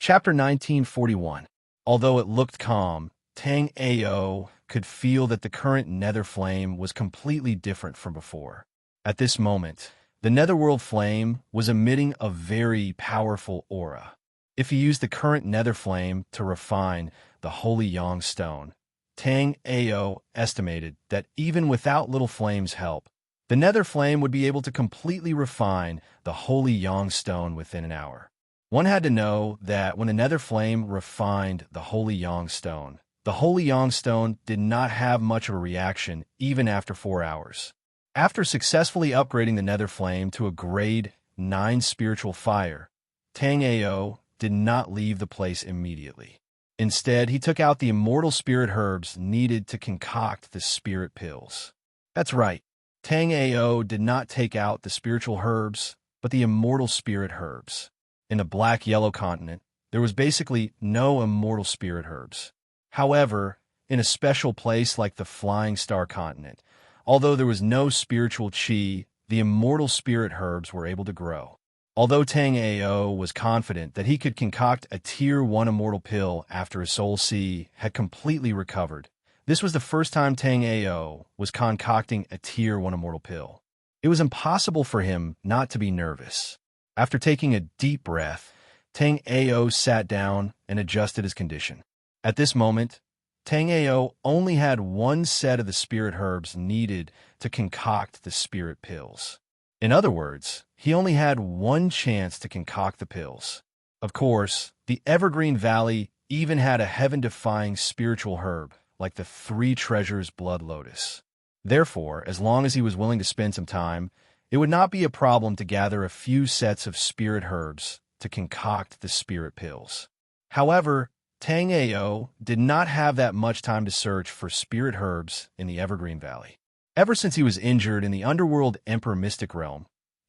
Chapter 1941. Although it looked calm, Tang Ao could feel that the current nether flame was completely different from before. At this moment, the netherworld flame was emitting a very powerful aura. If he used the current nether flame to refine the holy yang stone, Tang Ao estimated that even without Little Flame's help, the nether flame would be able to completely refine the holy yang stone within an hour. One had to know that when the nether flame refined the holy yang stone, the holy yang stone did not have much of a reaction even after 4 hours. After successfully upgrading the nether flame to a grade 9 spiritual fire, Tang Ao did not leave the place immediately. Instead, he took out the immortal spirit herbs needed to concoct the spirit pills. That's right, Tang Ao did not take out the spiritual herbs, but the immortal spirit herbs. In the black-yellow continent, there was basically no immortal spirit herbs. However, in a special place like the Flying Star continent, although there was no spiritual chi, the immortal spirit herbs were able to grow. Although Tang Ao was confident that he could concoct a Tier 1 immortal pill after his soul C had completely recovered, this was the first time Tang Ao was concocting a Tier 1 immortal pill. It was impossible for him not to be nervous. After taking a deep breath, Tang Ao sat down and adjusted his condition. At this moment, Tang Ao only had one set of the spirit herbs needed to concoct the spirit pills. In other words, he only had one chance to concoct the pills. Of course, the Evergreen Valley even had a heaven-defying spiritual herb, like the Three Treasures Blood Lotus. Therefore, as long as he was willing to spend some time, it would not be a problem to gather a few sets of spirit herbs to concoct the spirit pills. However, Tang Ao did not have that much time to search for spirit herbs in the Evergreen Valley. Ever since he was injured in the underworld Emperor Mystic Realm,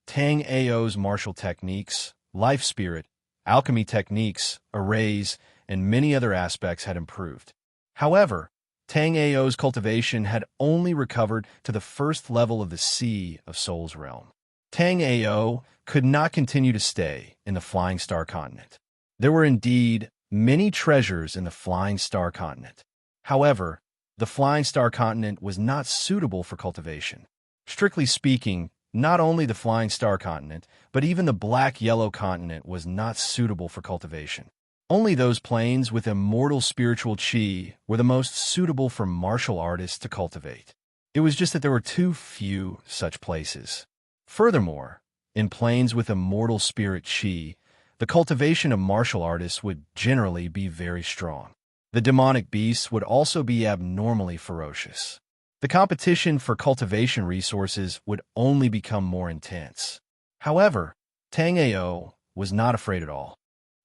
Tang Ao's martial techniques, life spirit, alchemy techniques, arrays, and many other aspects had improved. However, Tang Ao's cultivation had only recovered to the first level of the Sea of Souls realm. Tang Ao could not continue to stay in the Flying Star continent. There were indeed many treasures in the Flying Star continent. However, the Flying Star continent was not suitable for cultivation. Strictly speaking, not only the Flying Star continent, but even the Black-Yellow continent was not suitable for cultivation. Only those plains with immortal spiritual chi were the most suitable for martial artists to cultivate. It was just that there were too few such places. Furthermore, in plains with immortal spirit chi, the cultivation of martial artists would generally be very strong. The demonic beasts would also be abnormally ferocious. The competition for cultivation resources would only become more intense. However, Tang Ao was not afraid at all.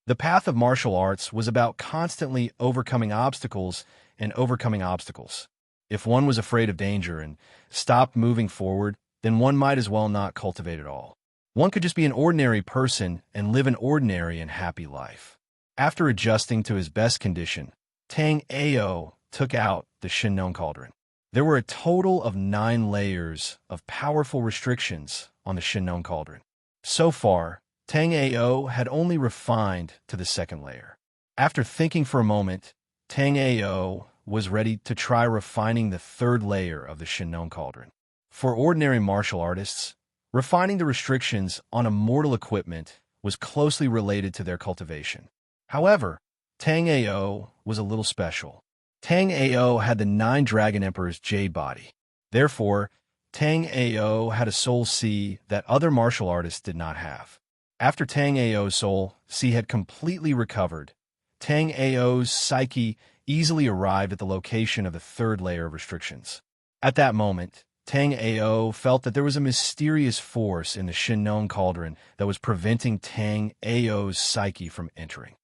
The path of martial arts was about constantly overcoming obstacles and overcoming obstacles. If one was afraid of danger and stopped moving forward, then one might as well not cultivate at all. One could just be an ordinary person and live an ordinary and happy life. After adjusting to his best condition, Tang Ao took out the Shinnon Cauldron. There were a total of 9 layers of powerful restrictions on the Shinnon Cauldron. So far, Tang Ao had only refined to the 2nd layer. After thinking for a moment, Tang Ao was ready to try refining the 3rd layer of the Shinnon Cauldron. For ordinary martial artists, refining the restrictions on immortal equipment was closely related to their cultivation. However, Tang Ao was a little special. Tang Ao had the 9 Dragon Emperor's Jade Body. Therefore, Tang Ao had a soul C that other martial artists did not have. After Tang Ao's soul C had completely recovered, Tang Ao's psyche easily arrived at the location of the 3rd layer of restrictions. At that moment, Tang Ao felt that there was a mysterious force in the Shinnon Cauldron that was preventing Tang Ao's psyche from entering.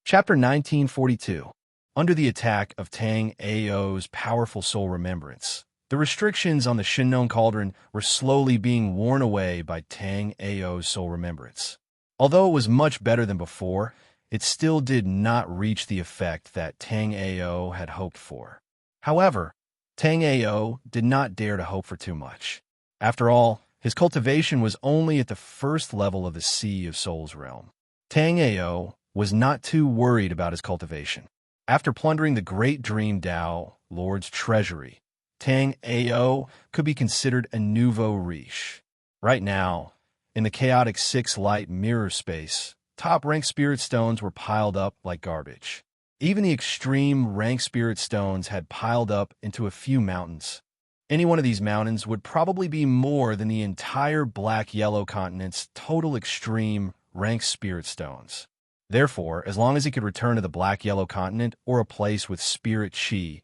Chapter 1942. Under the attack of Tang Ao's powerful soul remembrance, the restrictions on the Shinnon Cauldron were slowly being worn away by Tang Ao's soul remembrance. Although it was much better than before, it still did not reach the effect that Tang Ao had hoped for. However, Tang Ao did not dare to hope for too much. After all, his cultivation was only at the 1st level of the Sea of Souls realm. Tang Ao was not too worried about his cultivation. After plundering the Great Dream Dao Lord's treasury, Tang Ao could be considered a nouveau riche. Right now, in the chaotic six-light mirror space, top-rank spirit stones were piled up like garbage. Even the extreme rank spirit stones had piled up into a few mountains. Any one of these mountains would probably be more than the entire black-yellow continent's total extreme rank spirit stones. Therefore, as long as he could return to the black-yellow continent or a place with spirit chi,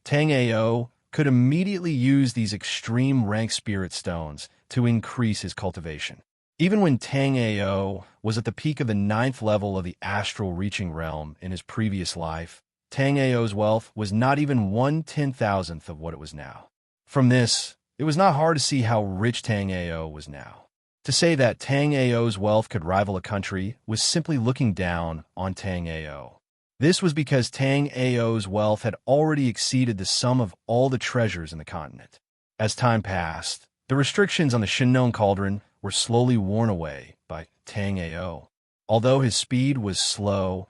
Tang Ao could immediately use these extreme rank spirit stones to increase his cultivation. Even when Tang Ao was at the peak of the 9th level of the astral reaching realm in his previous life, Tang Ao's wealth was not even 1/10,000th of what it was now. From this, it was not hard to see how rich Tang Ao was now. To say that Tang Ao's wealth could rival a country was simply looking down on Tang Ao. This was because Tang Ao's wealth had already exceeded the sum of all the treasures in the continent. As time passed, the restrictions on the Shinnon Cauldron were slowly worn away by Tang Ao. Although his speed was slow,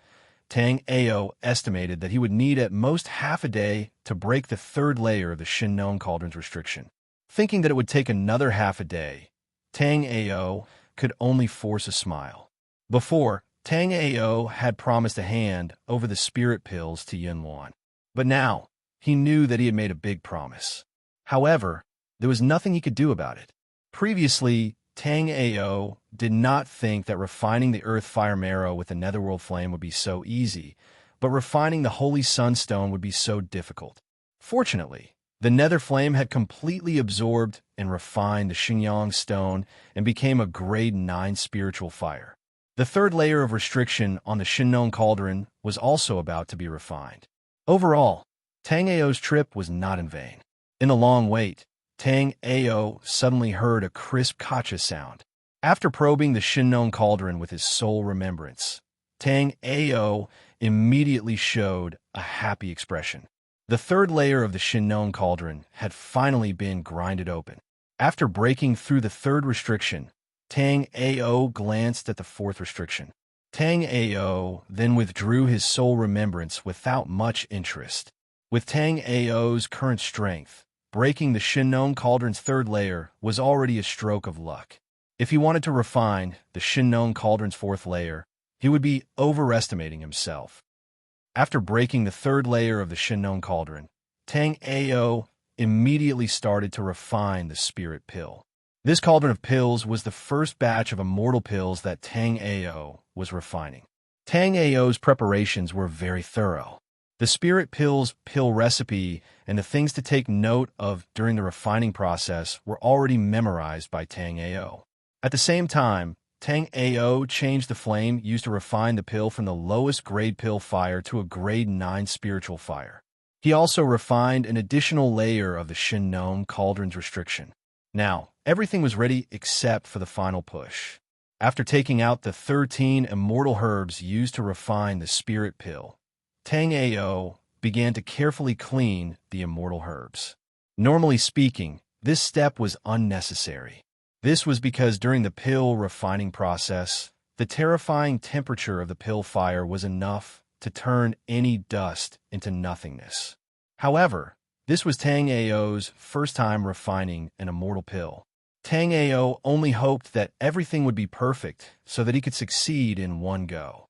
Tang Ao estimated that he would need at most half a day to break the 3rd layer of the Shinnon Cauldron's restriction. Thinking that it would take another half a day, Tang Ao could only force a smile. Before, Tang Ao had promised a hand over the spirit pills to Yun Luan. But now, he knew that he had made a big promise. However, there was nothing he could do about it. Previously, Tang Ao did not think that refining the earth fire marrow with the netherworld flame would be so easy, but refining the holy sunstone would be so difficult. Fortunately, the nether flame had completely absorbed and refined the Xingyang stone and became a grade 9 spiritual fire. The 3rd layer of restriction on the Shinnon Cauldron was also about to be refined. Overall, Tang Ao's trip was not in vain. In the long wait, Tang Ao suddenly heard a crisp kacha sound. After probing the Shinnon Cauldron with his soul remembrance, Tang Ao immediately showed a happy expression. The 3rd layer of the Shinnon Cauldron had finally been grinded open. After breaking through the 3rd restriction, Tang Ao glanced at the 4th restriction. Tang Ao then withdrew his soul remembrance without much interest. With Tang Ao's current strength, breaking the Shinnon Cauldron's 3rd layer was already a stroke of luck. If he wanted to refine the Shinnon Cauldron's 4th layer, he would be overestimating himself. After breaking the 3rd layer of the Shinnon Cauldron, Tang Ao immediately started to refine the spirit pill. This cauldron of pills was the first batch of immortal pills that Tang Ao was refining. Tang Ao's preparations were very thorough. The spirit pill's pill recipe and the things to take note of during the refining process were already memorized by Tang Ao. At the same time, Tang Ao changed the flame used to refine the pill from the lowest grade pill fire to a grade 9 spiritual fire. He also refined an additional layer of the Shinnon Cauldron's restriction. Now, everything was ready except for the final push. After taking out the 13 immortal herbs used to refine the spirit pill, Tang Ao began to carefully clean the immortal herbs. Normally speaking, this step was unnecessary. This was because during the pill refining process, the terrifying temperature of the pill fire was enough to turn any dust into nothingness. However, this was Tang Ao's first time refining an immortal pill. Tang Ao only hoped that everything would be perfect so that he could succeed in one go.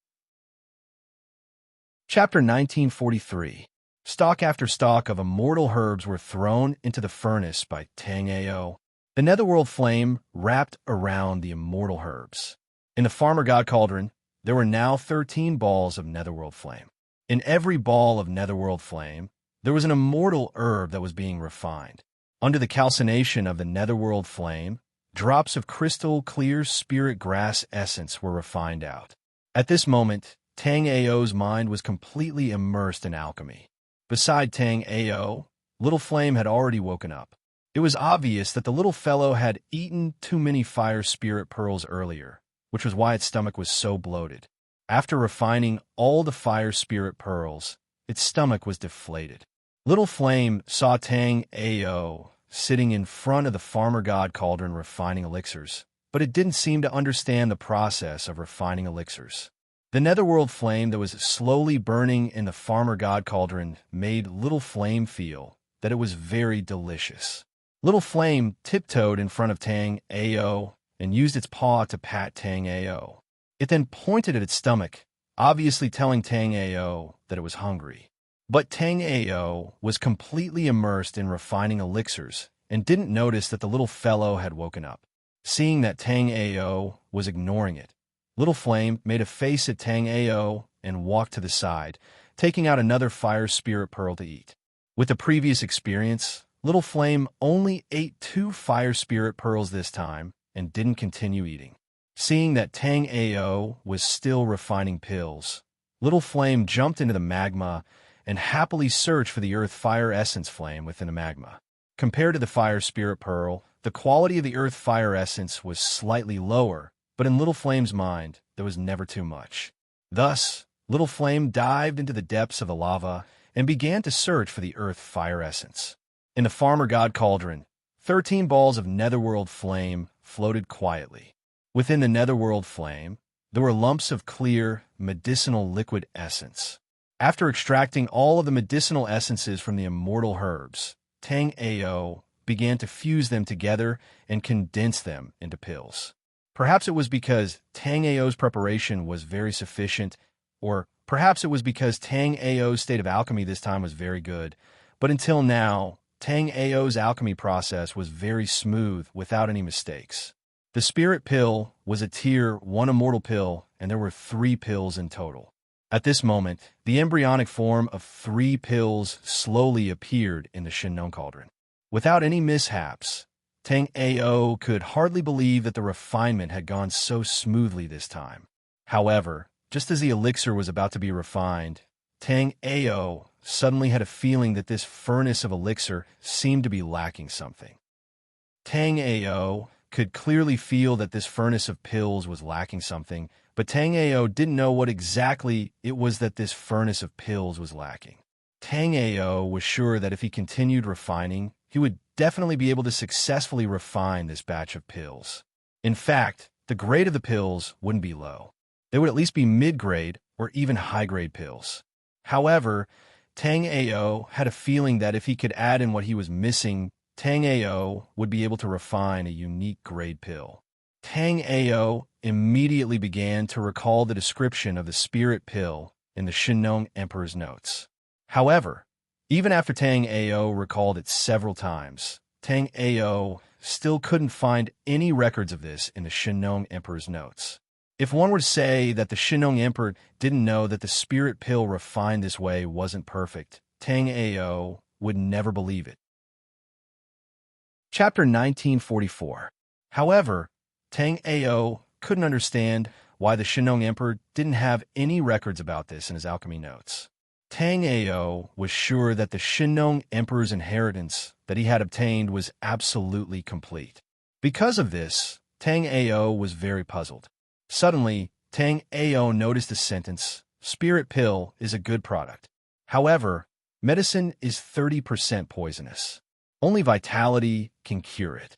Chapter 1943. Stalk after stalk of immortal herbs were thrown into the furnace by Tang Ao. The netherworld flame wrapped around the immortal herbs. In the farmer god cauldron, there were now 13 balls of netherworld flame. In every ball of netherworld flame, there was an immortal herb that was being refined. Under the calcination of the netherworld flame, drops of crystal clear spirit grass essence were refined out. At this moment, Tang Ao's mind was completely immersed in alchemy. Beside Tang Ao, Little Flame had already woken up. It was obvious that the little fellow had eaten too many fire spirit pearls earlier, which was why its stomach was so bloated. After refining all the fire spirit pearls, its stomach was deflated. Little Flame saw Tang Ao sitting in front of the farmer god cauldron refining elixirs, but it didn't seem to understand the process of refining elixirs. The netherworld flame that was slowly burning in the farmer god cauldron made Little Flame feel that it was very delicious. Little Flame tiptoed in front of Tang Ao and used its paw to pat Tang Ao. It then pointed at its stomach, obviously telling Tang Ao that it was hungry. But Tang Ao was completely immersed in refining elixirs and didn't notice that the little fellow had woken up. Seeing that Tang Ao was ignoring it, Little Flame made a face at Tang Ao and walked to the side, taking out another fire spirit pearl to eat. With the previous experience, Little Flame only ate 2 fire spirit pearls this time and didn't continue eating. Seeing that Tang Ao was still refining pills, Little Flame jumped into the magma and happily searched for the earth fire essence flame within the magma. Compared to the fire spirit pearl, the quality of the earth fire essence was slightly lower, but in Little Flame's mind, there was never too much. Thus, Little Flame dived into the depths of the lava and began to search for the earth fire essence. In the farmer god cauldron, 13 balls of netherworld flame floated quietly. Within the netherworld flame, there were lumps of clear, medicinal liquid essence. After extracting all of the medicinal essences from the immortal herbs, Tang Ao began to fuse them together and condense them into pills. Perhaps it was because Tang Ao's preparation was very sufficient, or perhaps it was because Tang Ao's state of alchemy this time was very good, but until now, Tang Ao's alchemy process was very smooth without any mistakes. The spirit pill was a tier 1 immortal pill, and there were 3 pills in total. At this moment, the embryonic form of 3 pills slowly appeared in the Shinnon cauldron. Without any mishaps, Tang Ao could hardly believe that the refinement had gone so smoothly this time. However, just as the elixir was about to be refined, Tang Ao suddenly had a feeling that this furnace of elixir seemed to be lacking something. Tang Ao could clearly feel that this furnace of pills was lacking something, but Tang Ao didn't know what exactly it was that this furnace of pills was lacking. Tang Ao was sure that if he continued refining, he would definitely be able to successfully refine this batch of pills. In fact, the grade of the pills wouldn't be low. They would at least be mid-grade or even high-grade pills. However, Tang Ao had a feeling that if he could add in what he was missing, Tang Ao would be able to refine a unique grade pill. Tang Ao immediately began to recall the description of the spirit pill in the Shinnon Emperor's notes. However, even after Tang Ao recalled it several times, Tang Ao still couldn't find any records of this in the Shinnon Emperor's notes. If one were to say that the Shinnon Emperor didn't know that the spirit pill refined this way wasn't perfect, Tang Ao would never believe it. Chapter 1944. However, Tang Ao couldn't understand why the Shinnon Emperor didn't have any records about this in his alchemy notes. Tang Ao was sure that the Shinnon Emperor's inheritance that he had obtained was absolutely complete. Because of this, Tang Ao was very puzzled. Suddenly, Tang Ao noticed the sentence, "Spirit pill is a good product. However, medicine is 30% poisonous. Only vitality can cure it."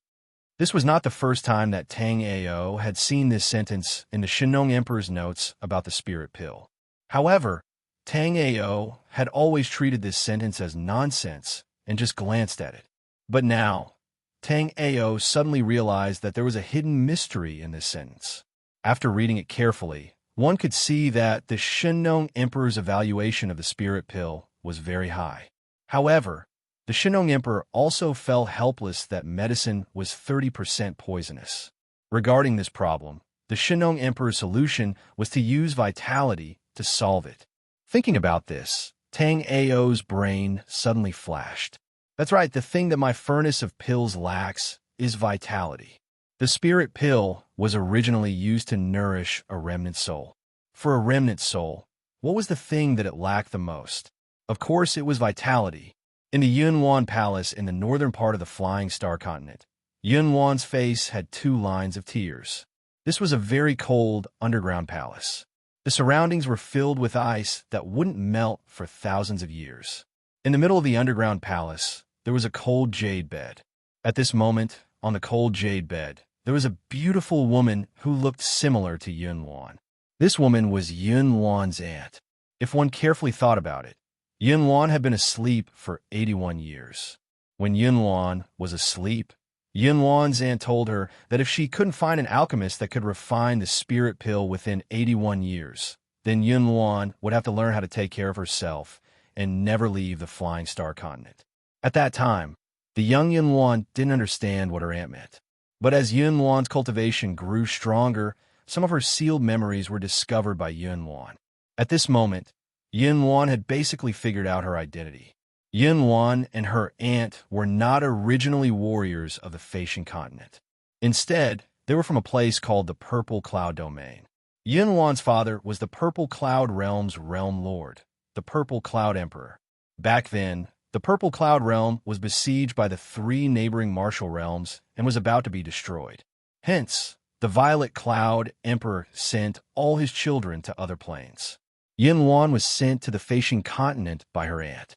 This was not the first time that Tang Ao had seen this sentence in the Shinnon Emperor's notes about the spirit pill. However, Tang Ao had always treated this sentence as nonsense and just glanced at it. But now, Tang Ao suddenly realized that there was a hidden mystery in this sentence. After reading it carefully, one could see that the Shinnon Emperor's evaluation of the spirit pill was very high. However, the Shinnon Emperor also felt helpless that medicine was 30% poisonous. Regarding this problem, the Shinnon Emperor's solution was to use vitality to solve it. Thinking about this, Tang Ao's brain suddenly flashed. That's right, the thing that my furnace of pills lacks is vitality. The spirit pill was originally used to nourish a remnant soul. For a remnant soul, what was the thing that it lacked the most? Of course, it was vitality. In the Yunwan Palace in the northern part of the Flying Star Continent, Yunwan's face had 2 lines of tears. This was a very cold underground palace. The surroundings were filled with ice that wouldn't melt for thousands of years. In the middle of the underground palace, there was a cold jade bed. At this moment, on the cold jade bed, there was a beautiful woman who looked similar to Yun Luan. This woman was Yun Luan's aunt. If one carefully thought about it, Yun Luan had been asleep for 81 years. When Yun Luan was asleep, Yun Luan's aunt told her that if she couldn't find an alchemist that could refine the spirit pill within 81 years, then Yun Luan would have to learn how to take care of herself and never leave the Flying Star Continent. At that time, the young Yun Luan didn't understand what her aunt meant. But as Yun Luan's cultivation grew stronger, some of her sealed memories were discovered by Yun Luan. At this moment, Yun Luan had basically figured out her identity. Yun Luan and her aunt were not originally warriors of the Facian continent. Instead, they were from a place called the Purple Cloud Domain. Yun Luan's father was the Purple Cloud Realm's realm lord, the Purple Cloud Emperor. Back then, the Purple Cloud Realm was besieged by the 3 neighboring martial realms and was about to be destroyed. Hence, the Violet Cloud Emperor sent all his children to other planes. Yun Luan was sent to the Facian continent by her aunt.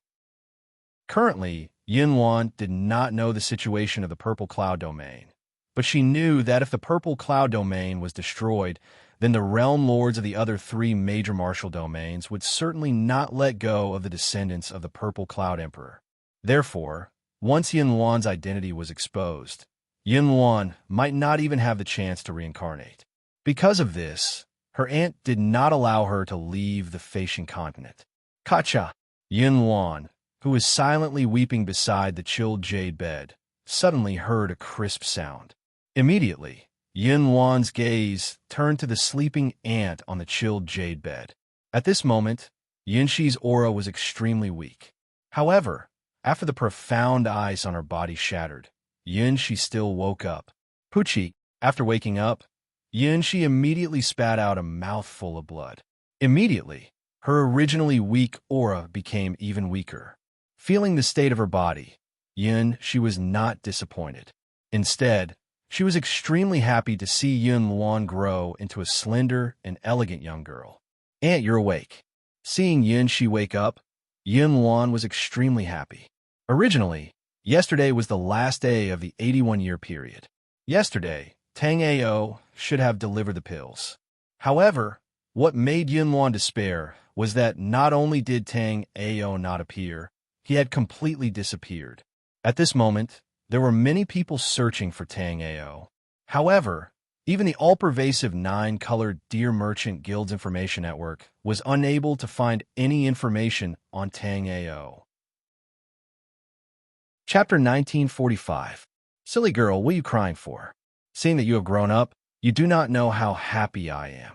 Currently, Yun Luan did not know the situation of the Purple Cloud Domain, but she knew that if the Purple Cloud Domain was destroyed, then the realm lords of the other 3 major martial domains would certainly not let go of the descendants of the Purple Cloud Emperor. Therefore, once Yun Luan's identity was exposed, Yun Luan might not even have the chance to reincarnate. Because of this, her aunt did not allow her to leave the Facian continent. Kacha! Yun Luan, who was silently weeping beside the chilled jade bed, suddenly heard a crisp sound. Immediately, Yun Luan's gaze turned to the sleeping aunt on the chilled jade bed. At this moment, Yunxi's aura was extremely weak. However, after the profound ice on her body shattered, Yunxi still woke up. Pucci, after waking up, Yunxi immediately spat out a mouthful of blood. Immediately, her originally weak aura became even weaker. Feeling the state of her body, Yunxi was not disappointed. Instead, she was extremely happy to see Yun Luan grow into a slender and elegant young girl. Aunt, you're awake. Seeing Yunxi wake up, Yun Luan was extremely happy. Originally, yesterday was the last day of the 81-year period. Yesterday, Tang Ao should have delivered the pills. However, what made Yun Luan despair was that not only did Tang Ao not appear, he had completely disappeared. At this moment, there were many people searching for Tang Ao. However, even the all-pervasive 9-colored Deer Merchant Guild's information network was unable to find any information on Tang Ao. Chapter 1945. Silly girl, what are you crying for? Seeing that you have grown up, you do not know how happy I am.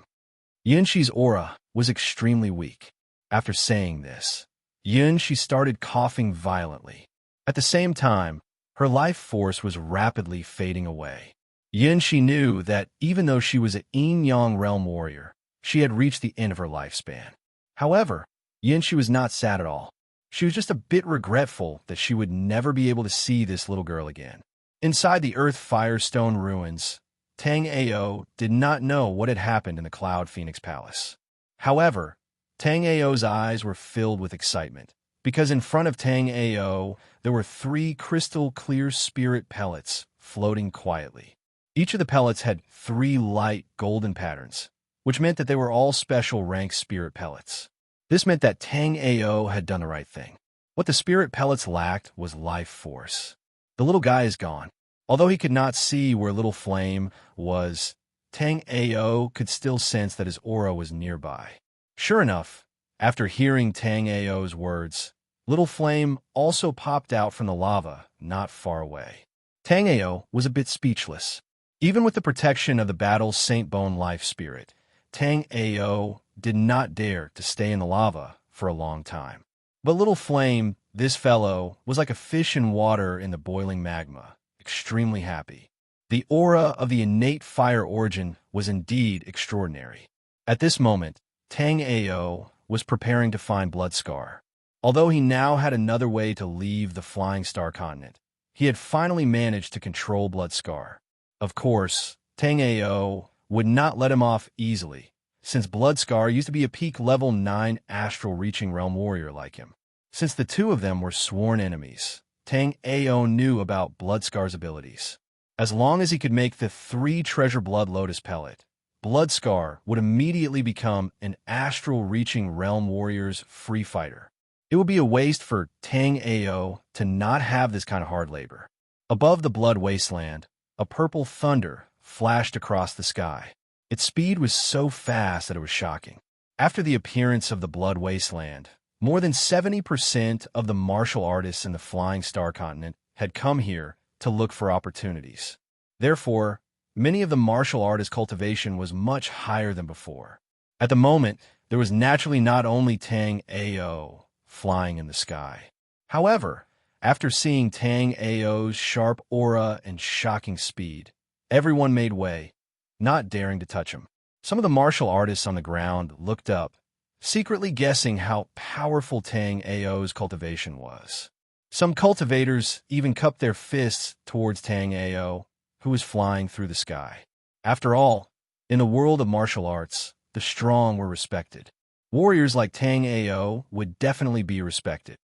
Yunxi's aura was extremely weak. After saying this, Yunxi started coughing violently. At the same time, her life force was rapidly fading away. Yunxi knew that even though she was an yin-yang realm warrior, she had reached the end of her lifespan. However, Yunxi was not sad at all. She was just a bit regretful that she would never be able to see this little girl again. Inside the Earth Firestone ruins, Tang Ao did not know what had happened in the Cloud Phoenix Palace. However, Tang Ao's eyes were filled with excitement, because in front of Tang Ao, there were 3 crystal-clear spirit pellets floating quietly. Each of the pellets had 3 light golden patterns, which meant that they were all special rank spirit pellets. This meant that Tang Ao had done the right thing. What the spirit pellets lacked was life force. The little guy is gone. Although he could not see where Little Flame was, Tang Ao could still sense that his aura was nearby. Sure enough, after hearing Tang Ao's words, Little Flame also popped out from the lava not far away. Tang Ao was a bit speechless. Even with the protection of the battle's Saint Bone life spirit, Tang Ao did not dare to stay in the lava for a long time. But Little Flame, this fellow, was like a fish in water in the boiling magma, extremely happy. The aura of the innate fire origin was indeed extraordinary. At this moment, Tang Ao was preparing to find Bloodscar. Although he now had another way to leave the Flying Star Continent, he had finally managed to control Bloodscar. Of course, Tang Ao would not let him off easily, since Bloodscar used to be a peak level 9 astral reaching realm warrior like him. Since the two of them were sworn enemies, Tang Ao knew about Bloodscar's abilities. As long as he could make the 3 treasure blood lotus pellet, Bloodscar would immediately become an astral-reaching realm warrior's free fighter. It would be a waste for Tang Ao to not have this kind of hard labor. Above the blood wasteland, a purple thunder flashed across the sky. Its speed was so fast that it was shocking. After the appearance of the blood wasteland, more than 70% of the martial artists in the Flying Star continent had come here to look for opportunities. Therefore, many of the martial artist cultivation was much higher than before. At the moment, there was naturally not only Tang Ao flying in the sky. However, after seeing Tang Ao's sharp aura and shocking speed, everyone made way, not daring to touch him. Some of the martial artists on the ground looked up, secretly guessing how powerful Tang Ao's cultivation was. Some cultivators even cupped their fists towards Tang Ao, who was flying through the sky. After all, in the world of martial arts, the strong were respected. Warriors like Tang Ao would definitely be respected.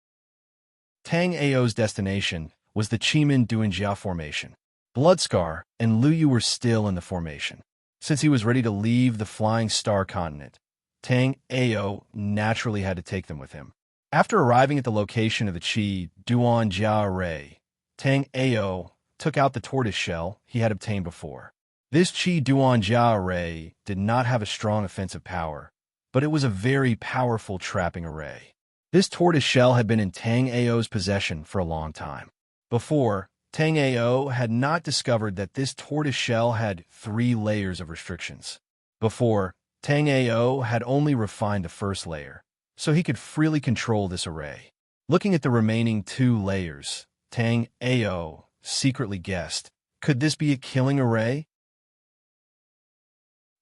Tang Ao's destination was the Chimin Duanjia formation. Bloodscar and Lu Yu were still in the formation. Since he was ready to leave the Flying Star continent, Tang Ao naturally had to take them with him. After arriving at the location of the Qi Duanjia array, Tang Ao took out the tortoise shell he had obtained before. This Qi Duanjia array did not have a strong offensive power, but it was a very powerful trapping array. This tortoise shell had been in Tang Ao's possession for a long time. Before, Tang Ao had not discovered that this tortoise shell had 3 layers of restrictions. Before, Tang Ao had only refined the first layer, so he could freely control this array. Looking at the remaining 2 layers, Tang Ao secretly guessed, could this be a killing array?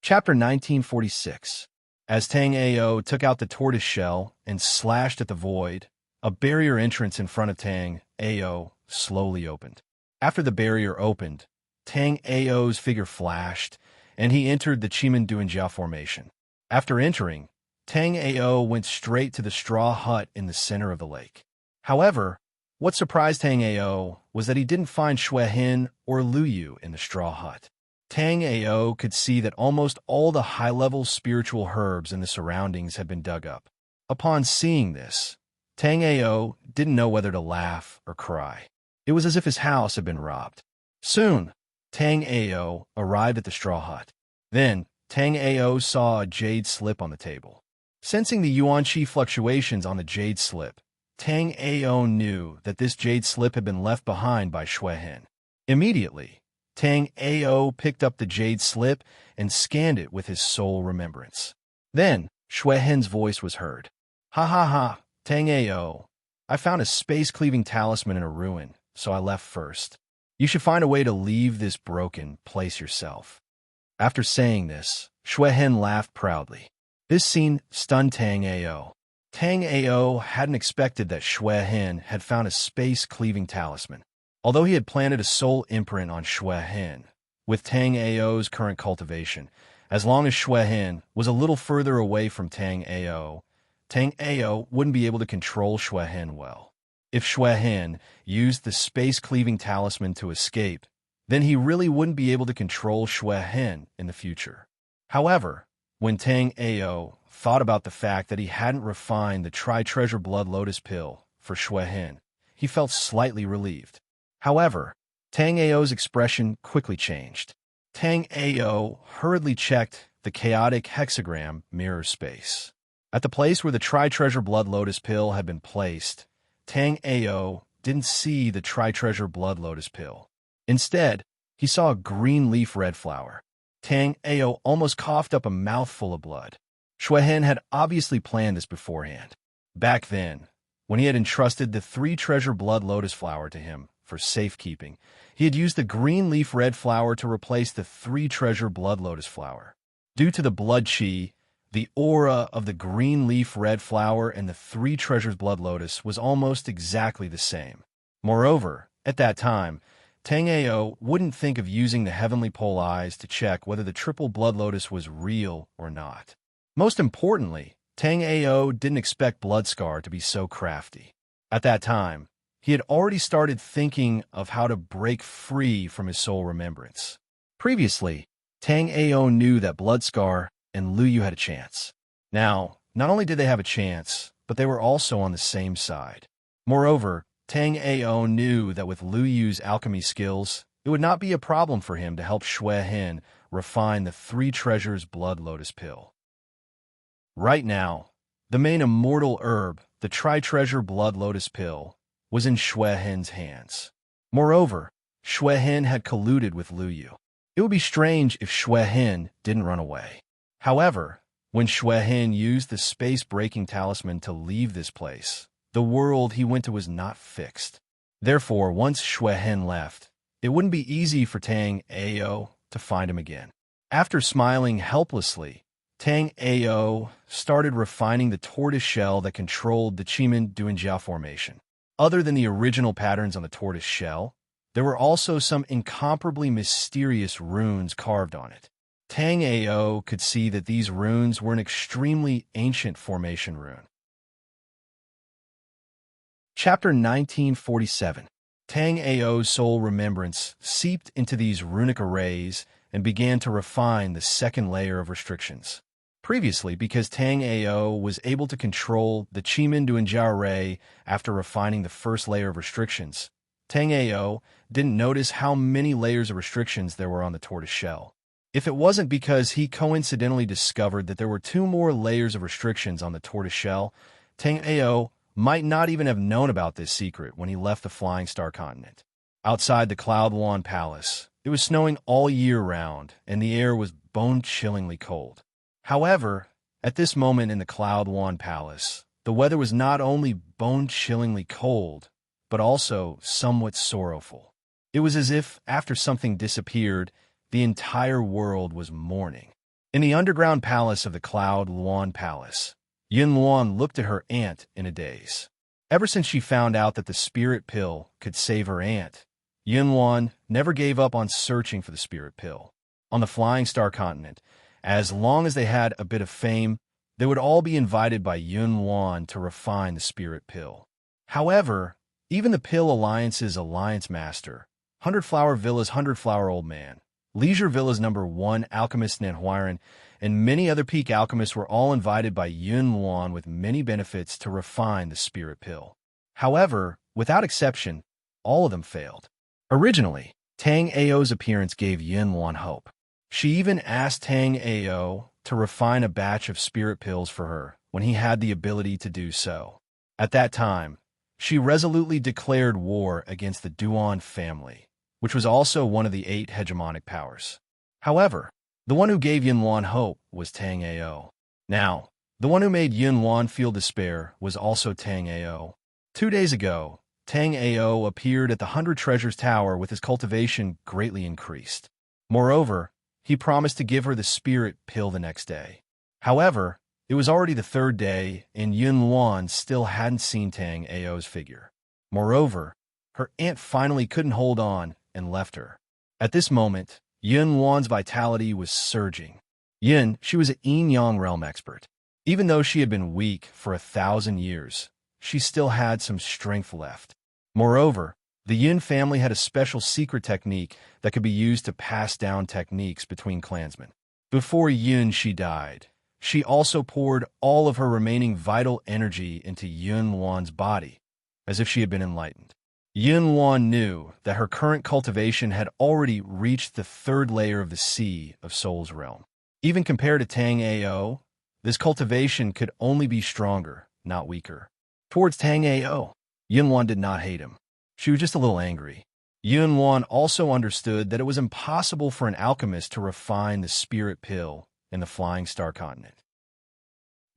Chapter 1946. As Tang Ao took out the tortoise shell and slashed at the void, a barrier entrance in front of Tang Ao slowly opened. After the barrier opened, Tang Ao's figure flashed, and he entered the Chimin Duanjia formation. After entering, Tang Ao went straight to the straw hut in the center of the lake. However, what surprised Tang Ao was that he didn't find Xue Hin or Lu Yu in the straw hut. Tang Ao could see that almost all the high-level spiritual herbs in the surroundings had been dug up. Upon seeing this, Tang Ao didn't know whether to laugh or cry. It was as if his house had been robbed. Soon, Tang Ao arrived at the straw hut. Then, Tang Ao saw a jade slip on the table. Sensing the yuan qi fluctuations on the jade slip, Tang Ao knew that this jade slip had been left behind by Xue Hin. Immediately, Tang Ao picked up the jade slip and scanned it with his soul remembrance. Then, Xue Hin's voice was heard. Ha ha ha, Tang Ao. I found a space-cleaving talisman in a ruin, so I left first. You should find a way to leave this broken place yourself. After saying this, Xue Hin laughed proudly. This scene stunned Tang Ao. Tang Ao hadn't expected that Xue Hin had found a space-cleaving talisman. Although he had planted a soul imprint on Xue Hin, with Tang Ao's current cultivation, as long as Xue Hin was a little further away from Tang Ao wouldn't be able to control Xue Hin well. If Xue Hin used the space-cleaving talisman to escape, then he really wouldn't be able to control Xue Hin in the future. However, when Tang Ao thought about the fact that he hadn't refined the Tri-Treasure Blood Lotus pill for Xue Hin, he felt slightly relieved. However, Tang Ao's expression quickly changed. Tang Ao hurriedly checked the chaotic hexagram mirror space. At the place where the Tri-Treasure Blood Lotus pill had been placed, Tang Ao didn't see the Tri-Treasure Blood Lotus pill. Instead, he saw a green leaf red flower. Tang Ao almost coughed up a mouthful of blood. Xue Hin had obviously planned this beforehand. Back then, when he had entrusted the 3 treasure blood lotus flower to him for safekeeping, he had used the green leaf red flower to replace the 3 treasure blood lotus flower. Due to the blood qi, the aura of the green leaf red flower and the 3 treasures blood lotus was almost exactly the same. Moreover, at that time, Tang Ao wouldn't think of using the heavenly pole eyes to check whether the triple blood lotus was real or not. Most importantly, Tang Ao didn't expect Bloodscar to be so crafty. At that time, he had already started thinking of how to break free from his soul remembrance. Previously, Tang Ao knew that Bloodscar and Lu Yu had a chance. Now, not only did they have a chance, but they were also on the same side. Moreover, Tang Ao knew that with Lu Yu's alchemy skills, it would not be a problem for him to help Xue Hen refine the Three Treasures Blood Lotus Pill. Right now, the main immortal herb, the Tri-Treasure Blood Lotus Pill, was in Xue Hen's hands. Moreover, Xue Hen had colluded with Lu Yu. It would be strange if Xue Hen didn't run away. However, when Xue Hen used the space-breaking talisman to leave this place, the world he went to was not fixed. Therefore, once Xue Hen left, it wouldn't be easy for Tang Ao to find him again. After smiling helplessly, Tang Ao started refining the tortoise shell that controlled the Qimen Duanjiao formation. Other than the original patterns on the tortoise shell, there were also some incomparably mysterious runes carved on it. Tang Ao could see that these runes were an extremely ancient formation rune. Chapter 1947. Tang Ao's soul remembrance seeped into these runic arrays and began to refine the second layer of restrictions. Previously, because Tang Ao was able to control the Qimen Duanjiao array after refining the first layer of restrictions, Tang Ao didn't notice how many layers of restrictions there were on the tortoise shell. If it wasn't because he coincidentally discovered that there were 2 more layers of restrictions on the tortoise shell, Tang Ao might not even have known about this secret when he left the Flying Star continent. Outside the Cloud Wand Palace, it was snowing all year round, and the air was bone-chillingly cold. However, at this moment in the Cloud Wand Palace, the weather was not only bone-chillingly cold, but also somewhat sorrowful. It was as if, after something disappeared, the entire world was mourning. In the underground palace of the Cloud Wand Palace, Yun Luan looked at her aunt in a daze. Ever since she found out that the spirit pill could save her aunt, Yun Luan never gave up on searching for the spirit pill. On the Flying Star continent, as long as they had a bit of fame, they would all be invited by Yun Luan to refine the spirit pill. However, even the Pill Alliance's Alliance Master, 100 Flower Villa's 100 Flower Old Man, Leisure Villa's #1 Alchemist Nanhuiren, and many other peak alchemists were all invited by Yun Luan with many benefits to refine the spirit pill. However, without exception, all of them failed. Originally, Tang Ao's appearance gave Yun Luan hope. She even asked Tang Ao to refine a batch of spirit pills for her when he had the ability to do so. At that time, she resolutely declared war against the Duan family, which was also one of the 8 hegemonic powers. However, the one who gave Yun Luan hope was Tang Ao. Now, the one who made Yun Luan feel despair was also Tang Ao. 2 days ago, Tang Ao appeared at the 100 Treasures Tower with his cultivation greatly increased. Moreover, he promised to give her the spirit pill the next day. However, it was already the 3rd day, and Yun Luan still hadn't seen Tang Ao's figure. Moreover, her aunt finally couldn't hold on and left her. At this moment, Yun Luan's vitality was surging. Yun, she was an yin-yang realm expert. Even though she had been weak for 1,000 years, she still had some strength left. Moreover, the Yin family had a special secret technique that could be used to pass down techniques between clansmen. Before Yun she died, she also poured all of her remaining vital energy into Yun Luan's body, as if she had been enlightened. Yun Luan knew that her current cultivation had already reached the 3rd layer of the Sea of Soul's realm. Even compared to Tang Ao, this cultivation could only be stronger, not weaker. Towards Tang Ao, Yun Luan did not hate him. She was just a little angry. Yun Luan also understood that it was impossible for an alchemist to refine the spirit pill in the Flying Star continent.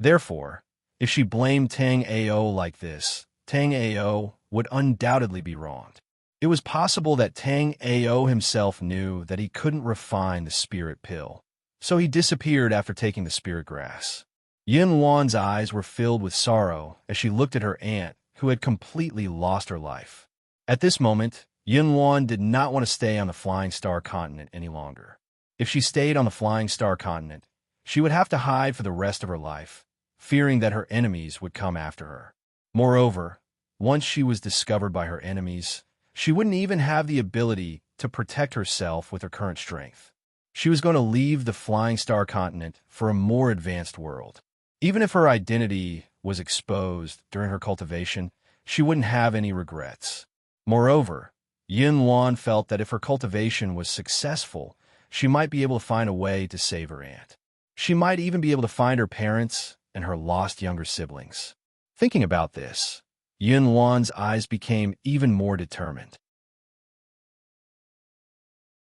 Therefore, if she blamed Tang Ao like this, Tang Ao would undoubtedly be wronged. It was possible that Tang Ao himself knew that he couldn't refine the spirit pill, so he disappeared after taking the spirit grass. Yun Luan's eyes were filled with sorrow as she looked at her aunt, who had completely lost her life. At this moment, Yun Luan did not want to stay on the Flying Star continent any longer. If she stayed on the Flying Star continent, she would have to hide for the rest of her life, fearing that her enemies would come after her. Moreover, Once she was discovered by her enemies, she wouldn't even have the ability to protect herself with her current strength. She was going to leave the Flying Star continent for a more advanced world. Even if her identity was exposed during her cultivation, she wouldn't have any regrets. Moreover, Yin Luan felt that if her cultivation was successful, she might be able to find a way to save her aunt. She might even be able to find her parents and her lost younger siblings. Thinking about this, Yin Luan's eyes became even more determined.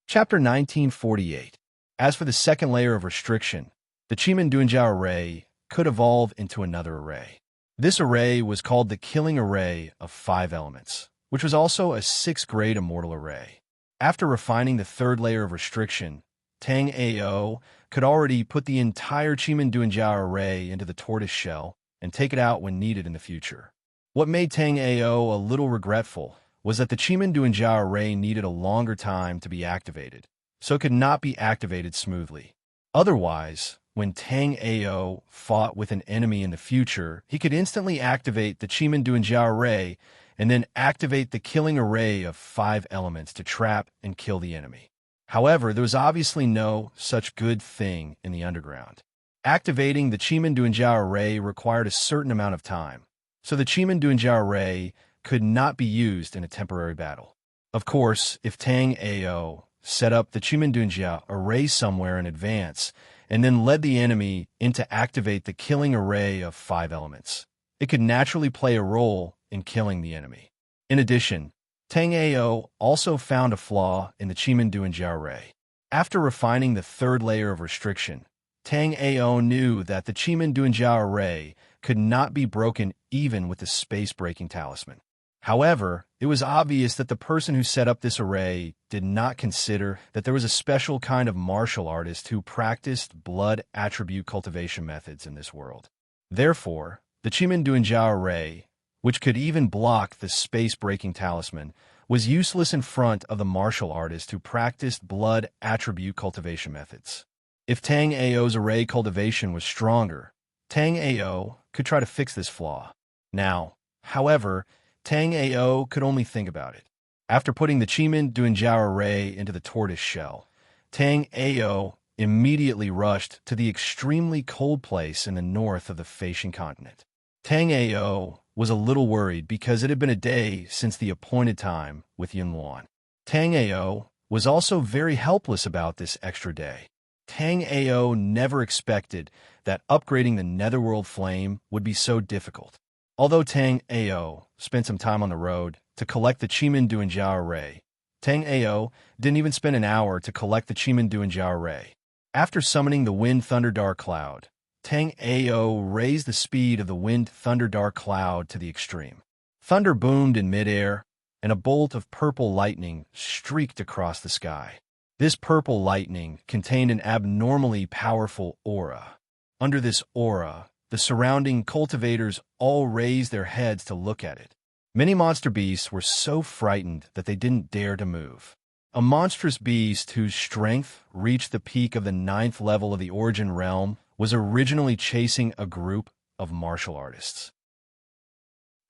Chapter 1948. As for the second layer of restriction, the Chimin Dunjiao array could evolve into another array. This array was called the Killing Array of 5 Elements, which was also a 6th-grade immortal array. After refining the third layer of restriction, Tang Ao could already put the entire Chimin Dunjiao array into the tortoise shell and take it out when needed in the future. What made Tang Ao a little regretful was that the Chimin Dunjiao array needed a longer time to be activated, so it could not be activated smoothly. Otherwise, when Tang Ao fought with an enemy in the future, he could instantly activate the Chimin Dunjiao array and then activate the Killing Array of 5 Elements to trap and kill the enemy. However, there was obviously no such good thing in the underground. Activating the Chimin Dunjiao array required a certain amount of time, so the Chimin Dunjiao array could not be used in a temporary battle. Of course, if Tang Ao set up the Chimin Dunjiao array somewhere in advance and then led the enemy in to activate the Killing Array of 5 Elements, it could naturally play a role in killing the enemy. In addition, Tang Ao also found a flaw in the Chimin Dunjiao array. After refining the third layer of restriction, Tang Ao knew that the Chimin Dunjiao array could not be broken even with the space-breaking talisman. However, it was obvious that the person who set up this array did not consider that there was a special kind of martial artist who practiced blood attribute cultivation methods in this world. Therefore, the Chimin Dunjiao array, which could even block the space-breaking talisman, was useless in front of the martial artist who practiced blood attribute cultivation methods. If Tang Ao's array cultivation was stronger, Tang Ao could try to fix this flaw. Now, however, Tang Ao could only think about it. After putting the Chimin Dunjiao array into the tortoise shell, Tang Ao immediately rushed to the extremely cold place in the north of the Facian continent. Tang Ao was a little worried because it had been a day since the appointed time with Yin Luan. Tang Ao was also very helpless about this extra day. Tang Ao never expected that upgrading the Netherworld Flame would be so difficult. Although Tang Ao spent some time on the road to collect the Chimin Dunjiao array, Tang Ao didn't even spend an hour to collect the Chimin Dunjiao array. After summoning the Wind Thunder Dark Cloud, Tang Ao raised the speed of the Wind Thunder Dark Cloud to the extreme. Thunder boomed in midair, and a bolt of purple lightning streaked across the sky. This purple lightning contained an abnormally powerful aura. Under this aura, the surrounding cultivators all raised their heads to look at it. Many monster beasts were so frightened that they didn't dare to move. A monstrous beast whose strength reached the peak of the 9th level of the Origin Realm was originally chasing a group of martial artists.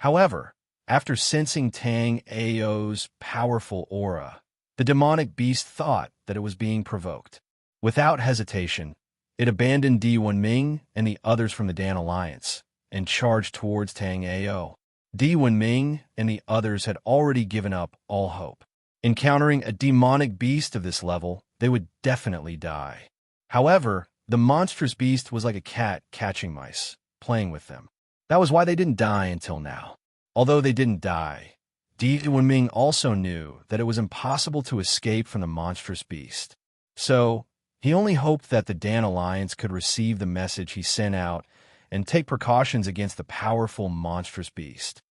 However, after sensing Tang Ao's powerful aura, the demonic beast thought that it was being provoked. Without hesitation, it abandoned Di Wenming and the others from the Dan Alliance and charged towards Tang Ao. Di Wenming and the others had already given up all hope. Encountering a demonic beast of this level, they would definitely die. However, the monstrous beast was like a cat catching mice, playing with them. That was why they didn't die until now. Although they didn't die, Di Wenming also knew that it was impossible to escape from the monstrous beast. So, he only hoped that the Dan Alliance could receive the message he sent out and take precautions against the powerful monstrous beast.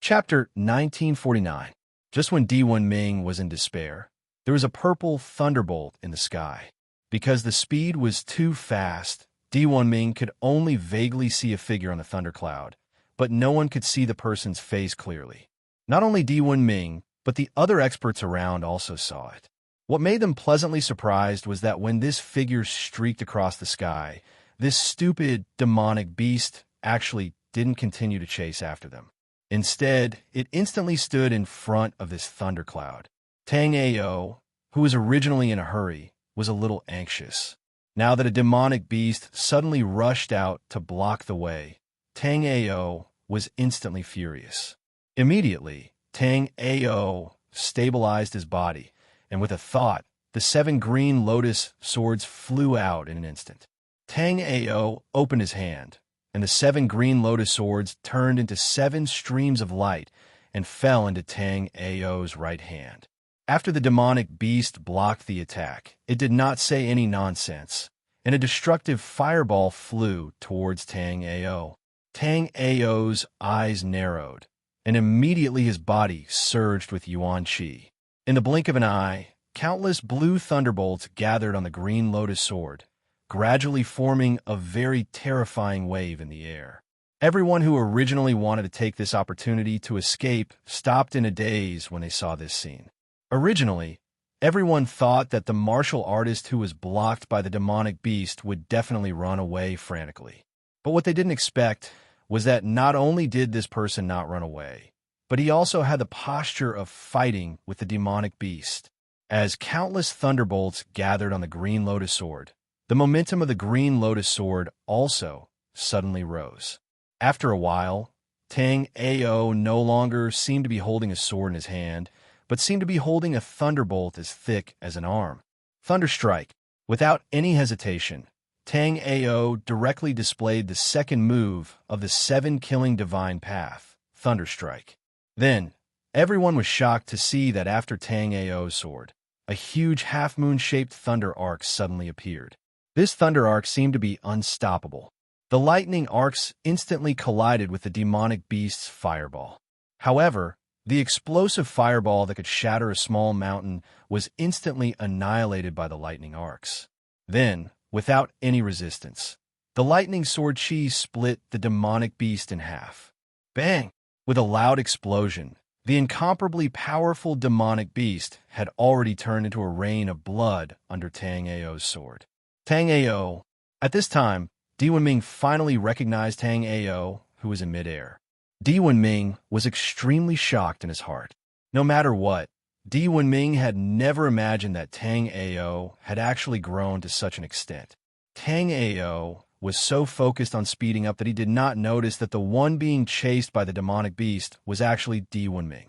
Chapter 1949. Just when Di Wenming was in despair, there was a purple thunderbolt in the sky. Because the speed was too fast, Di Wenming could only vaguely see a figure on the thundercloud, but no one could see the person's face clearly. Not only Di Wenming, but the other experts around also saw it. What made them pleasantly surprised was that when this figure streaked across the sky, this stupid, demonic beast actually didn't continue to chase after them. Instead, it instantly stood in front of this thundercloud. Tang Ao, who was originally in a hurry, was a little anxious. Now that a demonic beast suddenly rushed out to block the way, Tang Ao was instantly furious. Immediately, Tang Ao stabilized his body, and with a thought, the 7 green lotus swords flew out in an instant. Tang Ao opened his hand, and the 7 green lotus swords turned into 7 streams of light and fell into Tang Ao's right hand. After the demonic beast blocked the attack, it did not say any nonsense, and a destructive fireball flew towards Tang Ao. Tang Ao's eyes narrowed, and immediately his body surged with yuan qi. In the blink of an eye, countless blue thunderbolts gathered on the green lotus sword, gradually forming a very terrifying wave in the air. Everyone who originally wanted to take this opportunity to escape stopped in a daze when they saw this scene. Originally, everyone thought that the martial artist who was blocked by the demonic beast would definitely run away frantically. But what they didn't expect was that not only did this person not run away, but he also had the posture of fighting with the demonic beast. As countless thunderbolts gathered on the green lotus sword, the momentum of the green lotus sword also suddenly rose. After a while, Tang Ao no longer seemed to be holding a sword in his hand, but seemed to be holding a thunderbolt as thick as an arm. Thunderstrike. Without any hesitation, Tang Ao directly displayed the second move of the 7-killing divine path, Thunderstrike. Then, everyone was shocked to see that after Tang Ao's sword, a huge half-moon-shaped thunder arc suddenly appeared. This thunder arc seemed to be unstoppable. The lightning arcs instantly collided with the demonic beast's fireball. However, the explosive fireball that could shatter a small mountain was instantly annihilated by the lightning arcs. Then, without any resistance, the lightning sword chi split the demonic beast in half. Bang! With a loud explosion, the incomparably powerful demonic beast had already turned into a rain of blood under Tang Ao's sword. Tang Ao. At this time, Di Wenming finally recognized Tang Ao, who was in midair. Di Wenming was extremely shocked in his heart. No matter what, Di Wenming had never imagined that Tang Ao had actually grown to such an extent. Tang Ao was so focused on speeding up that he did not notice that the one being chased by the demonic beast was actually Di Wenming.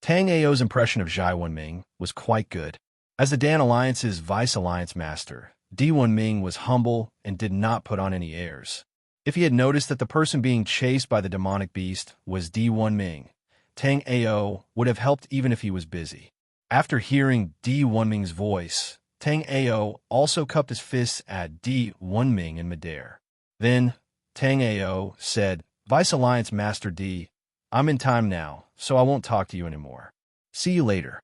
Tang Ao's impression of Zhai Wenming was quite good. As the Dan Alliance's Vice Alliance Master, Di Wenming was humble and did not put on any airs. If he had noticed that the person being chased by the demonic beast was Di Wenming, Tang Ao would have helped even if he was busy. After hearing Di Wenming's voice, Tang Ao also cupped his fists at Di Wenming in midair. Then, Tang Ao said, "Vice Alliance Master Di, I'm in time now, so I won't talk to you anymore. See you later."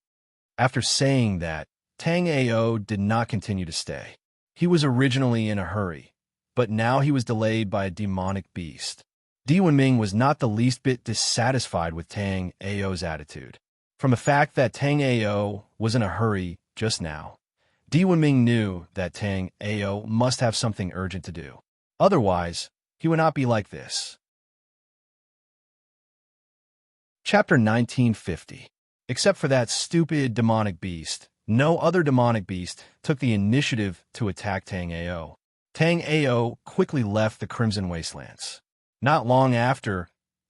After saying that, Tang Ao did not continue to stay. He was originally in a hurry, but now he was delayed by a demonic beast. Di Wenming was not the least bit dissatisfied with Tang Ao's attitude. From the fact that Tang Ao was in a hurry just now, Di Wenming knew that Tang Ao must have something urgent to do. Otherwise, he would not be like this. Chapter 1950. Except for that stupid demonic beast, no other demonic beast took the initiative to attack Tang Ao. Tang Ao quickly left the Crimson Wastelands. Not long after,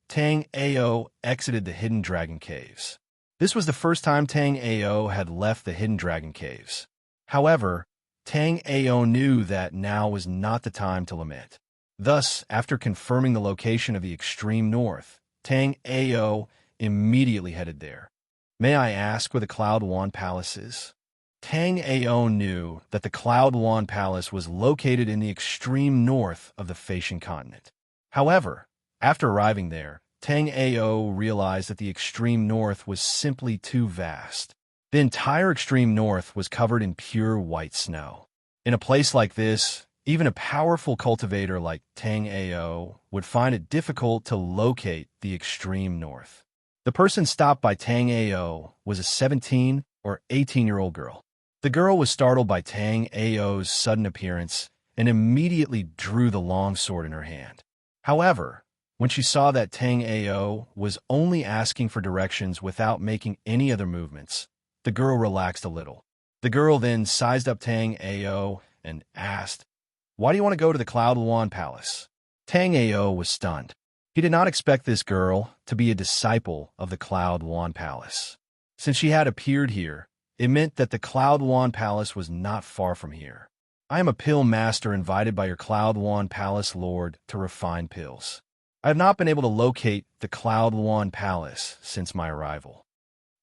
Tang Ao exited the Hidden Dragon Caves. This was the first time Tang Ao had left the Hidden Dragon Caves. However, Tang Ao knew that now was not the time to lament. Thus, after confirming the location of the extreme north, Tang Ao immediately headed there. "May I ask where the Cloud Wand Palace is?" Tang Ao knew that the Cloud Wand Palace was located in the extreme north of the Phasian continent. However, after arriving there, Tang Ao realized that the extreme north was simply too vast. The entire extreme north was covered in pure white snow. In a place like this, even a powerful cultivator like Tang Ao would find it difficult to locate the extreme north. The person stopped by Tang Ao was a 17 or 18-year-old girl. The girl was startled by Tang Ao's sudden appearance and immediately drew the long sword in her hand. However, when she saw that Tang Ao was only asking for directions without making any other movements, the girl relaxed a little. The girl then sized up Tang Ao and asked, "Why do you want to go to the Cloud Luan Palace?" Tang Ao was stunned. He did not expect this girl to be a disciple of the Cloud Luan Palace. Since she had appeared here, it meant that the Cloud Luan Palace was not far from here. "I am a pill master invited by your Cloud Luan Palace Lord to refine pills. I have not been able to locate the Cloud Luan Palace since my arrival."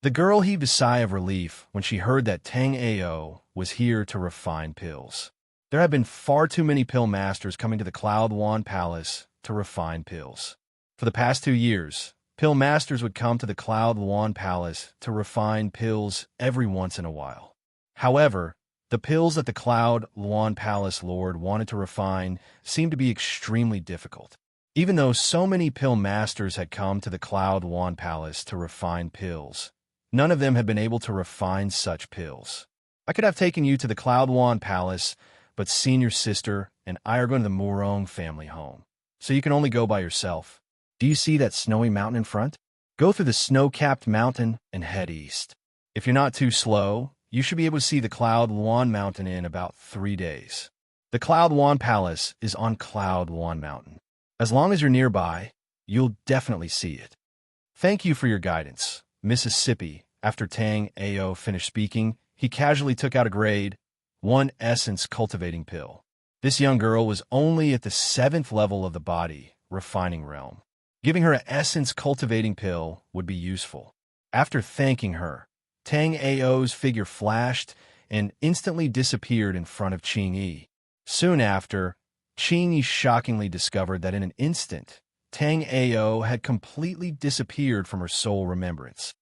The girl heaved a sigh of relief when she heard that Tang Ao was here to refine pills. There had been far too many pill masters coming to the Cloud Luan Palace to refine pills. For the past 2 years, pill masters would come to the Cloud Luan Palace to refine pills every once in a while. However, the pills that the Cloud Luan Palace Lord wanted to refine seemed to be extremely difficult. Even though so many pill masters had come to the Cloud Luan Palace to refine pills, none of them had been able to refine such pills. "I could have taken you to the Cloud Luan Palace, but senior sister and I are going to the Murong family home, so you can only go by yourself. Do you see that snowy mountain in front? Go through the snow-capped mountain and head east. If you're not too slow, you should be able to see the Cloud Luan Mountain in about 3 days. The Cloud Luan Palace is on Cloud Luan Mountain. As long as you're nearby, you'll definitely see it." "Thank you for your guidance, Mississippi." After Tang Ao finished speaking, he casually took out a grade 1 essence cultivating pill. This young girl was only at the 7th level of the body refining realm. Giving her an essence cultivating pill would be useful. After thanking her, Tang Ao's figure flashed and instantly disappeared in front of Qing Yi. Soon after, Qing Yi shockingly discovered that in an instant, Tang Ao had completely disappeared from her soul remembrance.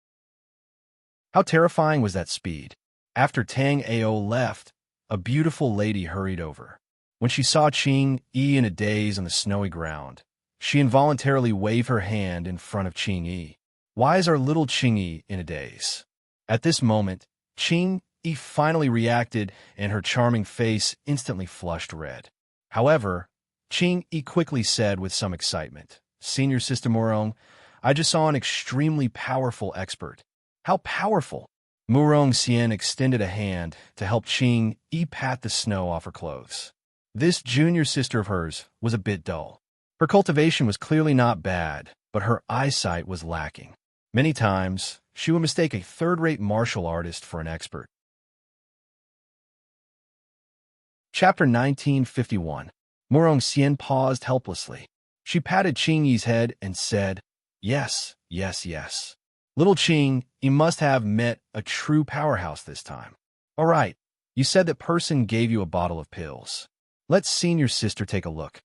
How terrifying was that speed? After Tang Ao left, a beautiful lady hurried over. When she saw Qing Yi in a daze on the snowy ground, she involuntarily waved her hand in front of Qing Yi. "Why is our little Qing Yi in a daze?" At this moment, Qing Yi finally reacted and her charming face instantly flushed red. However, Qing Yi quickly said with some excitement, "Senior Sister Murong, I just saw an extremely powerful expert." "How powerful?" Murong Xian extended a hand to help Qing Yi pat the snow off her clothes. This junior sister of hers was a bit dull. Her cultivation was clearly not bad, but her eyesight was lacking. Many times, she would mistake a third-rate martial artist for an expert. Chapter 1951. Murong Xian paused helplessly. She patted Qing Yi's head and said, "Yes, yes, yes. Little Qing, you must have met a true powerhouse this time. All right, you said that person gave you a bottle of pills. Let's senior sister take a look."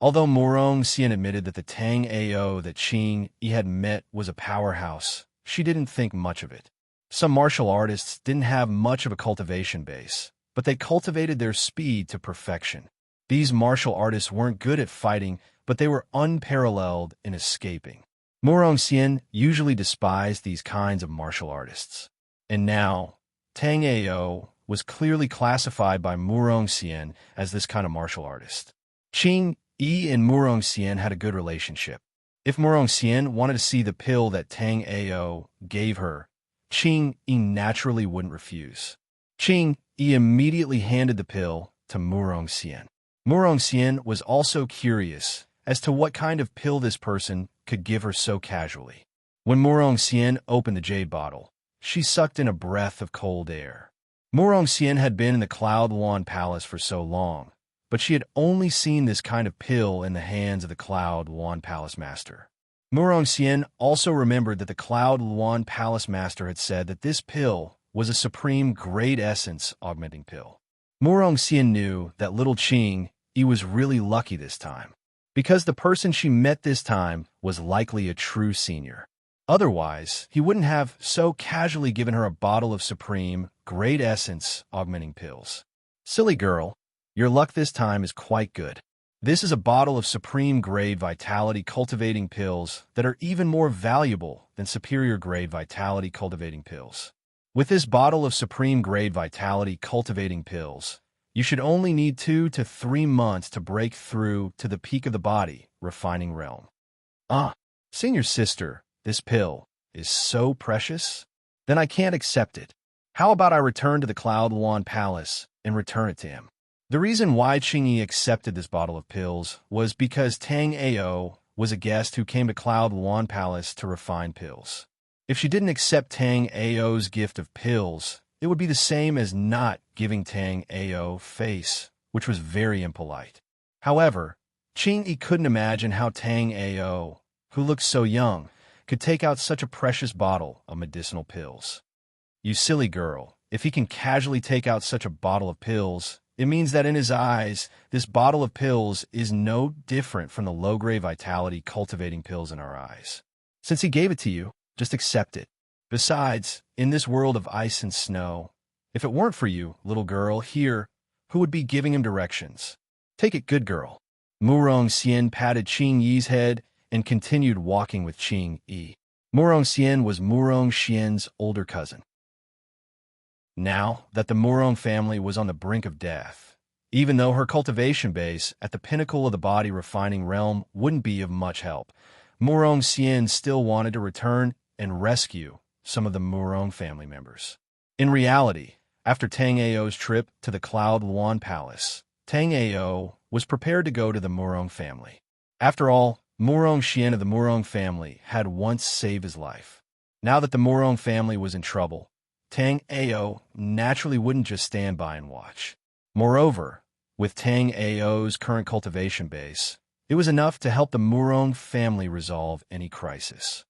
Although Murong Xian admitted that the Tang Ao that Qing Yi had met was a powerhouse, she didn't think much of it. Some martial artists didn't have much of a cultivation base, but they cultivated their speed to perfection. These martial artists weren't good at fighting, but they were unparalleled in escaping. Murong Xian usually despised these kinds of martial artists. And now, Tang Ao was clearly classified by Murong Xian as this kind of martial artist. Qing Yi and Murong Xian had a good relationship. If Murong Xian wanted to see the pill that Tang Ao gave her, Qing Yi naturally wouldn't refuse. Qing Yi immediately handed the pill to Murong Xian. Murong Xian was also curious as to what kind of pill this person could give her so casually. When Murong Xian opened the jade bottle, she sucked in a breath of cold air. Murong Xian had been in the Cloud Luan Palace for so long, but she had only seen this kind of pill in the hands of the Cloud Luan Palace Master. Murong Xian also remembered that the Cloud Luan Palace Master had said that this pill was a supreme grade essence augmenting pill. Murong Xian knew that little Qing Yi was really lucky this time, because the person she met this time was likely a true senior. Otherwise, he wouldn't have so casually given her a bottle of supreme grade essence augmenting pills. "Silly girl, your luck this time is quite good. This is a bottle of supreme grade vitality cultivating pills that are even more valuable than superior grade vitality cultivating pills. With this bottle of supreme grade vitality cultivating pills, You should only need 2 to 3 months to break through to the peak of the body, refining realm. Seeing your sister, this pill, is so precious? Then I can't accept it. How about I return to the Cloud Wand Palace and return it to him? The reason why Qingyi accepted this bottle of pills was because Tang Ao was a guest who came to Cloud Wand Palace to refine pills. If she didn't accept Tang Ao's gift of pills, it would be the same as not giving Tang Ao face, which was very impolite. However, Qingyi couldn't imagine how Tang Ao, who looked so young, could take out such a precious bottle of medicinal pills. You silly girl, if he can casually take out such a bottle of pills, it means that in his eyes, this bottle of pills is no different from the low-grade vitality cultivating pills in our eyes. Since he gave it to you, just accept it. Besides, in this world of ice and snow, if it weren't for you, little girl, here, who would be giving him directions? Take it, good girl. Murong Xian patted Qing Yi's head and continued walking with Qing Yi. Murong Xian was Murong Xian's older cousin. Now that the Murong family was on the brink of death, even though her cultivation base at the pinnacle of the body refining realm wouldn't be of much help, Murong Xian still wanted to return and rescue some of the Murong family members. In reality, after Tang Ao's trip to the Cloud Wand Palace, Tang Ao was prepared to go to the Murong family. After all, Murong Xian of the Murong family had once saved his life. Now that the Murong family was in trouble, Tang Ao naturally wouldn't just stand by and watch. Moreover, with Tang Ao's current cultivation base, it was enough to help the Murong family resolve any crisis.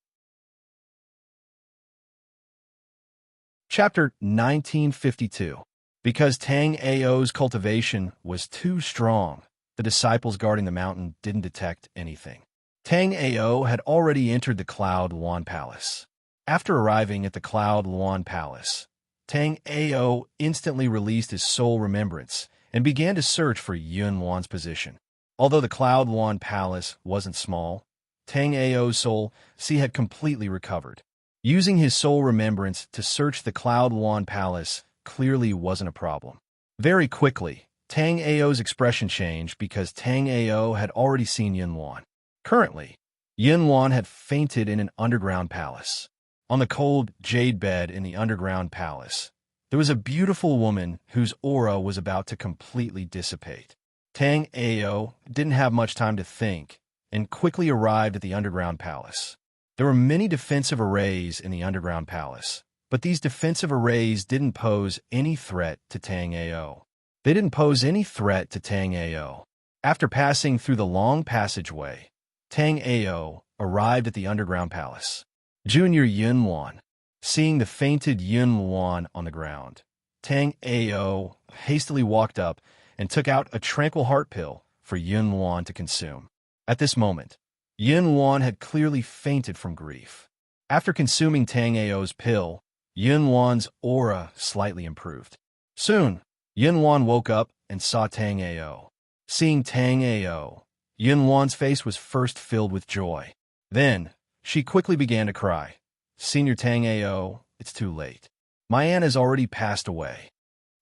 Chapter 1952. Because Tang Ao's cultivation was too strong, the disciples guarding the mountain didn't detect anything. Tang Ao had already entered the Cloud Wand Palace. After arriving at the Cloud Wand Palace, Tang Ao instantly released his soul remembrance and began to search for Yun Wan's position. Although the Cloud Wand Palace wasn't small, Tang Ao's soul had completely recovered. Using his soul remembrance to search the Cloud Wand Palace clearly wasn't a problem. Very quickly, Tang Ao's expression changed because Tang Ao had already seen Yun Wan. Currently, Yun Wan had fainted in an underground palace. On the cold jade bed in the underground palace, there was a beautiful woman whose aura was about to completely dissipate. Tang Ao didn't have much time to think and quickly arrived at the underground palace. There were many defensive arrays in the underground palace, but these defensive arrays didn't pose any threat to Tang Ao. They didn't pose any threat to Tang Ao. After passing through the long passageway, Tang Ao arrived at the underground palace. Junior Yun Wan. Seeing the fainted Yun Wan on the ground, Tang Ao hastily walked up and took out a tranquil heart pill for Yun Wan to consume. At this moment, Yun Wan had clearly fainted from grief. After consuming Tang Ao's pill, Yun Wan's aura slightly improved. Soon, Yun Wan woke up and saw Tang Ao. Seeing Tang Ao, Yun Wan's face was first filled with joy. Then, she quickly began to cry. Senior Tang Ao, it's too late. My aunt has already passed away.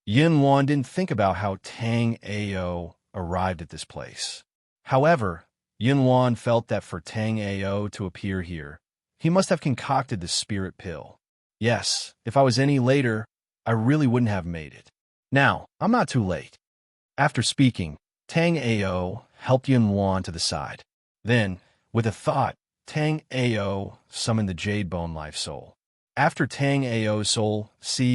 Yun Wan didn't think about how Tang Ao arrived at this place. However, Yun Wan felt that for Tang Ao to appear here, he must have concocted the spirit pill. Yes, if I was any later, I really wouldn't have made it. Now, I'm not too late. After speaking, Tang Ao helped Yun Wan to the side. Then, with a thought, Tang Ao summoned the Jade Bone Life Soul. After Tang Ao's soul,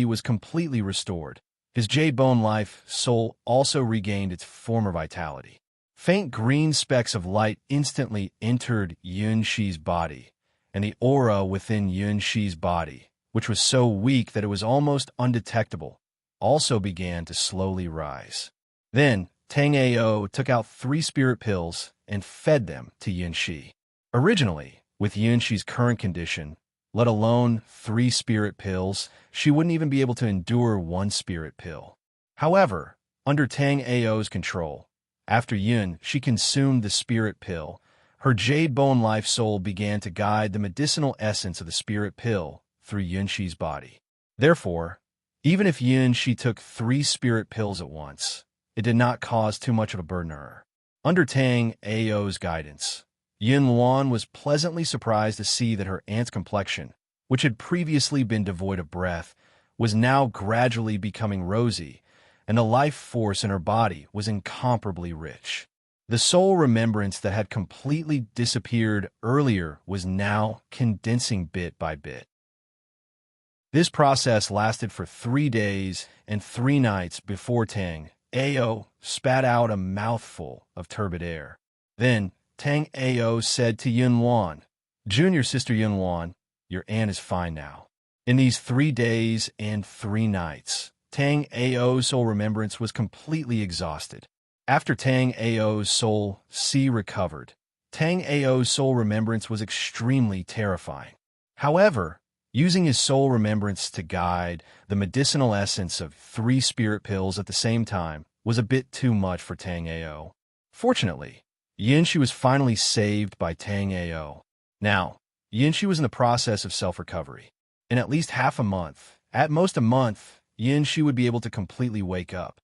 was completely restored. His Jade Bone Life Soul also regained its former vitality. Faint green specks of light instantly entered Yun Shi's body, and the aura within Yun Shi's body, which was so weak that it was almost undetectable, also began to slowly rise. Then, Tang Ao took out 3 spirit pills and fed them to Yun Shi. Originally, with Yun Shi's current condition, let alone 3 spirit pills, she wouldn't even be able to endure 1 spirit pill. However, under Tang Ao's control, after Yun Shi consumed the spirit pill, her Jade Bone Life Soul began to guide the medicinal essence of the spirit pill through Yun Shi's body. Therefore, even if Yun Shi took 3 spirit pills at once, it did not cause too much of a burden to her. Under Tang Ao's guidance, Yin Luan was pleasantly surprised to see that her aunt's complexion, which had previously been devoid of breath, was now gradually becoming rosy, and the life force in her body was incomparably rich. The soul remembrance that had completely disappeared earlier was now condensing bit by bit. This process lasted for 3 days and 3 nights before Tang Ao spat out a mouthful of turbid air. Then Tang Ao said to Yin Luan, "Junior sister Yin Luan, your aunt is fine now." In these 3 days and 3 nights, Tang Ao's soul remembrance was completely exhausted. After Tang Ao's soul recovered, Tang Ao's soul remembrance was extremely terrifying. However, using his soul remembrance to guide the medicinal essence of 3 spirit pills at the same time was a bit too much for Tang Ao. Fortunately, Yinshi was finally saved by Tang Ao. Now, Yinshi was in the process of self-recovery. In at least half a month, at most a month, Yinshi would be able to completely wake up.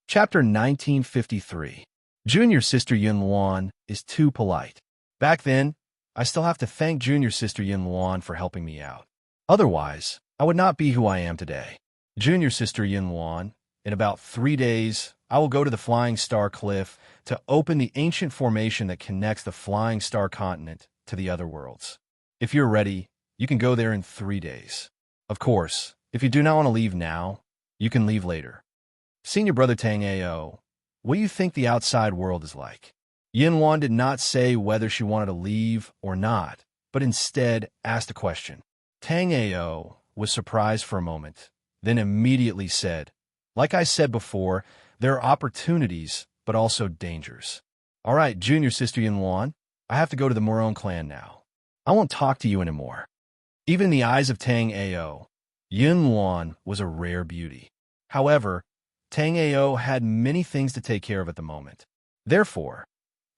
Chapter 1953. Junior sister Yin Luan is too polite. Back then, I still have to thank junior sister Yin Luan for helping me out. Otherwise, I would not be who I am today. Junior sister Yin Luan, in about 3 days, I will go to the Flying Star Cliff to open the ancient formation that connects the Flying Star continent to the other worlds. If you're ready, you can go there in 3 days. Of course, if you do not want to leave now, you can leave later. Senior brother Tang Ao, what do you think the outside world is like? Yin Luan did not say whether she wanted to leave or not, but instead asked a question. Tang Ao was surprised for a moment, then immediately said, "Like I said before, there are opportunities, but also dangers. All right, junior sister Yin Luan, I have to go to the Morong clan now. I won't talk to you anymore." Even in the eyes of Tang Ao, Yin Luan was a rare beauty. However, Tang Ao had many things to take care of at the moment. Therefore,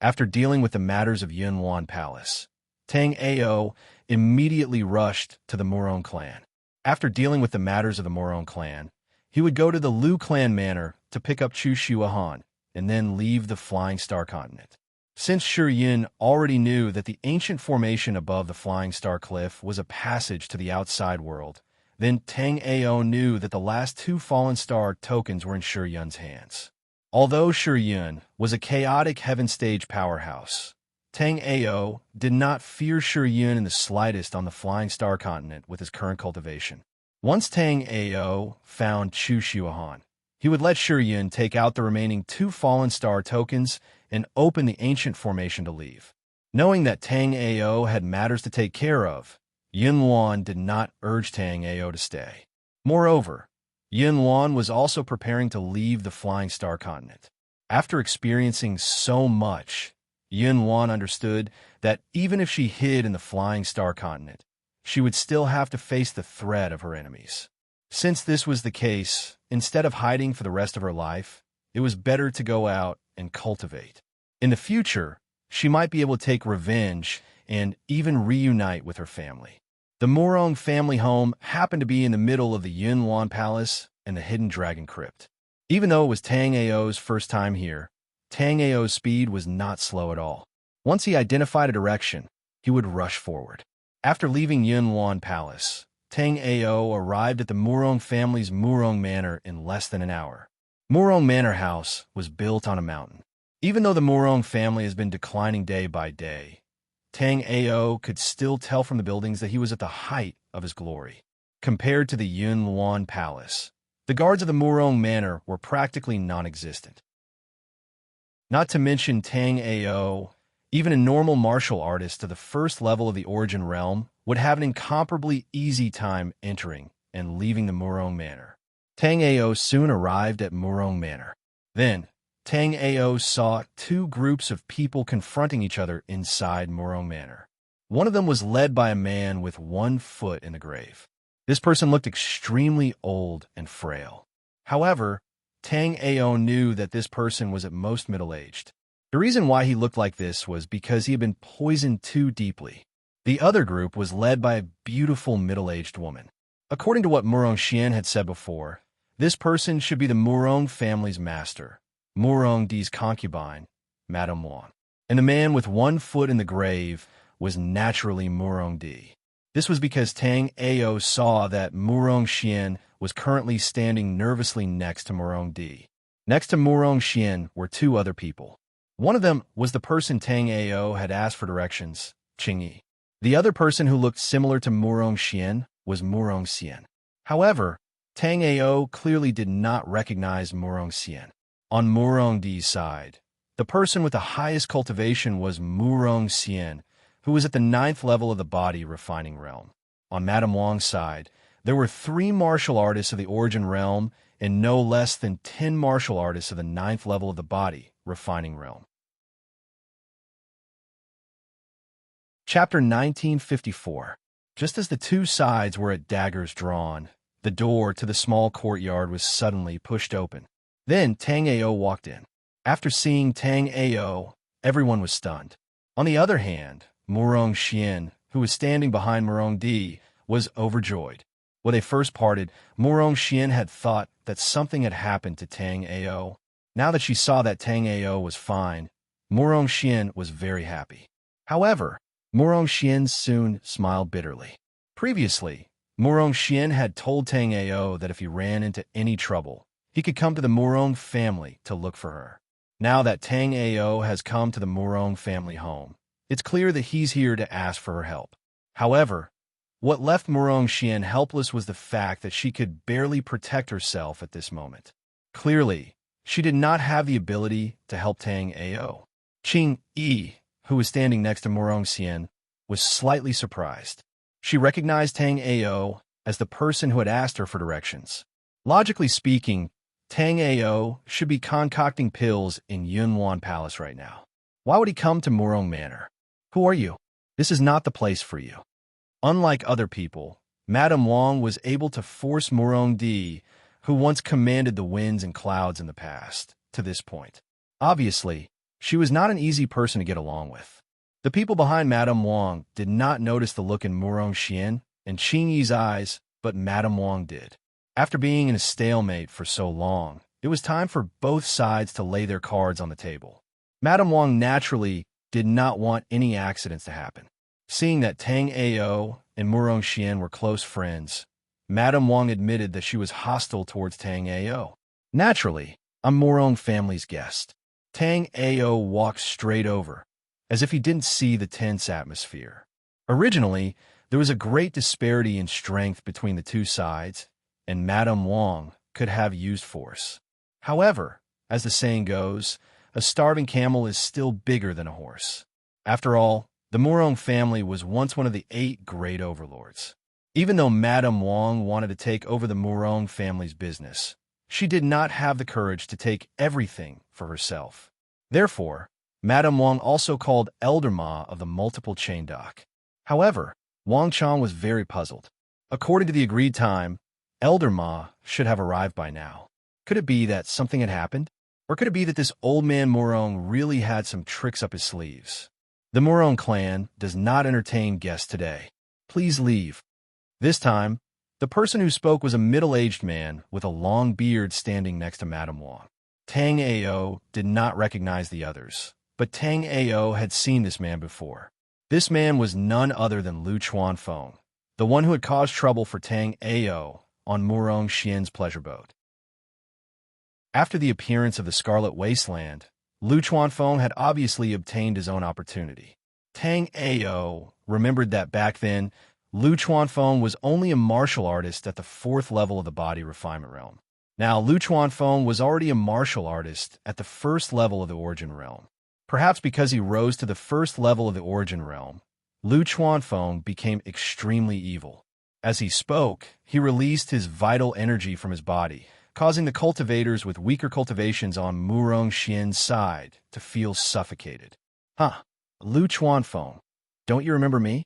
after dealing with the matters of Yin Luan Palace, Tang Ao immediately rushed to the Morong clan. After dealing with the matters of the Morong clan, he would go to the Liu clan manor to pick up Chu Shuahan and then leave the Flying Star continent. Since Shi Yin already knew that the ancient formation above the Flying Star Cliff was a passage to the outside world, then Tang Ao knew that the last 2 Fallen Star tokens were in Shi Yun's hands. Although Shi Yun was a chaotic heaven stage powerhouse, Tang Ao did not fear Shi Yun in the slightest on the Flying Star continent with his current cultivation. Once Tang Ao found Chu Shuahan, he would let Shi Yun take out the remaining 2 Fallen Star tokens and open the ancient formation to leave. Knowing that Tang Ao had matters to take care of, Yin Luan did not urge Tang Ao to stay. Moreover, Yin Luan was also preparing to leave the Flying Star continent. After experiencing so much, Yin Luan understood that even if she hid in the Flying Star continent, she would still have to face the threat of her enemies. Since this was the case, instead of hiding for the rest of her life, it was better to go out and cultivate. In the future, she might be able to take revenge and even reunite with her family. The Morong family home happened to be in the middle of the Yin Luan Palace and the Hidden Dragon Crypt. Even though it was Tang Ao's first time here, Tang Ao's speed was not slow at all. Once he identified a direction, he would rush forward. After leaving Yin Luan Palace, Tang Ao arrived at the Morong family's Morong Manor in less than an hour. Morong Manor House was built on a mountain. Even though the Morong family has been declining day by day, Tang Ao could still tell from the buildings that he was at the height of his glory. Compared to the Yin Luan Palace, the guards of the Morong Manor were practically non-existent. Not to mention Tang Ao, even a normal martial artist to the first level of the Origin Realm would have an incomparably easy time entering and leaving the Morong Manor. Tang Ao soon arrived at Morong Manor. Then, Tang Ao saw 2 groups of people confronting each other inside Morong Manor. One of them was led by a man with 1 foot in the grave. This person looked extremely old and frail. However, Tang Ao knew that this person was at most middle-aged. The reason why he looked like this was because he had been poisoned too deeply. The other group was led by a beautiful middle-aged woman. According to what Morong Xian had said before, This person should be the Murong family's master, Murong Di's concubine, Madame Wang. And the man with one foot in the grave was naturally Murong Di. This was because Tang Ao saw that Murong Xian was currently standing nervously next to Murong Di. Next to Murong Xian were two other people. One of them was the person Tang Ao had asked for directions, Qingyi. The other person who looked similar to Murong Xian was Murong Xian. However, Tang Ao clearly did not recognize Murong Xian. On Murong Di's side, the person with the highest cultivation was Murong Xian, who was at the 9th level of the body refining realm. On Madame Wang's side, there were 3 martial artists of the origin realm and no less than 10 martial artists of the 9th level of the body refining realm. Chapter 1954. Just as the two sides were at daggers drawn, the door to the small courtyard was suddenly pushed open. Then Tang Ao walked in. After seeing Tang Ao, everyone was stunned. On the other hand, Murong Xian, who was standing behind Murong Di, was overjoyed. When they first parted, Murong Xian had thought that something had happened to Tang Ao. Now that she saw that Tang Ao was fine, Murong Xian was very happy. However, Murong Xian soon smiled bitterly. Previously, Murong Xian had told Tang Ao that if he ran into any trouble, he could come to the Murong family to look for her. Now that Tang Ao has come to the Murong family home, it's clear that he's here to ask for her help. However, what left Murong Xian helpless was the fact that she could barely protect herself at this moment. Clearly, she did not have the ability to help Tang Ao. Qingyi, who was standing next to Murong Xian, was slightly surprised. She recognized Tang Ao as the person who had asked her for directions. Logically speaking, Tang Ao should be concocting pills in Yunwan Palace right now. Why would he come to Murong Manor? Who are you? This is not the place for you. Unlike other people, Madame Wang was able to force Murong Di, who once commanded the winds and clouds in the past, to this point. Obviously, she was not an easy person to get along with. The people behind Madame Wang did not notice the look in Murong Xian and Qingyi's eyes, but Madame Wang did. After being in a stalemate for so long, it was time for both sides to lay their cards on the table. Madame Wang naturally did not want any accidents to happen. Seeing that Tang Ao and Murong Xian were close friends, Madame Wang admitted that she was hostile towards Tang Ao. Naturally, I'm Murong family's guest. Tang Ao walked straight over, as if he didn't see the tense atmosphere. Originally, there was a great disparity in strength between the two sides, and Madame Wang could have used force. However, as the saying goes, a starving camel is still bigger than a horse. After all, the Murong family was once one of the 8 great overlords. Even though Madame Wang wanted to take over the Murong family's business, she did not have the courage to take everything for herself. Therefore, Madame Wang also called Elder Ma of the multiple chain dock. However, Wang Chang was very puzzled. According to the agreed time, Elder Ma should have arrived by now. Could it be that something had happened? Or could it be that this old man Murong really had some tricks up his sleeves? The Murong clan does not entertain guests today. Please leave. This time, the person who spoke was a middle-aged man with a long beard standing next to Madame Wang. Tang Ao did not recognize the others, but Tang Ao had seen this man before. This man was none other than Lu Chuanfeng, the one who had caused trouble for Tang Ao on Murong Xian's pleasure boat. After the appearance of the Scarlet Wasteland, Lu Chuanfeng had obviously obtained his own opportunity. Tang Ao remembered that back then, Lu Chuanfeng was only a martial artist at the 4th level of the body refinement realm. Now, Lu Chuanfeng was already a martial artist at the 1st level of the origin realm. Perhaps because he rose to the 1st level of the origin realm, Lu Chuanfeng became extremely evil. As he spoke, he released his vital energy from his body, causing the cultivators with weaker cultivations on Murong Xian's side to feel suffocated. Lu Chuanfeng, don't you remember me?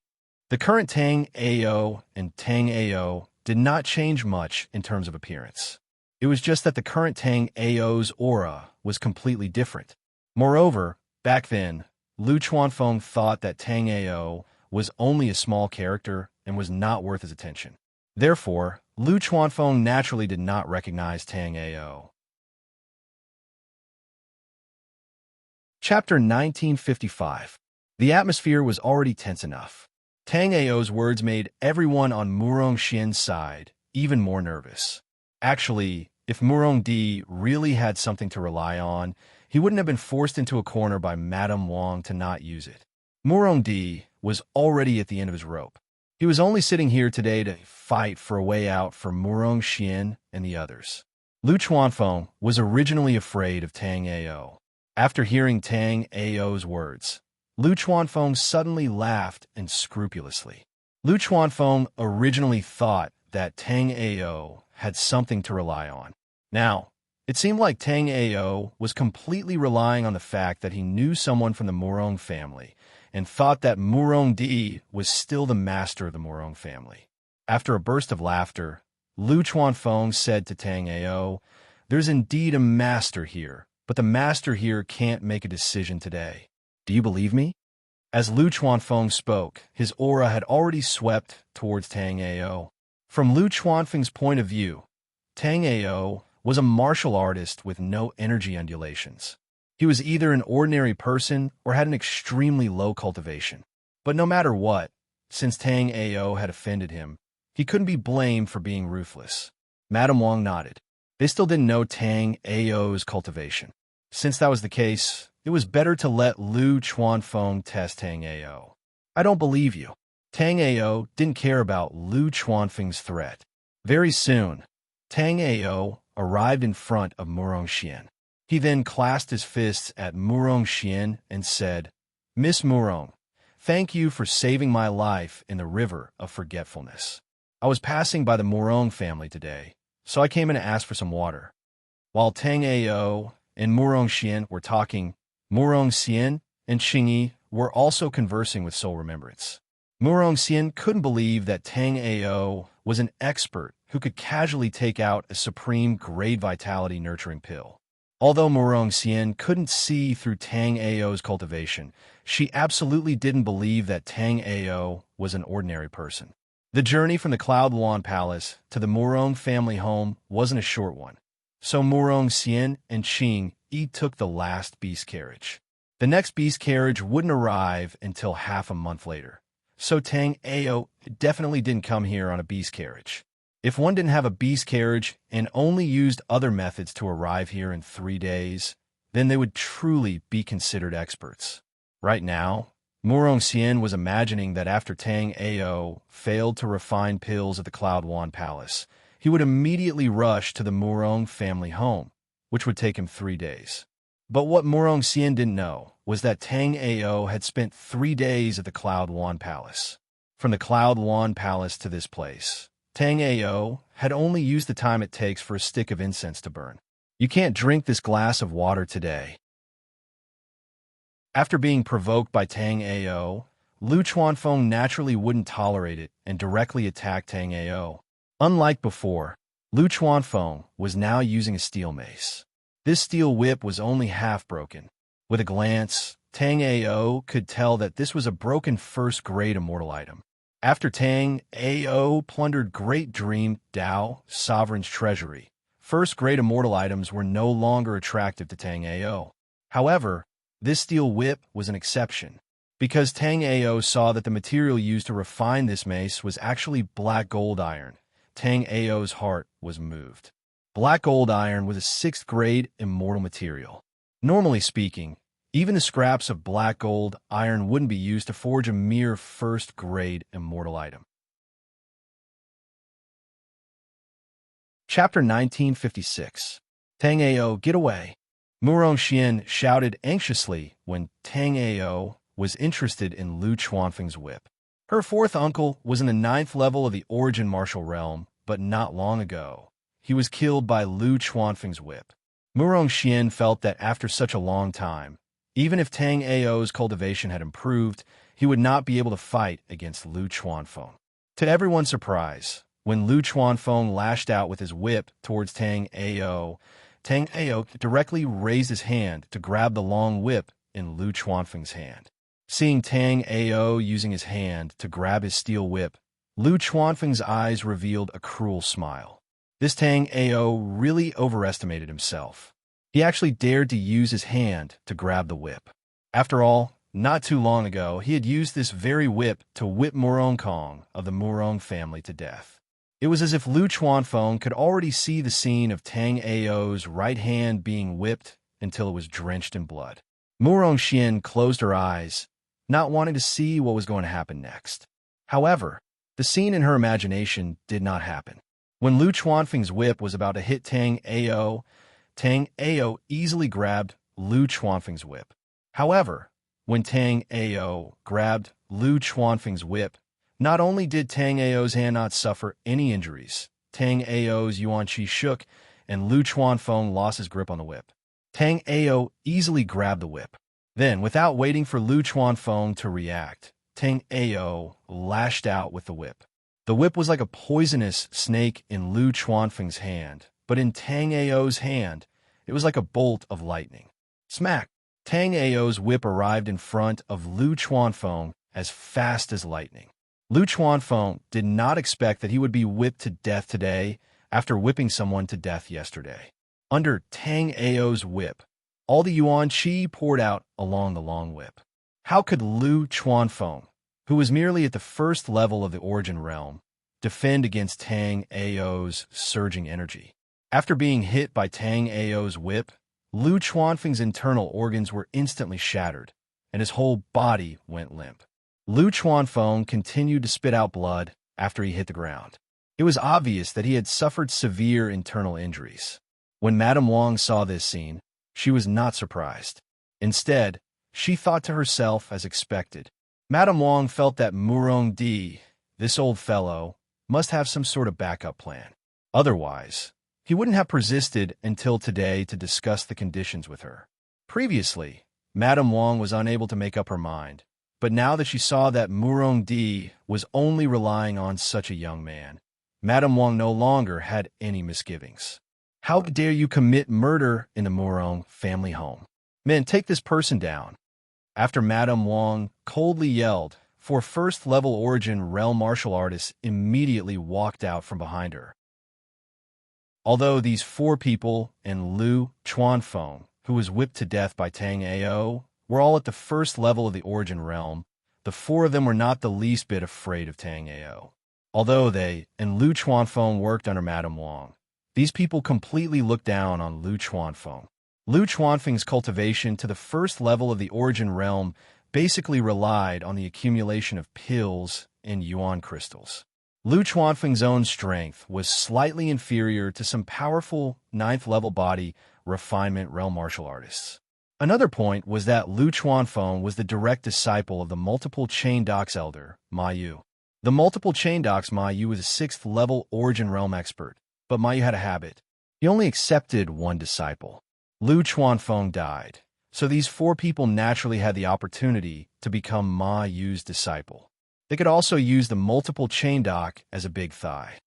The current Tang Ao and Tang Ao did not change much in terms of appearance. It was just that the current Tang Ao's aura was completely different. Moreover, back then, Lu Chuanfeng thought that Tang Ao was only a small character and was not worth his attention. Therefore, Lu Chuanfeng naturally did not recognize Tang Ao. Chapter 1955. The atmosphere was already tense enough. Tang Ao's words made everyone on Murong Xian's side even more nervous. Actually, if Murong Di really had something to rely on, he wouldn't have been forced into a corner by Madame Wang to not use it. Murong Di was already at the end of his rope. He was only sitting here today to fight for a way out for Murong Xian and the others. Lu Chuanfeng was originally afraid of Tang Ao. After hearing Tang Ao's words, Lu Chuanfeng suddenly laughed unscrupulously. Lu Chuanfeng originally thought that Tang Ao had something to rely on. Now, it seemed like Tang Ao was completely relying on the fact that he knew someone from the Murong family and thought that Murong Di was still the master of the Murong family. After a burst of laughter, Lu Chuanfeng said to Tang Ao, "There's indeed a master here, but the master here can't make a decision today. Do you believe me?" As Lu Chuanfeng spoke, his aura had already swept towards Tang Ao. From Lu Chuanfeng's point of view, Tang Ao was a martial artist with no energy undulations. He was either an ordinary person or had an extremely low cultivation. But no matter what, since Tang Ao had offended him, he couldn't be blamed for being ruthless. Madame Wang nodded. They still didn't know Tang Ao's cultivation. Since that was the case, it was better to let Lu Chuanfeng test Tang Ao. "I don't believe you." Tang Ao didn't care about Lu Chuanfeng's threat. Very soon, Tang Ao arrived in front of Murong Xian. He then clasped his fists at Murong Xian and said, "Miss Murong, thank you for saving my life in the river of forgetfulness. I was passing by the Murong family today, so I came in to ask for some water." While Tang Ao and Murong Xian were talking, Murong Xian and Qingyi were also conversing with soul remembrance. Murong Xian couldn't believe that Tang Ao was an expert who could casually take out a supreme grade vitality nurturing pill. Although Murong Xian couldn't see through Tang Ao's cultivation, she absolutely didn't believe that Tang Ao was an ordinary person. The journey from the Cloud Luan Palace to the Murong family home wasn't a short one, so Murong Xian and Qingyi took the last beast carriage. The next beast carriage wouldn't arrive until half a month later, so Tang Ao definitely didn't come here on a beast carriage. If one didn't have a beast carriage and only used other methods to arrive here in 3 days, then they would truly be considered experts. Right now, Murong Xian was imagining that after Tang Ao failed to refine pills at the Cloud Wan Palace, he would immediately rush to the Murong family home, which would take him 3 days. But what Murong Xian didn't know was that Tang Ao had spent 3 days at the Cloud Wan Palace. From the Cloud Wan Palace to this place, Tang Ao had only used the time it takes for a stick of incense to burn. "You can't drink this glass of water today." After being provoked by Tang Ao, Lu Chuanfeng naturally wouldn't tolerate it and directly attacked Tang Ao. Unlike before, Lu Chuanfeng was now using a steel mace. This steel whip was only half broken. With a glance, Tang Ao could tell that this was a broken first-grade immortal item. After Tang Ao plundered Great Dream Dao Sovereign's treasury, first-grade immortal items were no longer attractive to Tang Ao. However, this steel whip was an exception, because Tang Ao saw that the material used to refine this mace was actually black gold iron. Tang Ao's heart was moved. Black gold iron was a 6th-grade immortal material. Normally speaking, even the scraps of black gold iron wouldn't be used to forge a mere first-grade immortal item. Chapter 1956. Tang Ao, get away! Murong Xian shouted anxiously when Tang Ao was interested in Lu Chuanfeng's whip. Her fourth uncle was in the 9th level of the Origin Martial Realm, but not long ago, he was killed by Lu Chuanfeng's whip. Murong Xian felt that after such a long time, even if Tang Ao's cultivation had improved, he would not be able to fight against Lu Chuanfeng. To everyone's surprise, when Lu Chuanfeng lashed out with his whip towards Tang Ao directly raised his hand to grab the long whip in Lu Chuanfeng's hand. Seeing Tang Ao using his hand to grab his steel whip, Lu Chuanfeng's eyes revealed a cruel smile. This Tang Ao really overestimated himself. He actually dared to use his hand to grab the whip. After all, not too long ago, he had used this very whip to whip Murong Kong of the Murong family to death. It was as if Lu Chuanfeng could already see the scene of Tang Ao's right hand being whipped until it was drenched in blood. Murong Xian closed her eyes, not wanting to see what was going to happen next. However, the scene in her imagination did not happen. When Lu Chuanfeng's whip was about to hit Tang Ao easily grabbed Lu Chuanfeng's whip. However, when Tang Ao grabbed Lu Chuanfeng's whip, not only did Tang Ao's hand not suffer any injuries, Tang Ao's yuan qi shook and Lu Chuanfeng lost his grip on the whip. Tang Ao easily grabbed the whip. Then, without waiting for Lu Chuanfeng to react, Tang Ao lashed out with the whip. The whip was like a poisonous snake in Lu Chuanfeng's hand, but in Tang Ao's hand, it was like a bolt of lightning. Smack! Tang Ao's whip arrived in front of Lu Chuanfeng as fast as lightning. Lu Chuanfeng did not expect that he would be whipped to death today after whipping someone to death yesterday. Under Tang Ao's whip, all the yuan qi poured out along the long whip. How could Lu Chuanfeng, who was merely at the first level of the origin realm, defend against Tang Ao's surging energy? After being hit by Tang Ao's whip, Lu Chuanfeng's internal organs were instantly shattered, and his whole body went limp. Lu Chuanfeng continued to spit out blood after he hit the ground. It was obvious that he had suffered severe internal injuries. When Madame Wang saw this scene, she was not surprised. Instead, she thought to herself as expected. Madame Wang felt that Murong Di, this old fellow, must have some sort of backup plan. Otherwise, he wouldn't have persisted until today to discuss the conditions with her. Previously, Madame Wang was unable to make up her mind, but now that she saw that Murong Di was only relying on such a young man, Madame Wang no longer had any misgivings. How dare you commit murder in the Murong family home? Men, take this person down. After Madame Wang coldly yelled, four first-level origin realm martial artists immediately walked out from behind her. Although these four people and Lu Chuanfeng, who was whipped to death by Tang Ao, were all at the first level of the origin realm, the four of them were not the least bit afraid of Tang Ao. Although they and Lu Chuanfeng worked under Madame Wang, these people completely looked down on Lu Chuanfeng. Lu Chuanfeng's cultivation to the first level of the origin realm basically relied on the accumulation of pills and yuan crystals. Lu Chuanfeng's own strength was slightly inferior to some powerful ninth-level body refinement realm martial artists. Another point was that Lu Chuanfeng was the direct disciple of the multiple chain docs elder, Ma Yu. The multiple chain docs Ma Yu was a sixth-level origin realm expert, but Ma Yu had a habit. He only accepted one disciple. Lu Chuanfeng died, so these four people naturally had the opportunity to become Ma Yu's disciple. They could also use the multiple chain doc as a big thigh.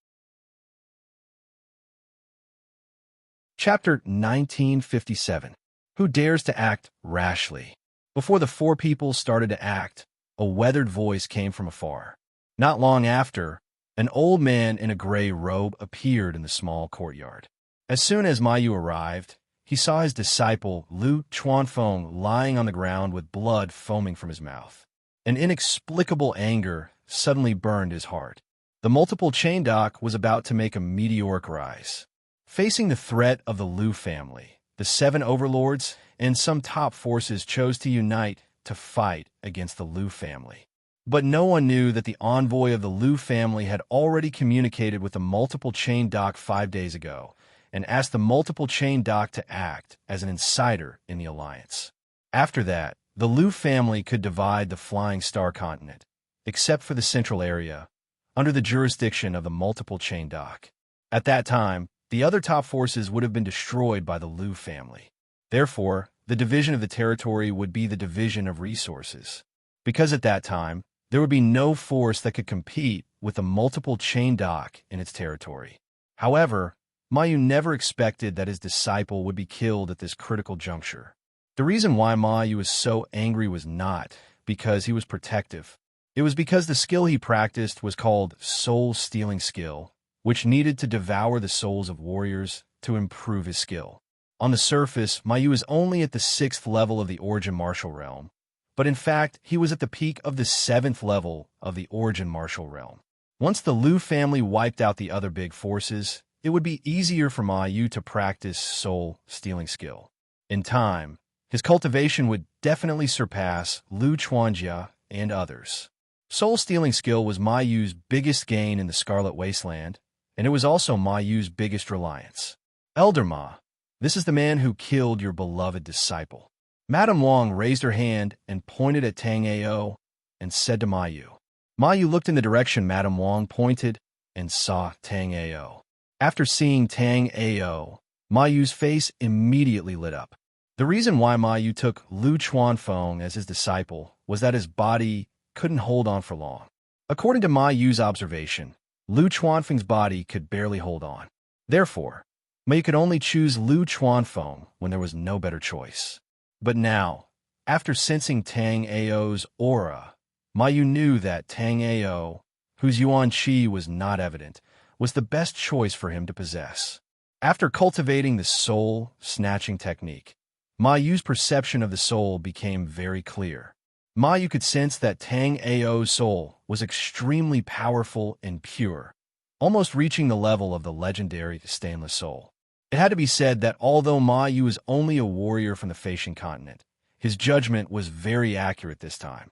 Chapter 1957. Who dares to act rashly? Before the four people started to act, a weathered voice came from afar. Not long after, an old man in a gray robe appeared in the small courtyard. As soon as Ma Yu arrived, he saw his disciple Lu Chuanfeng lying on the ground with blood foaming from his mouth. An inexplicable anger suddenly burned his heart. The multiple chain doc was about to make a meteoric rise. Facing the threat of the Lu family, the seven overlords and some top forces chose to unite to fight against the Lu family. But no one knew that the envoy of the Lu family had already communicated with the multiple chain doc 5 days ago and asked the multiple chain doc to act as an insider in the alliance. After that, the Lu family could divide the Flying Star continent, except for the central area, under the jurisdiction of the multiple chain doc. At that time, the other top forces would have been destroyed by the Lu family. Therefore, the division of the territory would be the division of resources. Because at that time, there would be no force that could compete with the multiple chain doc in its territory. However, Ma Yu never expected that his disciple would be killed at this critical juncture. The reason why Ma Yu was so angry was not because he was protective, It was because the skill he practiced was called soul-stealing skill, which needed to devour the souls of warriors to improve his skill. On the surface, Mayu is only at the 6th level of the Origin Martial Realm, but in fact, he was at the peak of the 7th level of the Origin Martial Realm. Once the Liu family wiped out the other big forces, it would be easier for Mayu to practice soul-stealing skill. In time, his cultivation would definitely surpass Liu Chuanjia and others. Soul-stealing skill was Mayu's biggest gain in the Scarlet Wasteland, and it was also Mayu's biggest reliance. Elder Ma, this is the man who killed your beloved disciple. Madame Wang raised her hand and pointed at Tang Ao and said to Mayu. Mayu looked in the direction Madame Wang pointed and saw Tang Ao. After seeing Tang Ao, Mayu's face immediately lit up. The reason why Mayu took Liu Chuanfeng as his disciple was that his body couldn't hold on for long. According to Mayu's observation, Liu Chuanfeng's body could barely hold on. Therefore, Mayu could only choose Liu Chuanfeng when there was no better choice. But now, after sensing Tang Ao's aura, Mayu knew that Tang Ao, whose Yuan Qi was not evident, was the best choice for him to possess. After cultivating the soul-snatching technique, Mayu's perception of the soul became very clear. Mayu could sense that Tang Ao's soul was extremely powerful and pure, almost reaching the level of the legendary stainless soul. It had to be said that although Mayu is only a warrior from the Facian continent, his judgment was very accurate this time.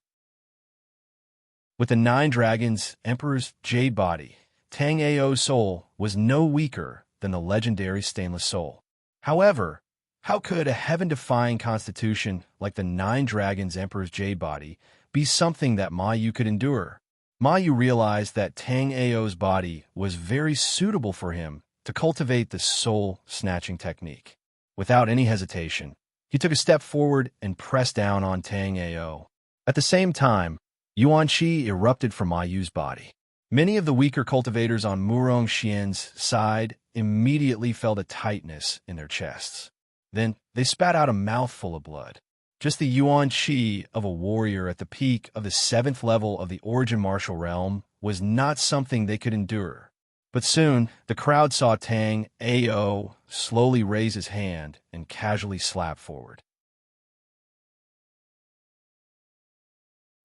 With the 9 dragons' Emperor's jade body, Tang Ao's soul was no weaker than the legendary stainless soul. However, how could a heaven-defying constitution like the 9 dragons' Emperor's jade body be something that Mayu could endure? Mayu realized that Tang Ao's body was very suitable for him to cultivate the soul-snatching technique. Without any hesitation, he took a step forward and pressed down on Tang Ao. At the same time, Yuan Qi erupted from Mayu's body. Many of the weaker cultivators on Murong Xian's side immediately felt a tightness in their chests. Then they spat out a mouthful of blood. Just the Yuan Qi of a warrior at the peak of the 7th level of the Origin Martial Realm was not something they could endure. But soon, the crowd saw Tang Ao slowly raise his hand and casually slap forward.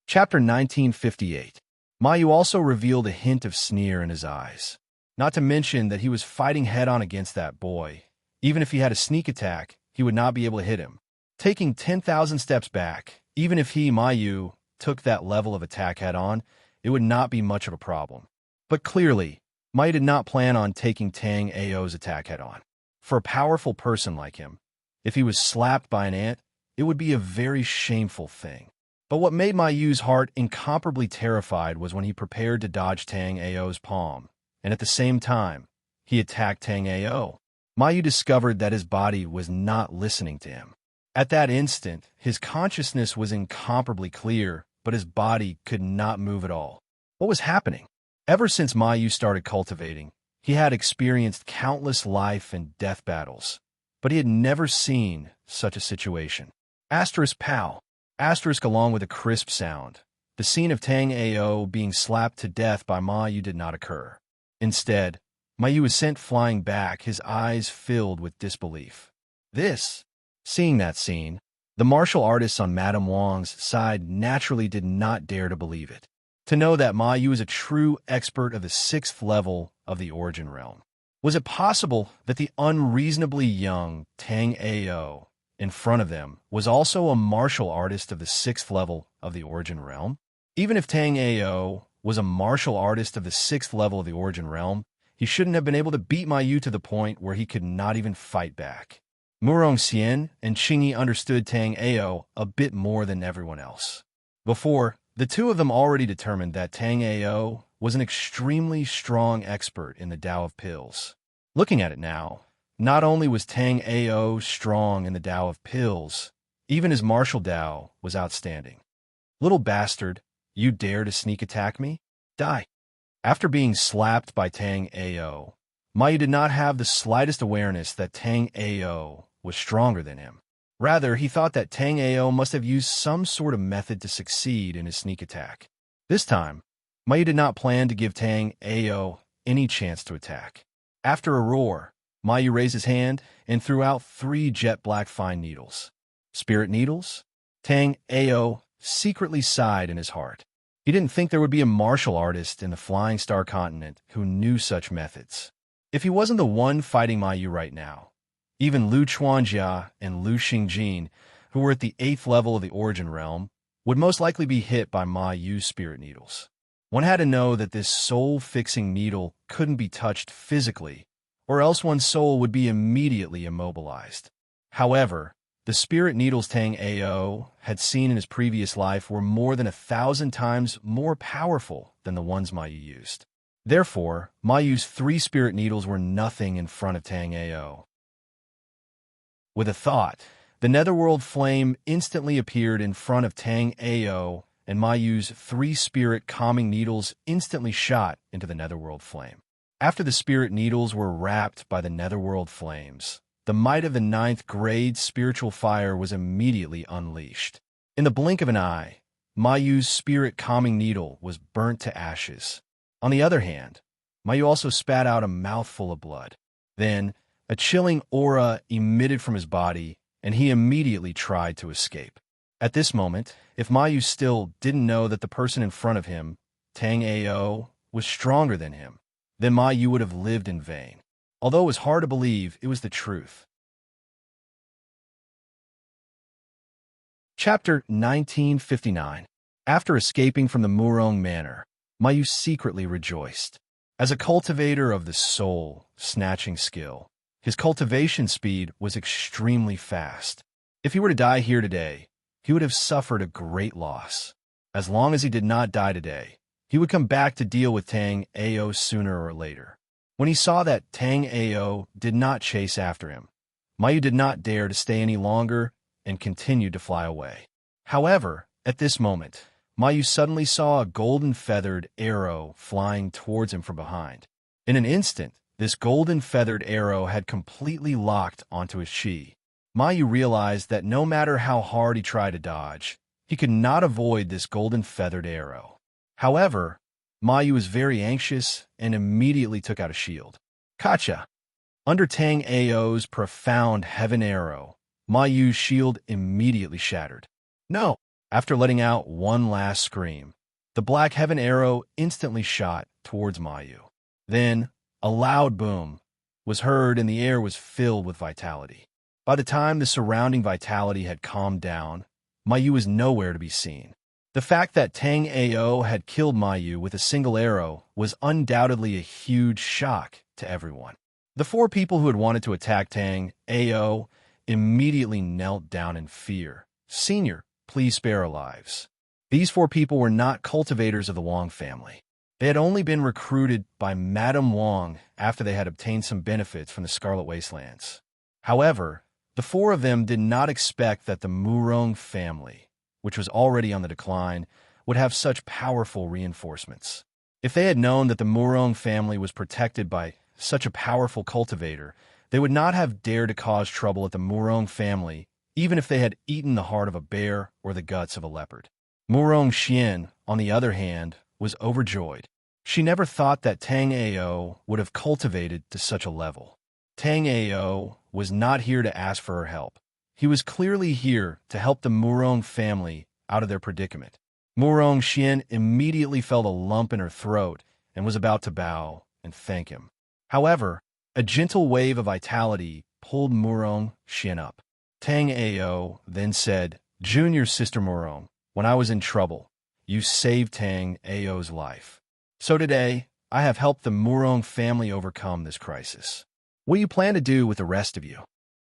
Chapter 1958. Mayu also revealed a hint of sneer in his eyes. Not to mention that he was fighting head-on against that boy. Even if he had a sneak attack, he would not be able to hit him. Taking 10,000 steps back, even if he, Mayu, took that level of attack head-on, it would not be much of a problem. But clearly, Mayu did not plan on taking Tang Ao's attack head-on. For a powerful person like him, if he was slapped by an ant, it would be a very shameful thing. But what made Mayu's heart incomparably terrified was when he prepared to dodge Tang Ao's palm, and at the same time, he attacked Tang Ao. Mayu discovered that his body was not listening to him. At that instant, his consciousness was incomparably clear, but his body could not move at all. What was happening? Ever since Mayu started cultivating, he had experienced countless life and death battles, but he had never seen such a situation. Asterisk pow. Asterisk along with a crisp sound. The scene of Tang Ao being slapped to death by Mayu did not occur. Instead, Mayu was sent flying back, his eyes filled with disbelief. Seeing that scene, the martial artists on Madame Wang's side naturally did not dare to believe it. To know that Mayu is a true expert of the 6th level of the Origin Realm. Was it possible that the unreasonably young Tang Ao in front of them was also a martial artist of the 6th level of the Origin Realm? Even if Tang Ao was a martial artist of the 6th level of the Origin Realm, he shouldn't have been able to beat Mayu to the point where he could not even fight back. Murong Xian and Qingyi understood Tang Ao a bit more than everyone else. Before, the two of them already determined that Tang Ao was an extremely strong expert in the Tao of Pills. Looking at it now, not only was Tang Ao strong in the Tao of Pills, even his martial Tao was outstanding. Little bastard, you dare to sneak attack me? Die. After being slapped by Tang Ao, Mayu did not have the slightest awareness that Tang Ao was stronger than him. Rather, he thought that Tang Ao must have used some sort of method to succeed in his sneak attack. This time, Mayu did not plan to give Tang Ao any chance to attack. After a roar, Mayu raised his hand and threw out 3 jet-black fine needles. Spirit needles? Tang Ao secretly sighed in his heart. He didn't think there would be a martial artist in the Flying Star continent who knew such methods. If he wasn't the one fighting Mayu right now, even Lu Chuanjia and Lu Xingjin, who were at the 8th level of the Origin Realm, would most likely be hit by Mayu's spirit needles. One had to know that this soul-fixing needle couldn't be touched physically, or else one's soul would be immediately immobilized. However, the spirit needles Tang Ao had seen in his previous life were more than 1,000 times more powerful than the ones Mayu used. Therefore, Mayu's 3 spirit needles were nothing in front of Tang Ao. With a thought, the netherworld flame instantly appeared in front of Tang Ao, and Mayu's 3 spirit calming needles instantly shot into the netherworld flame. After the spirit needles were wrapped by the netherworld flames, the might of the 9th grade spiritual fire was immediately unleashed. In the blink of an eye, Mayu's spirit calming needle was burnt to ashes. On the other hand, Mayu also spat out a mouthful of blood. Then, a chilling aura emitted from his body, and he immediately tried to escape. At this moment, if Mayu still didn't know that the person in front of him, Tang Ao, was stronger than him, then Mayu would have lived in vain. Although it was hard to believe, it was the truth. Chapter 1959. After escaping from the Murong Manor, Mayu secretly rejoiced. As a cultivator of the soul-snatching skill, his cultivation speed was extremely fast. If he were to die here today, he would have suffered a great loss. As long as he did not die today, he would come back to deal with Tang Ao sooner or later. When he saw that Tang Ao did not chase after him, Mayu did not dare to stay any longer and continued to fly away. However, at this moment, Mayu suddenly saw a golden-feathered arrow flying towards him from behind. In an instant, this golden-feathered arrow had completely locked onto his chi. Mayu realized that no matter how hard he tried to dodge, he could not avoid this golden-feathered arrow. However, Mayu was very anxious and immediately took out a shield. Kacha! Under Tang Ao's profound heaven arrow, Mayu's shield immediately shattered. No! After letting out one last scream, the black heaven arrow instantly shot towards Mayu. Then, a loud boom was heard and the air was filled with vitality. By the time the surrounding vitality had calmed down, Mayu was nowhere to be seen. The fact that Tang Ao had killed Mayu with a single arrow was undoubtedly a huge shock to everyone. The 4 people who had wanted to attack Tang Ao immediately knelt down in fear. Senior, please spare our lives. These 4 people were not cultivators of the Wong family. They had only been recruited by Madame Wong after they had obtained some benefits from the Scarlet Wastelands. However, the 4 of them did not expect that the Murong family, which was already on the decline, would have such powerful reinforcements. If they had known that the Murong family was protected by such a powerful cultivator, they would not have dared to cause trouble at the Murong family, even if they had eaten the heart of a bear or the guts of a leopard. Murong Xian, on the other hand, was overjoyed. She never thought that Tang Ao would have cultivated to such a level. Tang Ao was not here to ask for her help. He was clearly here to help the Murong family out of their predicament. Murong Xian immediately felt a lump in her throat and was about to bow and thank him. However, a gentle wave of vitality pulled Murong Xian up. Tang Ao then said, "Junior Sister Murong, when I was in trouble, you saved Tang Ao's life. So today, I have helped the Murong family overcome this crisis. What do you plan to do with the rest of you?"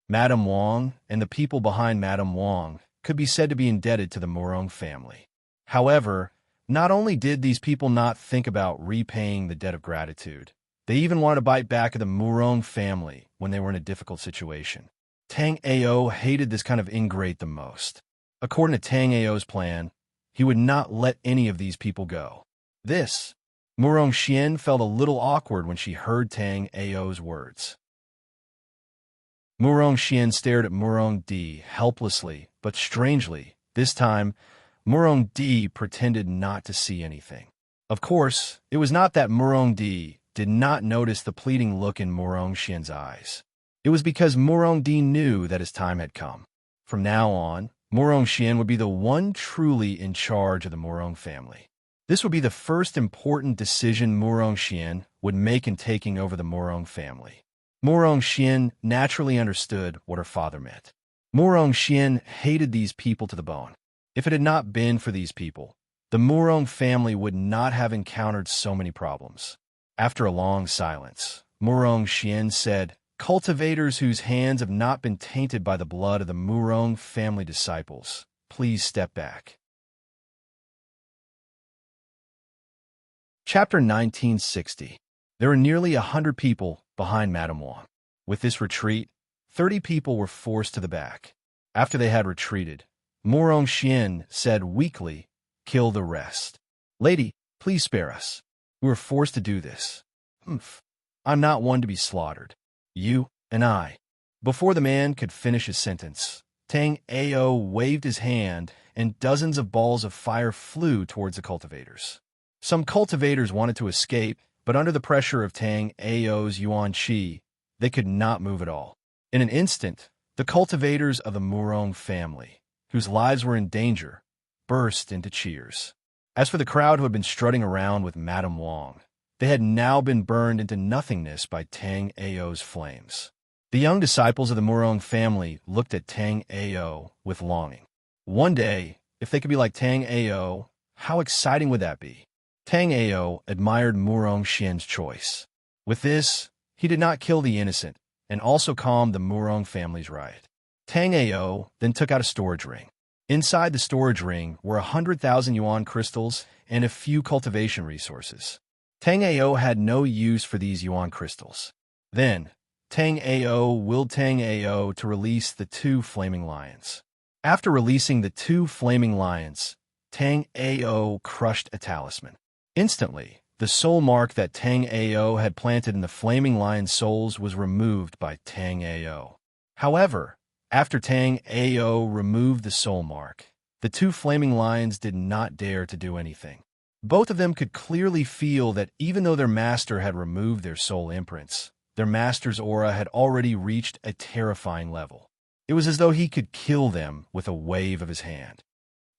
Madame Wong and the people behind Madame Wong could be said to be indebted to the Murong family. However, not only did these people not think about repaying the debt of gratitude, they even wanted to bite back at the Murong family when they were in a difficult situation. Tang Ao hated this kind of ingrate the most. According to Tang Ao's plan, he would not let any of these people go. Murong Xian felt a little awkward when she heard Tang Ao's words. Murong Xian stared at Murong Di helplessly, but strangely, this time, Murong D pretended not to see anything. Of course, it was not that Murong D did not notice the pleading look in Murong Xian's eyes. It was because Murong D knew that his time had come. From now on, Murong Xian would be the one truly in charge of the Murong family. This would be the first important decision Murong Xian would make in taking over the Murong family. Murong Xian naturally understood what her father meant. Murong Xian hated these people to the bone. If it had not been for these people, the Murong family would not have encountered so many problems. After a long silence, Murong Xian said, "Cultivators whose hands have not been tainted by the blood of the Murong family disciples, please step back." Chapter 1960. There were nearly 100 people behind Madame Wang. With this retreat, 30 people were forced to the back. After they had retreated, Murong Xian said weakly, "Kill the rest. Lady, please spare us. We were forced to do this. I'm not one to be slaughtered. You and I." Before the man could finish his sentence, Tang Ao waved his hand and dozens of balls of fire flew towards the cultivators. Some cultivators wanted to escape, but under the pressure of Tang Ao's Yuan Qi, they could not move at all. In an instant, the cultivators of the Murong family, whose lives were in danger, burst into cheers. As for the crowd who had been strutting around with Madame Wang, they had now been burned into nothingness by Tang Ao's flames. The young disciples of the Murong family looked at Tang Ao with longing. One day, if they could be like Tang Ao, how exciting would that be? Tang Ao admired Murong Xian's choice. With this, he did not kill the innocent, and also calmed the Murong family's riot. Tang Ao then took out a storage ring. Inside the storage ring were 100,000 yuan crystals and a few cultivation resources. Tang Ao had no use for these yuan crystals. Then, Tang Ao willed Tang Ao to release the 2 flaming lions. After releasing the 2 flaming lions, Tang Ao crushed a talisman. Instantly, the soul mark that Tang Ao had planted in the flaming lion's souls was removed by Tang Ao. However, after Tang Ao removed the soul mark, the 2 flaming lions did not dare to do anything. Both of them could clearly feel that even though their master had removed their soul imprints, their master's aura had already reached a terrifying level. It was as though he could kill them with a wave of his hand.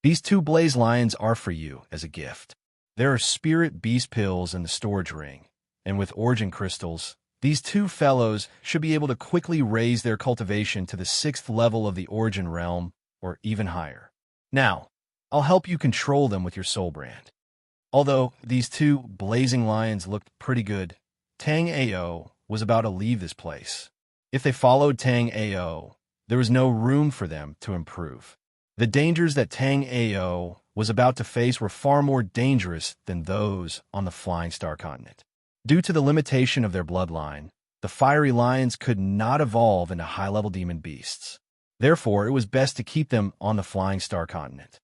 "These 2 blaze lions are for you as a gift. There are spirit beast pills in the storage ring, and with origin crystals, these 2 fellows should be able to quickly raise their cultivation to the 6th level of the origin realm, or even higher. Now, I'll help you control them with your soul brand." Although these 2 blazing lions looked pretty good, Tang Ao was about to leave this place. If they followed Tang Ao, there was no room for them to improve. The dangers that Tang Ao was about to face were far more dangerous than those on the Flying Star continent. Due to the limitation of their bloodline, the fiery lions could not evolve into high-level demon beasts. Therefore, it was best to keep them on the Flying Star continent.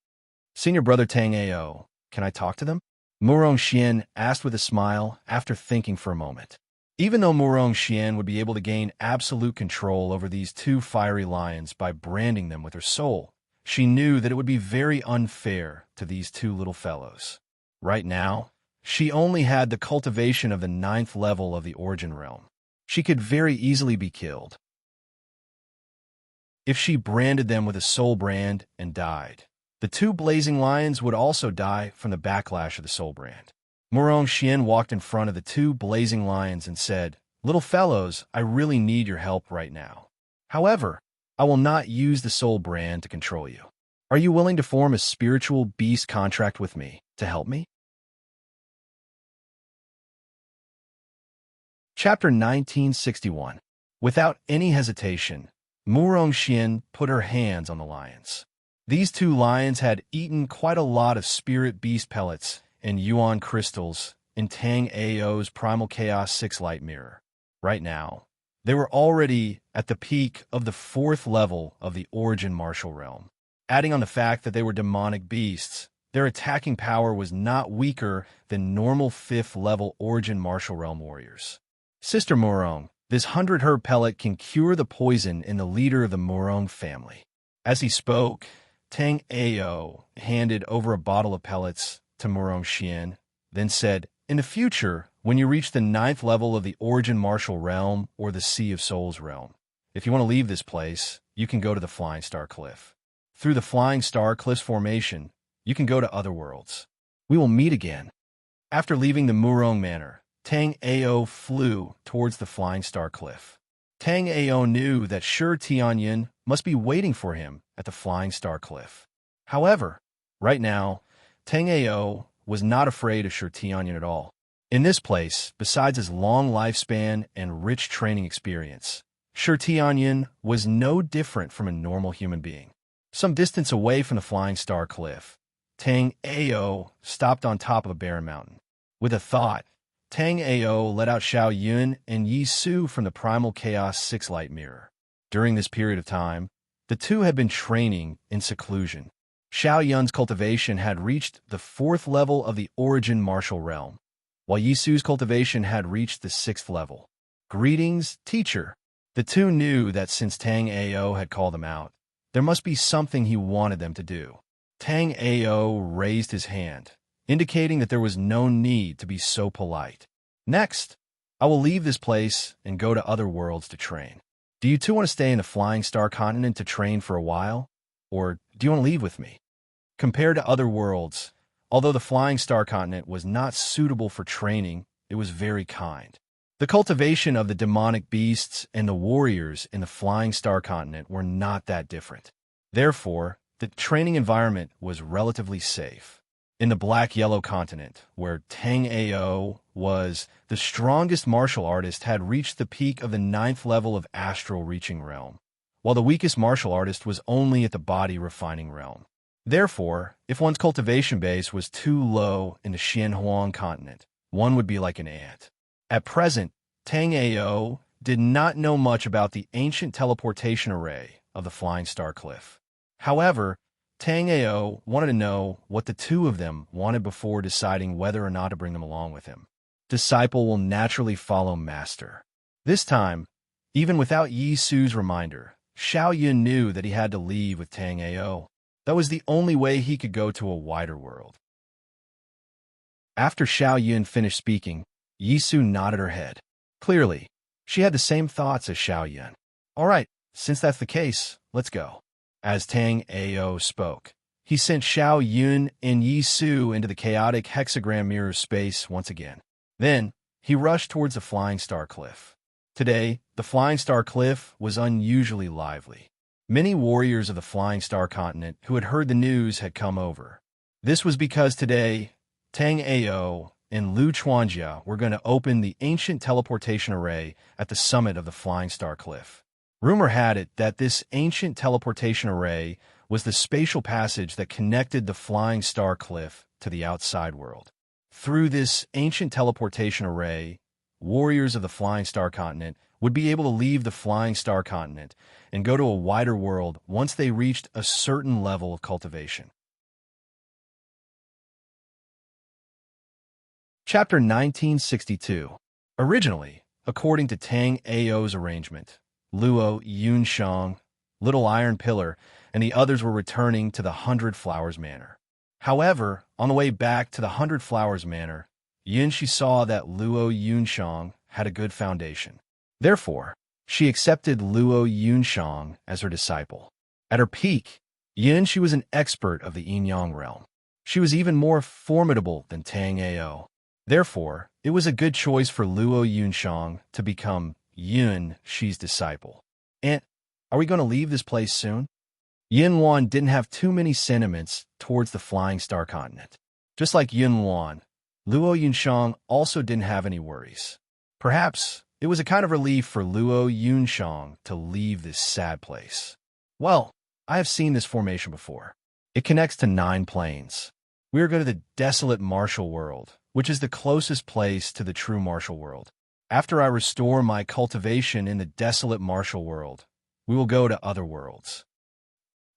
"Senior brother Tang Ao, can I talk to them?" Murong Xian asked with a smile after thinking for a moment. Even though Murong Xian would be able to gain absolute control over these 2 fiery lions by branding them with her soul, she knew that it would be very unfair to these 2 little fellows. Right now, she only had the cultivation of the 9th level of the origin realm. She could very easily be killed if she branded them with a soul brand and died. The 2 blazing lions would also die from the backlash of the soul brand. Murong Xian walked in front of the 2 blazing lions and said, "Little fellows, I really need your help right now. However, I will not use the soul brand to control you. Are you willing to form a spiritual beast contract with me to help me?" Chapter 1961. Without any hesitation, Murong Xian put her hands on the lions. These 2 lions had eaten quite a lot of spirit beast pellets and yuan crystals in Tang Ao's Primal Chaos 6 light mirror. Right now, they were already at the peak of the 4th level of the origin martial realm. Adding on the fact that they were demonic beasts, their attacking power was not weaker than normal 5th level origin martial realm warriors. "Sister Murong, this 100 herb pellet can cure the poison in the leader of the Murong family." As he spoke, Tang Ao handed over a bottle of pellets to Murong Xian, then said, "In the future, when you reach the 9th level of the Origin Martial Realm or the Sea of Souls Realm, if you want to leave this place, you can go to the Flying Star Cliff. Through the Flying Star Cliff's formation, you can go to other worlds. We will meet again." After leaving the Murong Manor, Tang Ao flew towards the Flying Star Cliff. Tang Ao knew that Shi Tianyin must be waiting for him at the Flying Star Cliff. However, right now, Tang Ao was not afraid of Shi Tianyin at all. In this place, besides his long lifespan and rich training experience, Shi Tianyin was no different from a normal human being. Some distance away from the Flying Star Cliff, Tang Ao stopped on top of a barren mountain. With a thought, Tang Ao let out Xiao Yun and Yi Su from the Primal Chaos 6-light mirror. During this period of time, the two had been training in seclusion. Xiao Yun's cultivation had reached the 4th level of the Origin Martial Realm, while Yi Su's cultivation had reached the 6th level. "Greetings, teacher." The two knew that since Tang Ao had called them out, there must be something he wanted them to do. Tang Ao raised his hand, indicating that there was no need to be so polite. "Next, I will leave this place and go to other worlds to train. Do you two want to stay in the Flying Star Continent to train for a while? Or do you want to leave with me?" Compared to other worlds, although the Flying Star Continent was not suitable for training, it was very kind. The cultivation of the demonic beasts and the warriors in the Flying Star Continent were not that different. Therefore, the training environment was relatively safe. In the Black-Yellow Continent, where Tang Ao was the strongest martial artist, had reached the peak of the 9th level of Astral Reaching Realm, while the weakest martial artist was only at the Body Refining Realm. Therefore, if one's cultivation base was too low in the Xianhuang Continent, one would be like an ant. At present, Tang Ao did not know much about the ancient teleportation array of the Flying Star Cliff. However, Tang Ao wanted to know what the two of them wanted before deciding whether or not to bring them along with him. Disciple will naturally follow master. This time, even without Yi Su's reminder, Xiao Yun knew that he had to leave with Tang Ao. That was the only way he could go to a wider world. After Xiao Yun finished speaking, Yi Su nodded her head. Clearly, she had the same thoughts as Xiao Yun. "All right, since that's the case, let's go." As Tang Ao spoke, he sent Xiao Yun and Yi Su into the chaotic hexagram mirror space once again. Then, he rushed towards the Flying Star Cliff. Today, the Flying Star Cliff was unusually lively. Many warriors of the Flying Star Continent who had heard the news had come over. This was because today, Tang Ao and Lu Chuanjia were going to open the ancient teleportation array at the summit of the Flying Star Cliff. Rumor had it that this ancient teleportation array was the spatial passage that connected the Flying Star Cliff to the outside world. Through this ancient teleportation array, warriors of the Flying Star Continent would be able to leave the Flying Star Continent and go to a wider world once they reached a certain level of cultivation. Chapter 1962. Originally, according to Tang Ao's arrangement, Luo, Yunshang, Little Iron Pillar, and the others were returning to the 100 Flowers Manor. However, on the way back to the 100 Flowers Manor, Yunshi saw that Luo Yunshang had a good foundation. Therefore, she accepted Luo Yunshang as her disciple. At her peak, Yunshi was an expert of the Yin-Yang realm. She was even more formidable than Tang Ao. Therefore, it was a good choice for Luo Yunshang to become Yunshi's disciple. "And are we going to leave this place soon?" Yunwan didn't have too many sentiments towards the Flying Star Continent. Just like Yunwan, Luo Yunshang also didn't have any worries. Perhaps it was a kind of relief for Luo Yunshang to leave this sad place. "Well, I have seen this formation before. It connects to 9 planes. We are going to the desolate martial world, which is the closest place to the true martial world. After I restore my cultivation in the desolate martial world, we will go to other worlds."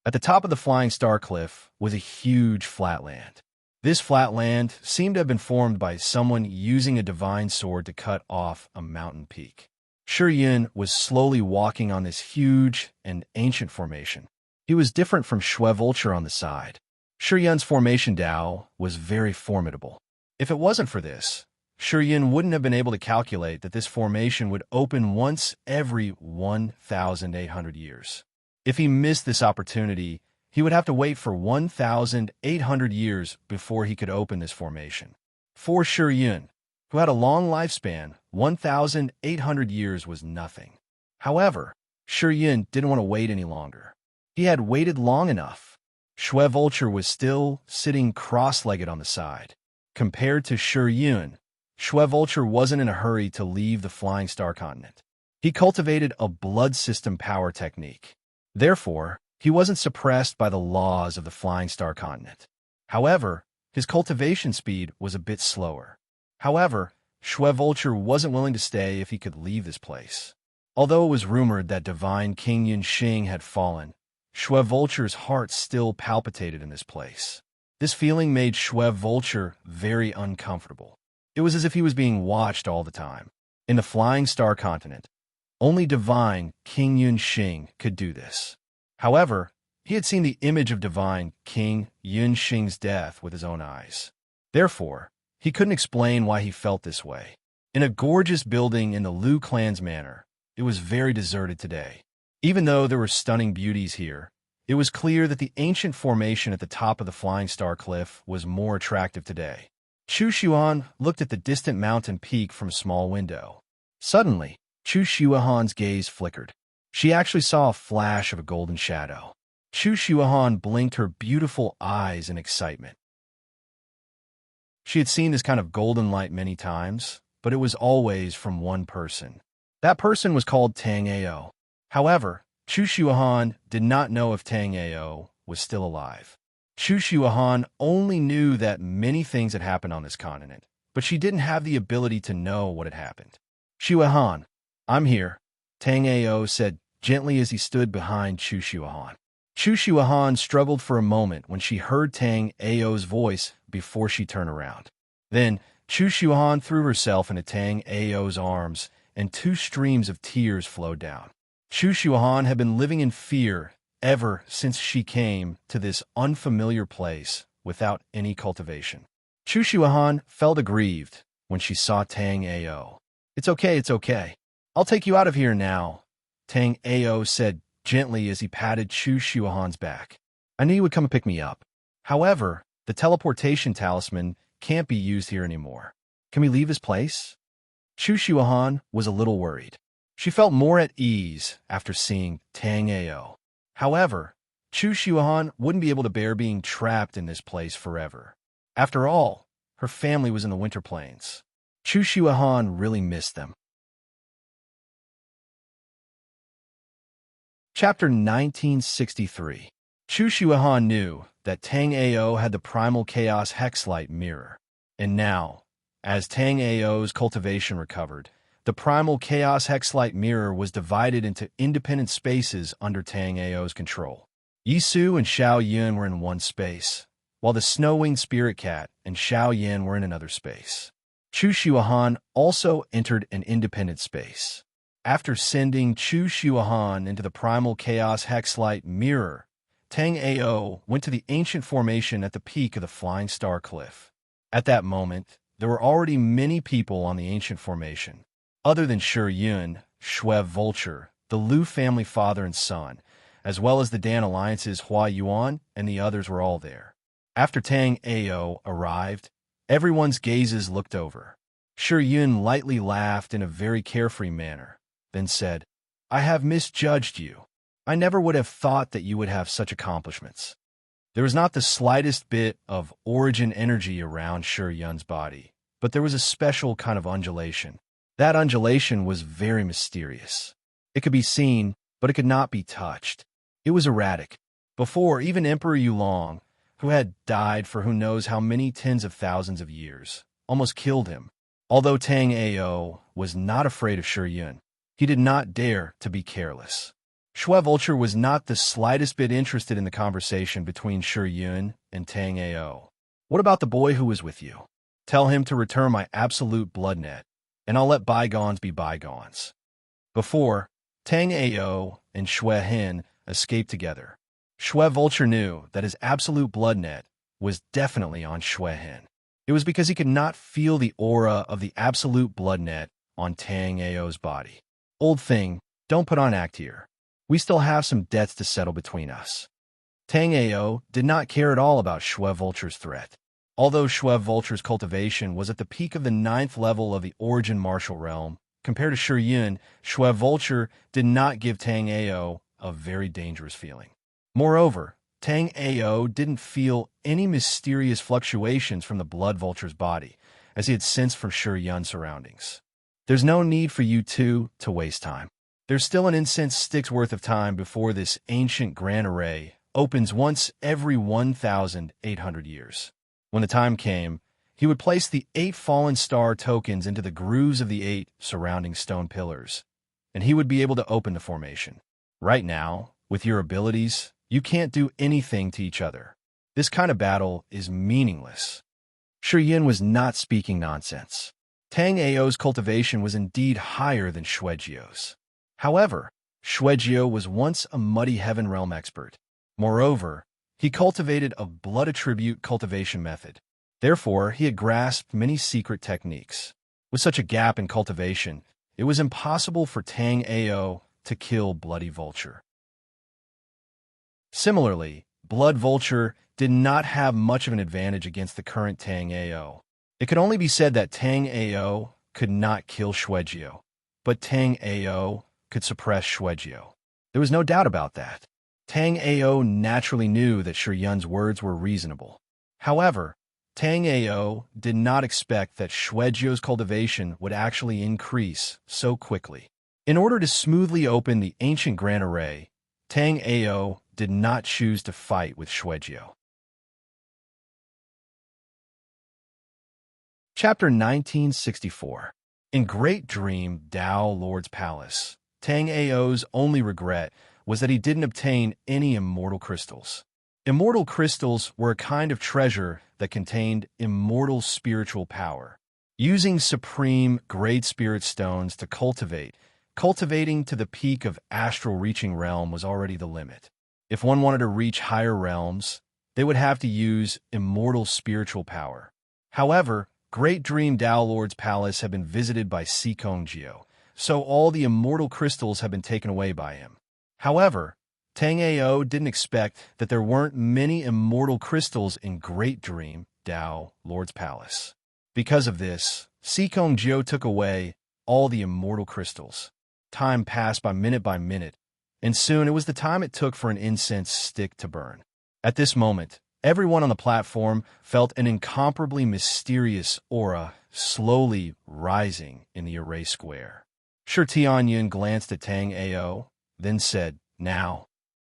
At the top of the Flying Star Cliff was a huge flat land. This flat land seemed to have been formed by someone using a divine sword to cut off a mountain peak. Shi Yun was slowly walking on this huge and ancient formation. He was different from Xue Vulture on the side. Shi Yun's formation Dao was very formidable. If it wasn't for this, Shi Yun wouldn't have been able to calculate that this formation would open once every 1,800 years. If he missed this opportunity, he would have to wait for 1,800 years before he could open this formation. For Shi Yun, who had a long lifespan, 1,800 years was nothing. However, Shi Yun didn't want to wait any longer. He had waited long enough. Xue Vulture was still sitting cross-legged on the side. Compared to Shi Yun, Xue Vulture wasn't in a hurry to leave the Flying Star Continent. He cultivated a blood system power technique. Therefore, he wasn't suppressed by the laws of the Flying Star Continent. However, his cultivation speed was a bit slower. However, Xue Vulture wasn't willing to stay if he could leave this place. Although it was rumored that divine King Yunxing had fallen, Xue Vulture's heart still palpitated in this place. This feeling made Xue Vulture very uncomfortable. It was as if he was being watched all the time. In the Flying Star Continent, only divine King Yunxing could do this. However, he had seen the image of divine King Yunxing's death with his own eyes. Therefore, he couldn't explain why he felt this way. In a gorgeous building in the Liu clan's manor, it was very deserted today. Even though there were stunning beauties here, it was clear that the ancient formation at the top of the Flying Star Cliff was more attractive today. Chu Xuan looked at the distant mountain peak from a small window. Suddenly, Chu Xuan's gaze flickered. She actually saw a flash of a golden shadow. Chu Xuan blinked her beautiful eyes in excitement. She had seen this kind of golden light many times, but it was always from one person. That person was called Tang Ao. However, Chu Xuan did not know if Tang Ao was still alive. Chu Xuan only knew that many things had happened on this continent, but she didn't have the ability to know what had happened. Xuan, I'm here, Tang Ao said gently as he stood behind Chu Xuan. Chu Xuan struggled for a moment when she heard Tang Ao's voice before she turned around. Then, Chu Xuan threw herself into Tang Ao's arms, and two streams of tears flowed down. Chu Xuan had been living in fear ever since she came to this unfamiliar place without any cultivation. Chu Xuan felt aggrieved when she saw Tang Ao. It's okay. I'll take you out of here now, Tang Ao said gently as he patted Chu Xuan's back. I knew you would come and pick me up. However, the teleportation talisman can't be used here anymore. Can we leave this place? Chu Xuan was a little worried. She felt more at ease after seeing Tang Ao. However, Chu Xuan wouldn't be able to bear being trapped in this place forever. After all, her family was in the Winter Plains. Chu Xuan really missed them. Chapter 1963. Chu Xuan knew that Tang Ao had the primal chaos hexlight mirror. And now, as Tang Ao's cultivation recovered, the primal chaos hexlight mirror was divided into independent spaces under Tang Ao's control. Yisu and Xiao Yun were in one space, while the snow-winged spirit cat and Xiao Yan were in another space. Chu Xuan also entered an independent space. After sending Chu Xuan into the primal chaos hexlight mirror, Tang Ao went to the ancient formation at the peak of the Flying Star Cliff. At that moment, there were already many people on the ancient formation. Other than Shi Yun, Xue Vulture, the Liu family father and son, as well as the Dan Alliance's Hua Yuan, and the others were all there. After Tang Ao arrived, everyone's gazes looked over. Shi Yun lightly laughed in a very carefree manner, then said, I have misjudged you. I never would have thought that you would have such accomplishments. There was not the slightest bit of origin energy around Shi Yun's body, but there was a special kind of undulation. That undulation was very mysterious. It could be seen, but it could not be touched. It was erratic. Before, even Emperor Yulong, who had died for who knows how many tens of thousands of years, almost killed him. Although Tang Ao was not afraid of Shi Yun, he did not dare to be careless. Xue Vulture was not the slightest bit interested in the conversation between Shi Yun and Tang Ao. What about the boy who was with you? Tell him to return my absolute blood net, and I'll let bygones be bygones. Before, Tang Ao and Xue Hen escaped together. Shui Vulture knew that his absolute blood net was definitely on Shui Hen. It was because he could not feel the aura of the absolute blood net on Tang Ao's body. Old thing, don't put on act here. We still have some debts to settle between us. Tang Ao did not care at all about Shui Vulture's threat. Although Shui Vulture's cultivation was at the peak of the 9th level of the Origin Martial Realm, compared to Shi Yun, Shui Vulture did not give Tang Ao a very dangerous feeling. Moreover, Tang Ao didn't feel any mysterious fluctuations from the Blood Vulture's body, as he had sensed from Shi Yun's surroundings. There's no need for you two to waste time. There's still an incense stick's worth of time before this ancient grand array opens once every 1,800 years. When the time came, he would place the 8 fallen star tokens into the grooves of the 8 surrounding stone pillars, and he would be able to open the formation. Right now, with your abilities, you can't do anything to each other. This kind of battle is meaningless. Shi Yun was not speaking nonsense. Tang Ao's cultivation was indeed higher than Xuejio's. However, Xuejio was once a Muddy Heaven Realm expert. Moreover, he cultivated a blood attribute cultivation method. Therefore, he had grasped many secret techniques. With such a gap in cultivation, it was impossible for Tang Ao to kill Bloody Vulture. Similarly, Blood Vulture did not have much of an advantage against the current Tang Ao. It could only be said that Tang Ao could not kill Xuejio, but Tang Ao could suppress Xuejio. There was no doubt about that. Tang Ao naturally knew that Shi Yun's words were reasonable. However, Tang Ao did not expect that Xuejio's cultivation would actually increase so quickly. In order to smoothly open the ancient Grand Array, Tang Ao did not choose to fight with Xuejio. Chapter 1964. In Great Dream Dao Lord's Palace, Tang Ao's only regret was that he didn't obtain any immortal crystals. Immortal crystals were a kind of treasure that contained immortal spiritual power. Using supreme Great Spirit Stones to cultivating to the peak of astral reaching realm was already the limit. If one wanted to reach higher realms, they would have to use immortal spiritual power. However, Great Dream Dao Lord's Palace had been visited by Sikong Jio, so all the immortal crystals had been taken away by him. However, Tang Ao didn't expect that there weren't many immortal crystals in Great Dream Dao Lord's Palace. Because of this, Sikong Jio took away all the immortal crystals. Time passed by minute, and soon it was the time it took for an incense stick to burn. At this moment, everyone on the platform felt an incomparably mysterious aura slowly rising in the array square. Shi Tianyun glanced at Tang Ao, then said, "Now."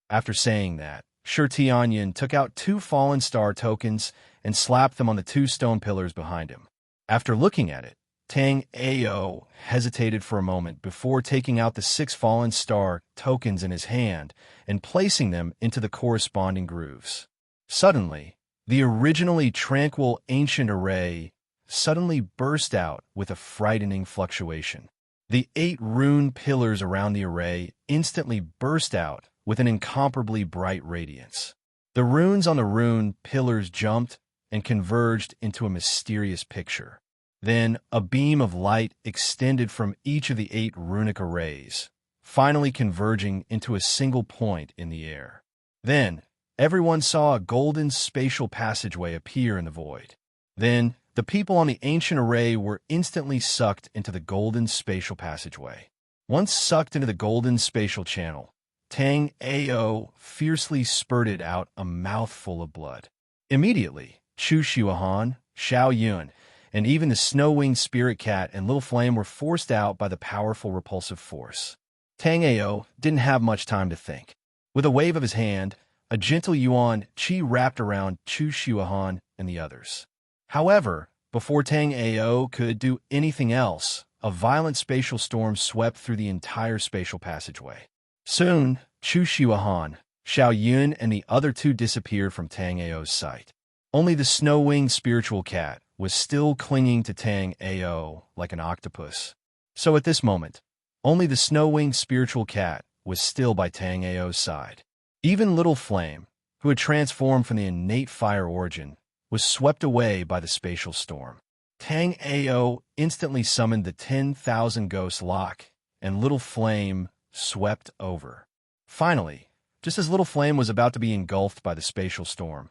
After saying that, Shi Tianyun took out 2 fallen star tokens and slapped them on the 2 stone pillars behind him. After looking at it, Tang Ao hesitated for a moment before taking out the 6 fallen star tokens in his hand and placing them into the corresponding grooves. Suddenly, the originally tranquil ancient array suddenly burst out with a frightening fluctuation. The 8 rune pillars around the array instantly burst out with an incomparably bright radiance. The runes on the rune pillars jumped and converged into a mysterious picture. Then a beam of light extended from each of the 8 runic arrays, finally converging into a single point in the air. Then, everyone saw a golden spatial passageway appear in the void. Then, the people on the ancient array were instantly sucked into the golden spatial passageway. Once sucked into the golden spatial channel, Tang Ao fiercely spurted out a mouthful of blood. Immediately, Chu Xuahan, Xiao Yun, and even the snow-winged spirit cat and Little Flame were forced out by the powerful repulsive force. Tang Ao didn't have much time to think. With a wave of his hand, a gentle yuan qi wrapped around Chu Xuahan and the others. However, before Tang Ao could do anything else, a violent spatial storm swept through the entire spatial passageway. Soon, Chu Xuahan, Xiao Yun, and the other 2 disappeared from Tang Ao's sight. Only the snow-winged spiritual cat was still clinging to Tang Ao like an octopus. So at this moment, only the snow-winged spiritual cat was still by Tang Ao's side. Even Little Flame, who had transformed from the innate fire origin, was swept away by the spatial storm. Tang Ao instantly summoned the 10,000 Ghost Lock, and Little Flame swept over. Finally, just as Little Flame was about to be engulfed by the spatial storm,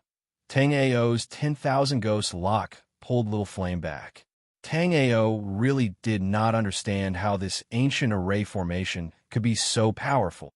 Tang Ao's 10,000 Ghost Lock pulled Little Flame back. Tang Ao really did not understand how this ancient array formation could be so powerful.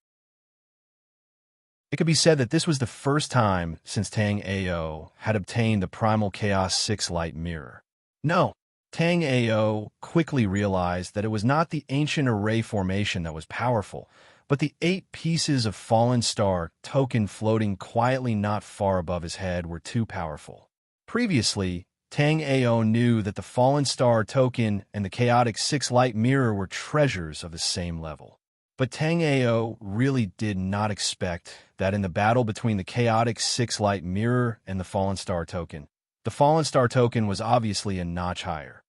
It could be said that this was the first time since Tang Ao had obtained the Primal Chaos 6 Light Mirror. No, Tang Ao quickly realized that it was not the ancient array formation that was powerful, but the 8 pieces of Fallen Star token floating quietly not far above his head were too powerful. Previously, Tang Ao knew that the Fallen Star token and the Chaotic 6 Light Mirror were treasures of the same level. But Tang Ao really did not expect that in the battle between the Chaotic 6 Light Mirror and the Fallen Star token, the Fallen Star token was obviously a notch higher.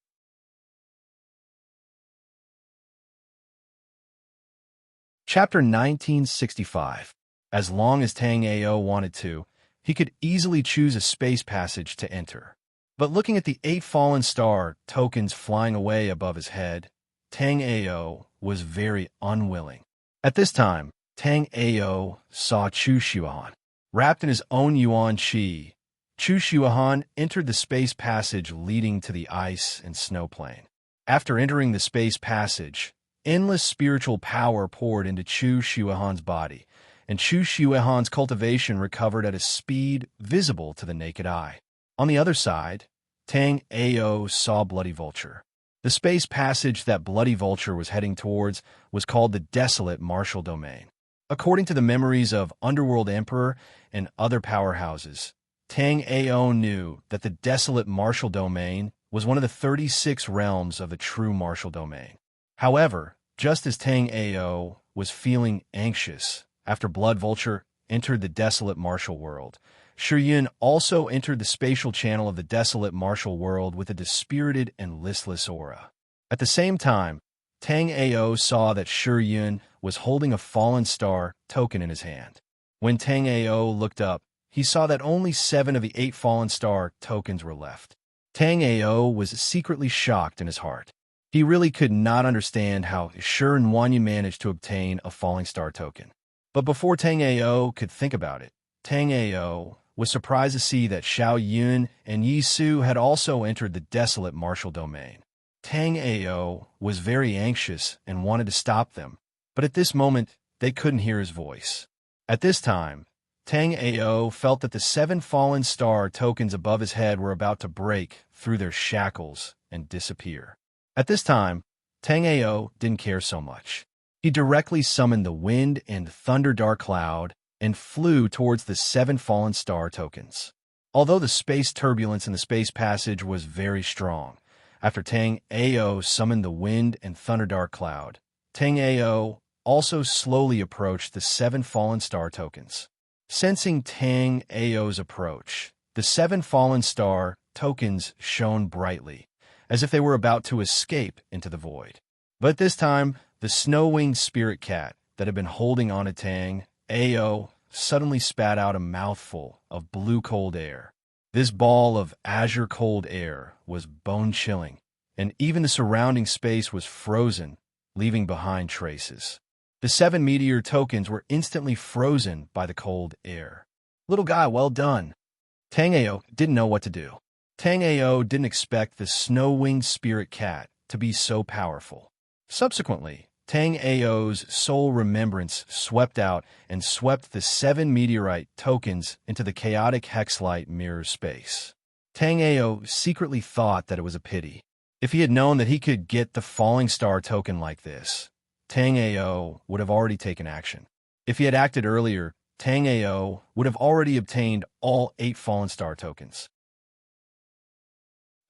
Chapter 1965. As long as Tang Ao wanted to, he could easily choose a space passage to enter. But looking at the 8 Fallen Star tokens flying away above his head, Tang Ao was very unwilling. At this time, Tang Ao saw Chu Xuehan. Wrapped in his own Yuan Qi, Chu Xuehan entered the space passage leading to the ice and snow plane. After entering the space passage, endless spiritual power poured into Chu Xuehan's body, and Chu Xuehan's cultivation recovered at a speed visible to the naked eye. On the other side, Tang Ao saw Bloody Vulture. The space passage that Bloody Vulture was heading towards was called the Desolate Martial Domain. According to the memories of Underworld Emperor and other powerhouses, Tang Ao knew that the Desolate Martial Domain was one of the 36 realms of the true Martial Domain. However, just as Tang Ao was feeling anxious after Blood Vulture entered the Desolate Martial World, Shiyun also entered the spatial channel of the Desolate Martial World with a dispirited and listless aura. At the same time, Tang Ao saw that Shiyun was holding a Fallen Star token in his hand. When Tang Ao looked up, he saw that only 7 of the 8 Fallen Star tokens were left. Tang Ao was secretly shocked in his heart. He really could not understand how Shiyun Wanyan managed to obtain a Falling Star token. But before Tang Ao could think about it, Tang Ao was surprised to see that Xiao Yun and Yi Su had also entered the Desolate Martial Domain. Tang Ao was very anxious and wanted to stop them, but at this moment, they couldn't hear his voice. At this time, Tang Ao felt that the 7 Fallen Star tokens above his head were about to break through their shackles and disappear. At this time, Tang Ao didn't care so much. He directly summoned the Wind and Thunder Dark Cloud and flew towards the 7 Fallen Star tokens. Although the space turbulence in the space passage was very strong, after Tang Ao summoned the Wind and Thunder Dark Cloud, Tang Ao also slowly approached the 7 Fallen Star tokens. Sensing Tang Ao's approach, the 7 Fallen Star tokens shone brightly, as if they were about to escape into the void. But this time, the snow-winged spirit cat that had been holding on to Tang Ao suddenly spat out a mouthful of blue cold air. This ball of azure cold air was bone-chilling, and even the surrounding space was frozen, leaving behind traces. The 7 meteor tokens were instantly frozen by the cold air. Little guy, well done. Tang Ao didn't know what to do. Tang Ao didn't expect the snow-winged spirit cat to be so powerful. Subsequently, Tang Ao's soul remembrance swept out and swept the 7 meteorite tokens into the chaotic hexlight mirror space. Tang Ao secretly thought that it was a pity. If he had known that he could get the falling star token like this, Tang Ao would have already taken action. If he had acted earlier, Tang Ao would have already obtained all 8 fallen star tokens.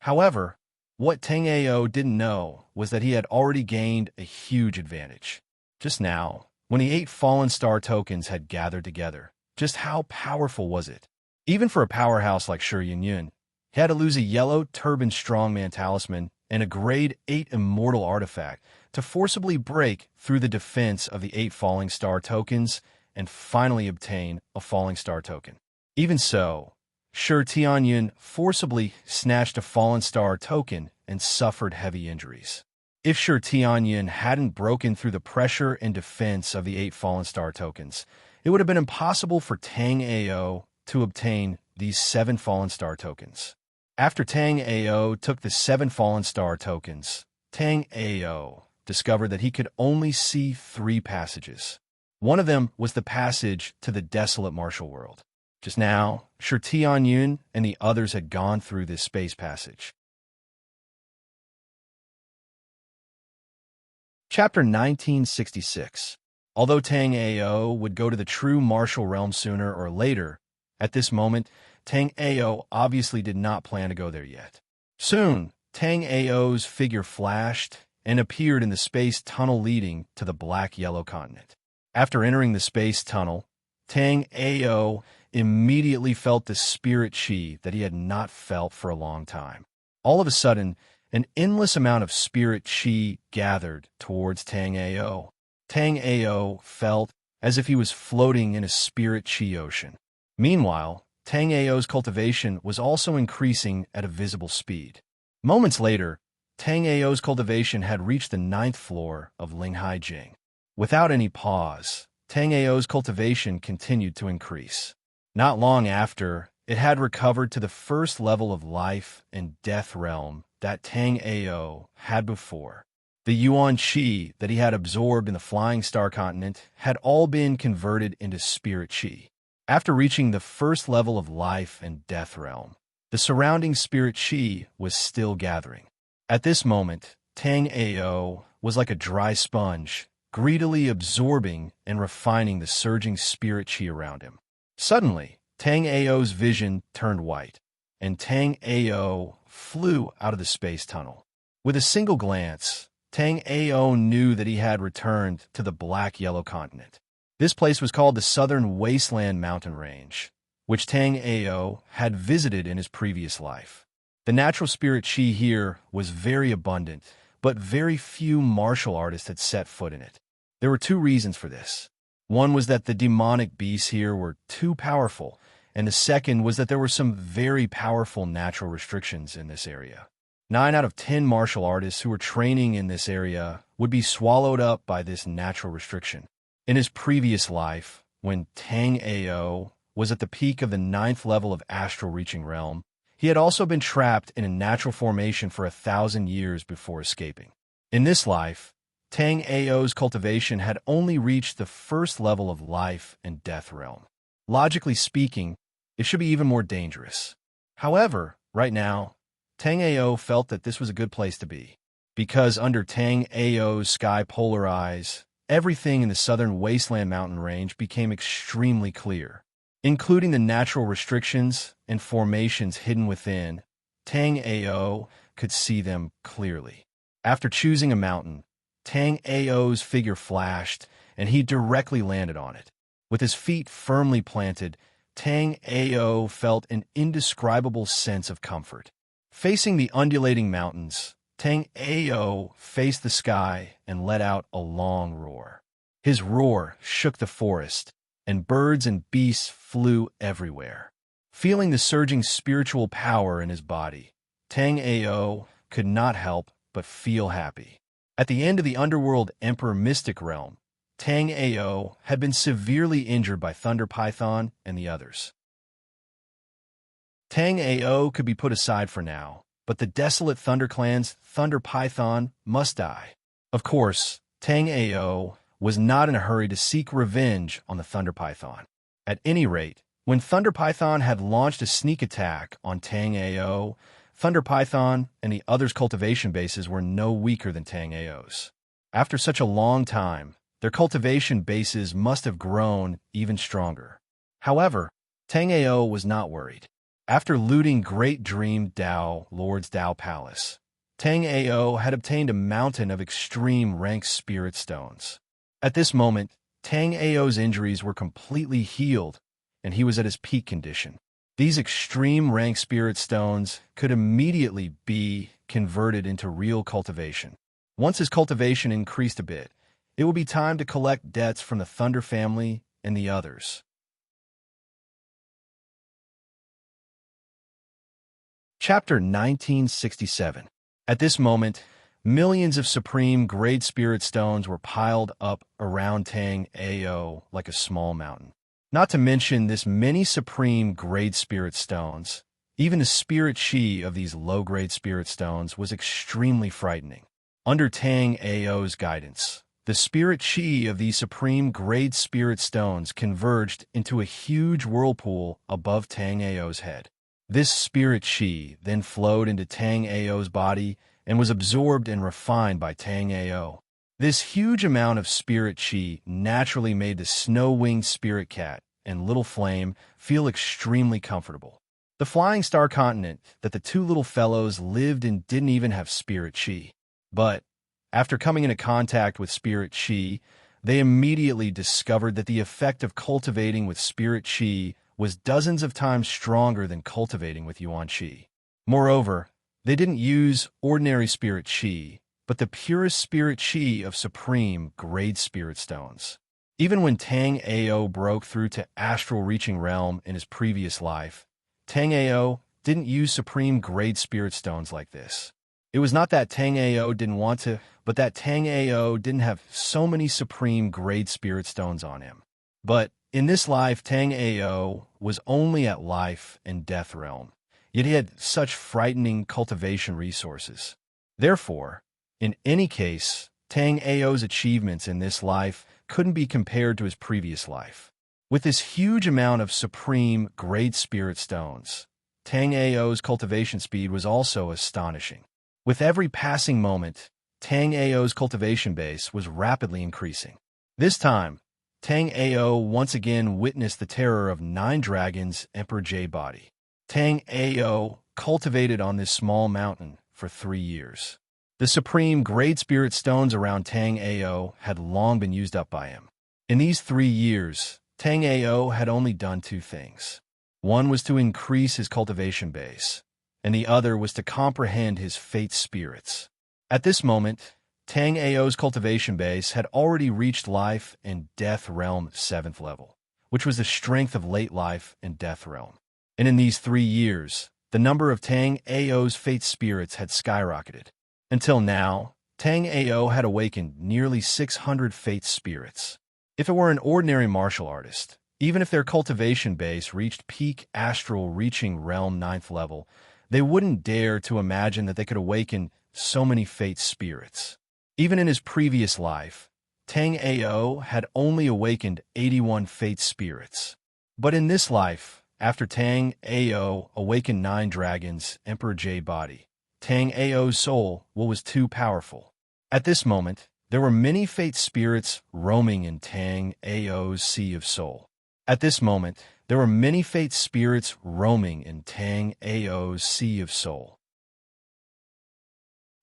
However, what Tang Ao didn't know was that he had already gained a huge advantage. Just now, when the 8 fallen star tokens had gathered together, just how powerful was it? Even for a powerhouse like Shi Yun, he had to lose a yellow turban strongman talisman and a grade 8 immortal artifact to forcibly break through the defense of the 8 falling star tokens and finally obtain a falling star token. Even so, Shi Tianyun forcibly snatched a fallen star token and suffered heavy injuries. If Shi Tianyun hadn't broken through the pressure and defense of the 8 fallen star tokens, it would have been impossible for Tang Ao to obtain these 7 fallen star tokens. After Tang Ao took the 7 fallen star tokens, Tang Ao discovered that he could only see 3 passages. One of them was the passage to the desolate martial world. Just now, Shi Tianyun and the others had gone through this space passage. Chapter 1966. Although Tang Ao would go to the true martial realm sooner or later, at this moment, Tang Ao obviously did not plan to go there yet. Soon, Tang Ao's figure flashed and appeared in the space tunnel leading to the black-yellow continent. After entering the space tunnel, Tang Ao immediately felt the spirit chi that he had not felt for a long time. All of a sudden, an endless amount of spirit chi gathered towards Tang Ao. Tang Ao felt as if he was floating in a spirit chi ocean. Meanwhile, Tang Ao's cultivation was also increasing at a visible speed. Moments later, Tang Ao's cultivation had reached the 9th floor of Linghai Jing. Without any pause, Tang Ao's cultivation continued to increase. Not long after, it had recovered to the first level of life and death realm that Tang Ao had before. The Yuan Qi that he had absorbed in the Flying Star Continent had all been converted into Spirit Qi. After reaching the first level of life and death realm, the surrounding Spirit Qi was still gathering. At this moment, Tang Ao was like a dry sponge, greedily absorbing and refining the surging Spirit Qi around him. Suddenly, Tang Ao's vision turned white, and Tang Ao flew out of the space tunnel. With a single glance, Tang Ao knew that he had returned to the black-yellow continent. This place was called the Southern Wasteland Mountain Range, which Tang Ao had visited in his previous life. The natural spirit chi here was very abundant, but very few martial artists had set foot in it. There were 2 reasons for this. One was that the demonic beasts here were too powerful, and the second was that there were some very powerful natural restrictions in this area. 9 out of 10 martial artists who were training in this area would be swallowed up by this natural restriction. In his previous life, when Tang Ao was at the peak of the 9th level of astral reaching realm, he had also been trapped in a natural formation for 1,000 years before escaping. In this life, Tang Ao's cultivation had only reached the first level of life and death realm. Logically speaking, it should be even more dangerous. However, right now, Tang Ao felt that this was a good place to be, because under Tang Ao's sky-polar eyes, everything in the Southern Wasteland Mountain Range became extremely clear, including the natural restrictions and formations hidden within. Tang Ao could see them clearly. After choosing a mountain, Tang Ao's figure flashed, and he directly landed on it. With his feet firmly planted, Tang Ao felt an indescribable sense of comfort. Facing the undulating mountains, Tang Ao faced the sky and let out a long roar. His roar shook the forest, and birds and beasts flew everywhere. Feeling the surging spiritual power in his body, Tang Ao could not help but feel happy. At the end of the underworld Emperor Mystic Realm, Tang Ao had been severely injured by Thunder Python and the others. Tang Ao could be put aside for now, but the desolate Thunder Clan's Thunder Python must die. Of course, Tang Ao was not in a hurry to seek revenge on the Thunder Python. At any rate, when Thunder Python had launched a sneak attack on Tang Ao, Thunder Python and the others' cultivation bases were no weaker than Tang Ao's. After such a long time, their cultivation bases must have grown even stronger. However, Tang Ao was not worried. After looting Great Dream Dao Lord's Dao Palace, Tang Ao had obtained a mountain of extreme rank spirit stones. At this moment, Tang Ao's injuries were completely healed, and he was at his peak condition. These extreme rank spirit stones could immediately be converted into real cultivation. Once his cultivation increased a bit, it would be time to collect debts from the Thunder family and the others. Chapter 1967. At this moment, millions of supreme grade spirit stones were piled up around Tang Ao like a small mountain. Not to mention this many supreme grade spirit stones, even the spirit chi of these low-grade spirit stones was extremely frightening. Under Tang Ao's guidance, the spirit chi of these supreme grade spirit stones converged into a huge whirlpool above Tang Ao's head. This spirit chi then flowed into Tang Ao's body and was absorbed and refined by Tang Ao. This huge amount of spirit chi naturally made the snow-winged spirit cat and little flame feel extremely comfortable. The flying star continent that the two little fellows lived in didn't even have spirit chi. But after coming into contact with spirit chi, they immediately discovered that the effect of cultivating with spirit chi was dozens of times stronger than cultivating with yuan chi. Moreover, they didn't use ordinary spirit chi, but the purest spirit chi of supreme grade spirit stones. Even when Tang Ao broke through to astral reaching realm in his previous life, Tang Ao didn't use supreme grade spirit stones like this. It was not that Tang Ao didn't want to, but that Tang Ao didn't have so many supreme grade spirit stones on him. But in this life, Tang Ao was only at life and death realm, yet he had such frightening cultivation resources. Therefore, in any case, Tang Ao's achievements in this life couldn't be compared to his previous life. With this huge amount of supreme grade spirit stones, Tang Ao's cultivation speed was also astonishing. With every passing moment, Tang Ao's cultivation base was rapidly increasing. This time, Tang Ao once again witnessed the terror of 9 dragons Emperor J body. Tang Ao cultivated on this small mountain for 3 years. The supreme grade spirit stones around Tang Ao had long been used up by him. In these 3 years, Tang Ao had only done 2 things. One was to increase his cultivation base, and the other was to comprehend his fate spirits. At this moment, Tang Ao's cultivation base had already reached life and death realm 7th level, which was the strength of late life and death realm. And in these 3 years, the number of Tang Ao's fate spirits had skyrocketed. Until now, Tang Ao had awakened nearly 600 fate spirits. If it were an ordinary martial artist, even if their cultivation base reached peak astral reaching realm 9th level, they wouldn't dare to imagine that they could awaken so many fate spirits. Even in his previous life, Tang Ao had only awakened 81 fate spirits. But in this life, after Tang Ao awakened 9 dragons Emperor J body, Tang Ao's soul was too powerful. At this moment, there were many fate spirits roaming in Tang Ao's sea of soul. At this moment, there were many fate spirits roaming in Tang Ao's sea of soul.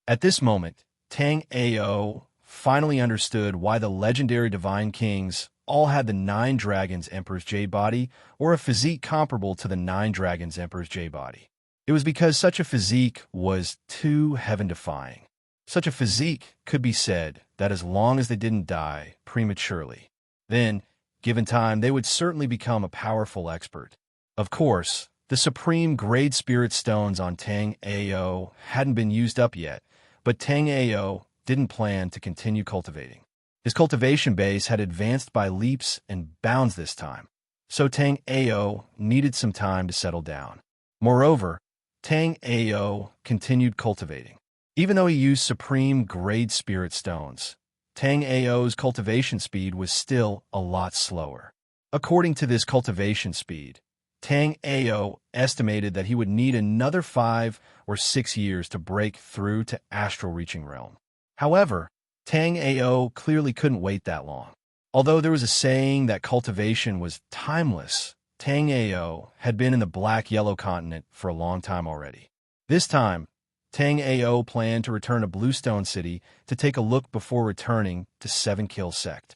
At this moment, Tang Ao finally understood why the legendary divine kings all had the 9 dragons Emperor's J body or a physique comparable to the 9 dragons Emperor's J body. It was because such a physique was too heaven-defying. Such a physique could be said that as long as they didn't die prematurely, then, given time, they would certainly become a powerful expert. Of course, the supreme grade spirit stones on Tang Ao hadn't been used up yet, but Tang Ao didn't plan to continue cultivating. His cultivation base had advanced by leaps and bounds this time, so Tang Ao needed some time to settle down. Moreover, Tang Ao continued cultivating. Even though he used supreme grade spirit stones, Tang Ao's cultivation speed was still a lot slower. According to this cultivation speed, Tang Ao estimated that he would need another 5 or 6 years to break through to astral reaching realm. However, Tang Ao clearly couldn't wait that long. Although there was a saying that cultivation was timeless, Tang Ao had been in the black-yellow continent for a long time already. This time, Tang Ao planned to return to Bluestone City to take a look before returning to 7 Kill Sect.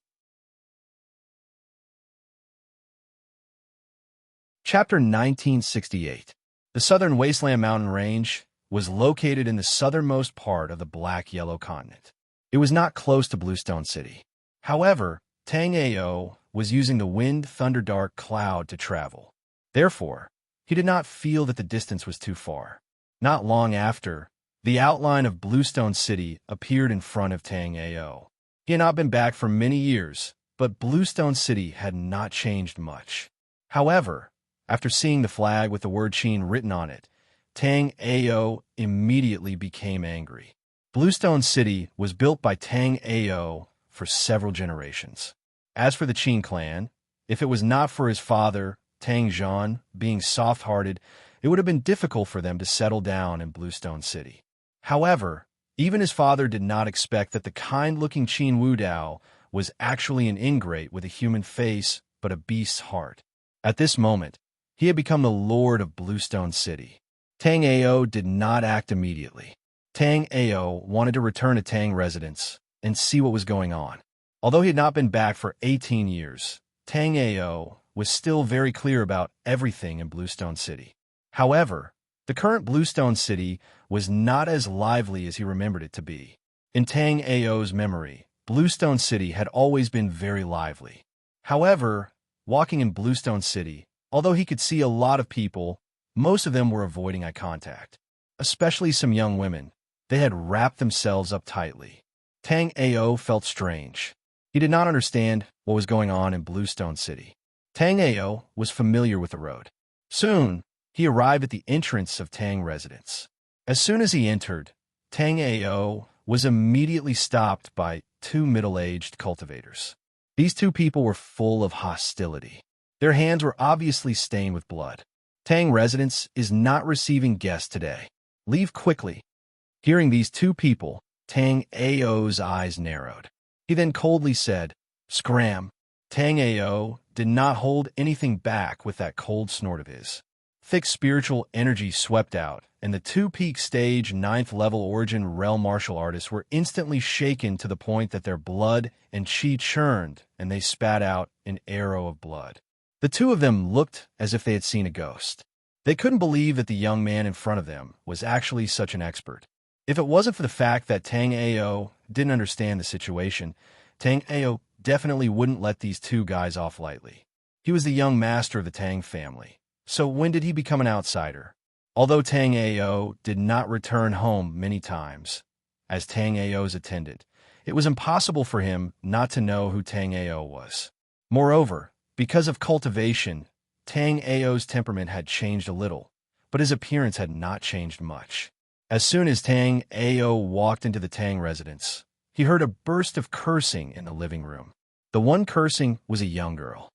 Chapter 1968. The Southern Wasteland Mountain Range was located in the southernmost part of the black-yellow continent. It was not close to Bluestone City. However, Tang Ao was using the wind thunderdark cloud to travel. Therefore, he did not feel that the distance was too far. Not long after, the outline of Bluestone City appeared in front of Tang Ao. He had not been back for many years, but Bluestone City had not changed much. However, after seeing the flag with the word Qin written on it, Tang Ao immediately became angry. Bluestone City was built by Tang Ao for several generations. As for the Qin clan, if it was not for his father, Tang Zhan, being soft-hearted, it would have been difficult for them to settle down in Bluestone City. However, even his father did not expect that the kind-looking Qin Wudao was actually an ingrate with a human face but a beast's heart. At this moment, he had become the lord of Bluestone City. Tang Ao did not act immediately. Tang Ao wanted to return to Tang residence and see what was going on. Although he had not been back for 18 years, Tang Ao was still very clear about everything in Bluestone City. However, the current Bluestone City was not as lively as he remembered it to be. In Tang Ao's memory, Bluestone City had always been very lively. However, walking in Bluestone City, although he could see a lot of people, most of them were avoiding eye contact. Especially some young women. They had wrapped themselves up tightly. Tang Ao felt strange. He did not understand what was going on in Bluestone City. Tang Ao was familiar with the road. Soon, he arrived at the entrance of Tang residence. As soon as he entered, Tang Ao was immediately stopped by two middle-aged cultivators. These two people were full of hostility. Their hands were obviously stained with blood. Tang residence is not receiving guests today. Leave quickly. Hearing these two people, Tang Ao's eyes narrowed. He then coldly said, "Scram." Tang Ao did not hold anything back with that cold snort of his. Thick spiritual energy swept out, and the two-peak stage 9th level origin realm martial artists were instantly shaken to the point that their blood and chi churned, and they spat out an arrow of blood. The two of them looked as if they had seen a ghost. They couldn't believe that the young man in front of them was actually such an expert. If it wasn't for the fact that Tang Ao didn't understand the situation, Tang Ao definitely wouldn't let these two guys off lightly. He was the young master of the Tang family. So when did he become an outsider? Although Tang Ao did not return home many times, as Tang Ao's attendant, it was impossible for him not to know who Tang Ao was. Moreover, because of cultivation, Tang Ao's temperament had changed a little, but his appearance had not changed much. As soon as Tang Ao walked into the Tang residence, he heard a burst of cursing in the living room. The one cursing was a young girl.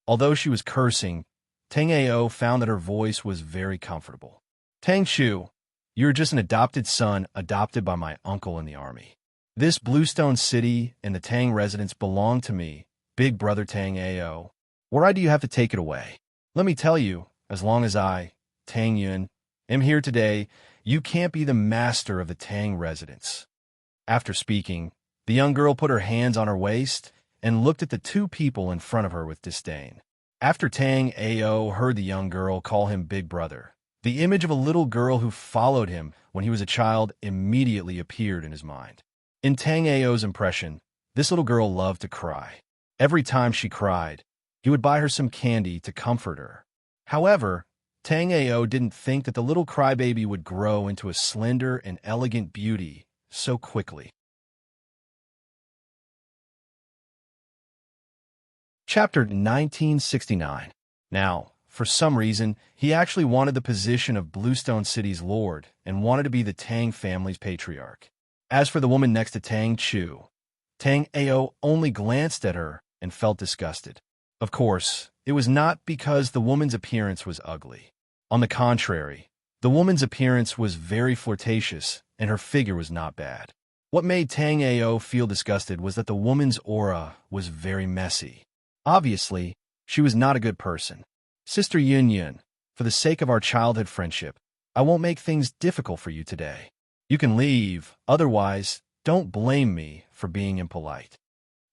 Although she was cursing, Tang Ao found that her voice was very comfortable. "Tang Chu, you're just an adopted son adopted by my uncle in the army. This Bluestone City and the Tang residence belong to me, big brother Tang Ao. Why do you have to take it away? Let me tell you, as long as I, Tang Yun, am here today, you can't be the master of the Tang residence." After speaking, the young girl put her hands on her waist and looked at the two people in front of her with disdain. After Tang Ao heard the young girl call him big brother, the image of a little girl who followed him when he was a child immediately appeared in his mind. In Tang Ao's impression, this little girl loved to cry. Every time she cried, he would buy her some candy to comfort her. However, Tang Ao didn't think that the little crybaby would grow into a slender and elegant beauty so quickly. Chapter 1969. Now, for some reason, he actually wanted the position of Bluestone City's lord and wanted to be the Tang family's patriarch. As for the woman next to Tang Chu, Tang Ao only glanced at her and felt disgusted. Of course, it was not because the woman's appearance was ugly. On the contrary, the woman's appearance was very flirtatious and her figure was not bad. What made Tang Ao feel disgusted was that the woman's aura was very messy. Obviously, she was not a good person. "Sister Yun Yun, for the sake of our childhood friendship, I won't make things difficult for you today. You can leave, otherwise, don't blame me for being impolite."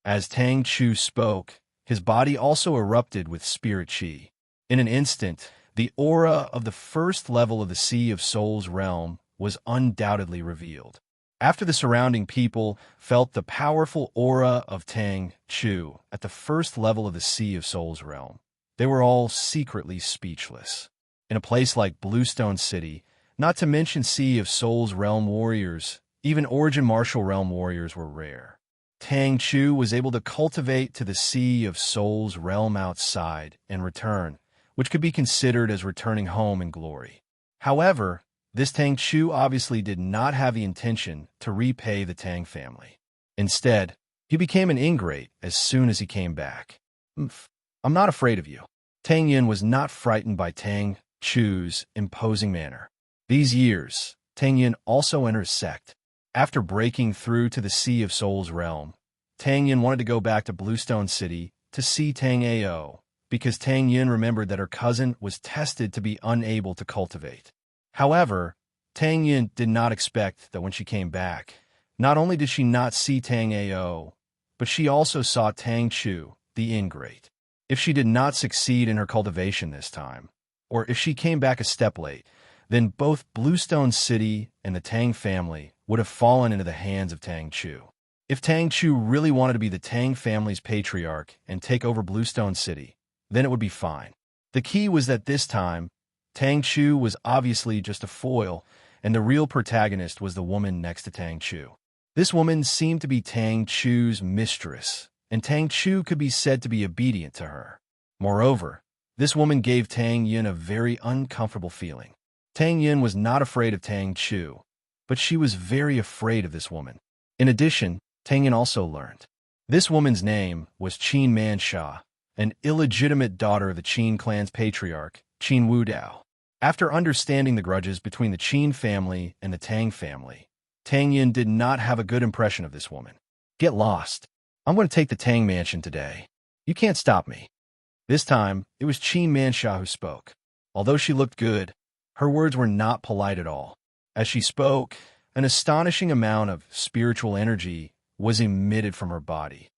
As Tang Chu spoke, his body also erupted with spirit chi. In an instant, the aura of the first level of the Sea of Souls realm was undoubtedly revealed. After the surrounding people felt the powerful aura of Tang Chu at the first level of the Sea of Souls realm, they were all secretly speechless. In a place like Bluestone City, not to mention Sea of Souls realm warriors, even Origin Martial realm warriors were rare. Tang Chu was able to cultivate to the Sea of Souls realm outside and return, which could be considered as returning home in glory. However, this Tang Chu obviously did not have the intention to repay the Tang family. Instead, he became an ingrate as soon as he came back. I'm not afraid of you. Tang Yin was not frightened by Tang Chu's imposing manner. These years, Tang Yin also entered his sect. After breaking through to the Sea of Souls realm, Tang Yin wanted to go back to Bluestone City to see Tang Ao, because Tang Yin remembered that her cousin was tested to be unable to cultivate. However, Tang Yin did not expect that when she came back, not only did she not see Tang Ao, but she also saw Tang Chu, the ingrate. If she did not succeed in her cultivation this time, or if she came back a step late, then both Bluestone City and the Tang family would have fallen into the hands of Tang Chu. If Tang Chu really wanted to be the Tang family's patriarch and take over Bluestone City, then it would be fine. The key was that this time, Tang Chu was obviously just a foil, and the real protagonist was the woman next to Tang Chu. This woman seemed to be Tang Chu's mistress, and Tang Chu could be said to be obedient to her. Moreover, this woman gave Tang Yin a very uncomfortable feeling. Tang Yin was not afraid of Tang Chu, but she was very afraid of this woman. In addition, Tang Yin also learned. This woman's name was Qin Mansha, an illegitimate daughter of the Qin clan's patriarch, Qin Wudao. After understanding the grudges between the Qin family and the Tang family, Tang Yin did not have a good impression of this woman. Get lost. I'm going to take the Tang mansion today. You can't stop me. This time, it was Qin Mansha who spoke. Although she looked good, her words were not polite at all. As she spoke, an astonishing amount of spiritual energy was emitted from her body.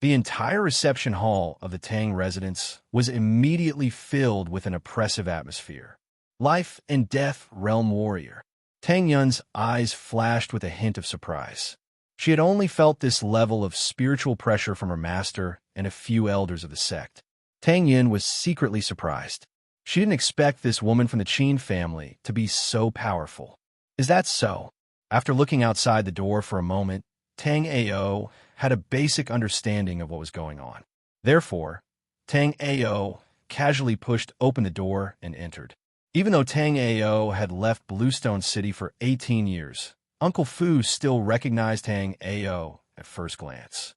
The entire reception hall of the Tang residence was immediately filled with an oppressive atmosphere. Life and death realm warrior. Tang Yun's eyes flashed with a hint of surprise. She had only felt this level of spiritual pressure from her master and a few elders of the sect. Tang Yin was secretly surprised. She didn't expect this woman from the Qin family to be so powerful. Is that so? After looking outside the door for a moment, Tang Ao had a basic understanding of what was going on. Therefore, Tang Ao casually pushed open the door and entered. Even though Tang Ao had left Bluestone City for 18 years, Uncle Fu still recognized Tang Ao at first glance.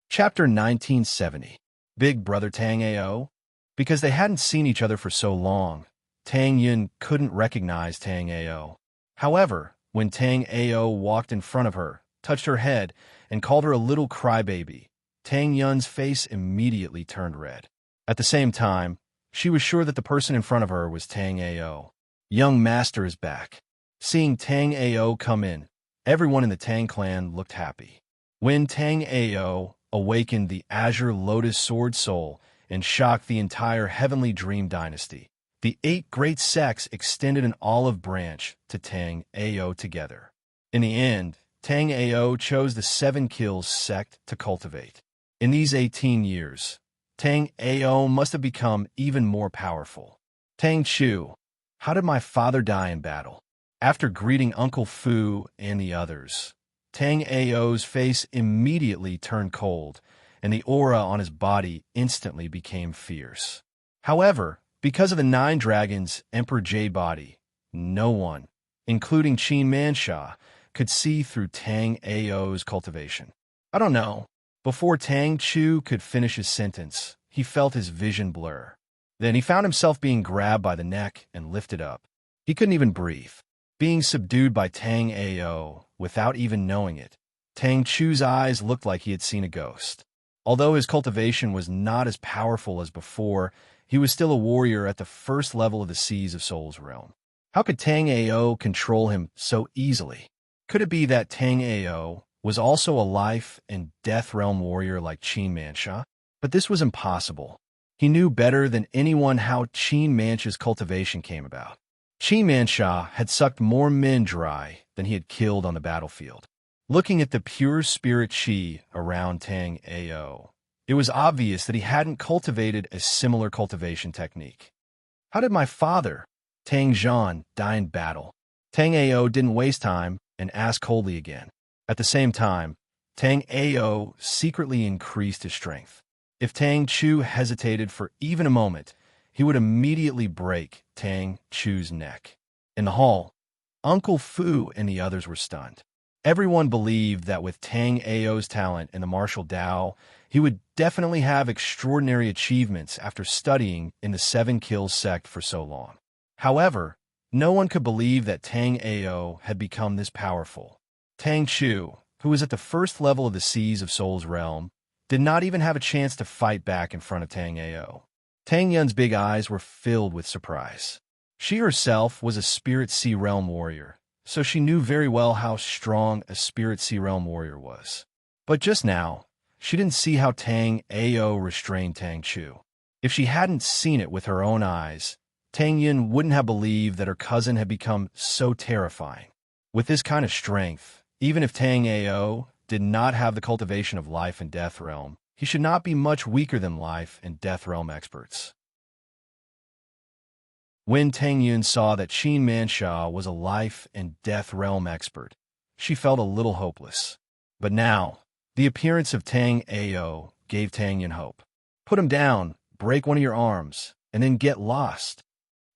Chapter 1970. Big Brother Tang Ao? Because they hadn't seen each other for so long, Tang Yin couldn't recognize Tang Ao. However, when Tang Ao walked in front of her, touched her head, and called her a little crybaby, Tang Yun's face immediately turned red. At the same time, she was sure that the person in front of her was Tang Ao. Young Master is back. Seeing Tang Ao come in, everyone in the Tang clan looked happy. When Tang Ao awakened the Azure Lotus Sword Soul and shocked the entire Heavenly Dream Dynasty, the 8 great sects extended an olive branch to Tang Ao together. In the end, Tang Ao chose the 7 Kills sect to cultivate. In these 18 years, Tang Ao must have become even more powerful. Tang Chu, how did my father die in battle? After greeting Uncle Fu and the others, Tang Ao's face immediately turned cold, and the aura on his body instantly became fierce. However, because of the 9 dragons' Emperor Jade body, no one, including Qin Mansha, could see through Tang Ao's cultivation. I don't know. Before Tang Chu could finish his sentence, he felt his vision blur. Then he found himself being grabbed by the neck and lifted up. He couldn't even breathe. Being subdued by Tang Ao without even knowing it, Tang Chu's eyes looked like he had seen a ghost. Although his cultivation was not as powerful as before, he was still a warrior at the first level of the Seas of Souls realm. How could Tang Ao control him so easily? Could it be that Tang Ao was also a life and death realm warrior like Qin Mansha? But this was impossible. He knew better than anyone how Qin Mancha's cultivation came about. Qin Mancha had sucked more men dry than he had killed on the battlefield. Looking at the pure spirit qi around Tang Ao, it was obvious that he hadn't cultivated a similar cultivation technique. How did my father, Tang Zhan, die in battle? Tang Ao didn't waste time and asked coldly again. At the same time, Tang Ao secretly increased his strength. If Tang Chu hesitated for even a moment, he would immediately break Tang Chu's neck. In the hall, Uncle Fu and the others were stunned. Everyone believed that with Tang Ao's talent in the martial Dao, he would definitely have extraordinary achievements after studying in the Seven Kills sect for so long. However, no one could believe that Tang Ao had become this powerful. Tang Chu, who was at the first level of the Seas of Soul's realm, did not even have a chance to fight back in front of Tang Ao. Tang Yun's big eyes were filled with surprise. She herself was a Spirit Sea Realm warrior, so she knew very well how strong a Spirit Sea Realm warrior was. But just now, she didn't see how Tang Ao restrained Tang Chu. If she hadn't seen it with her own eyes, Tang Yun wouldn't have believed that her cousin had become so terrifying. With this kind of strength, even if Tang Ao did not have the cultivation of life and death realm, he should not be much weaker than life and death realm experts. When Tang Yun saw that Qin Mancha was a life and death realm expert, she felt a little hopeless. But now, the appearance of Tang Ao gave Tang Yun hope. Put him down, break one of your arms, and then get lost.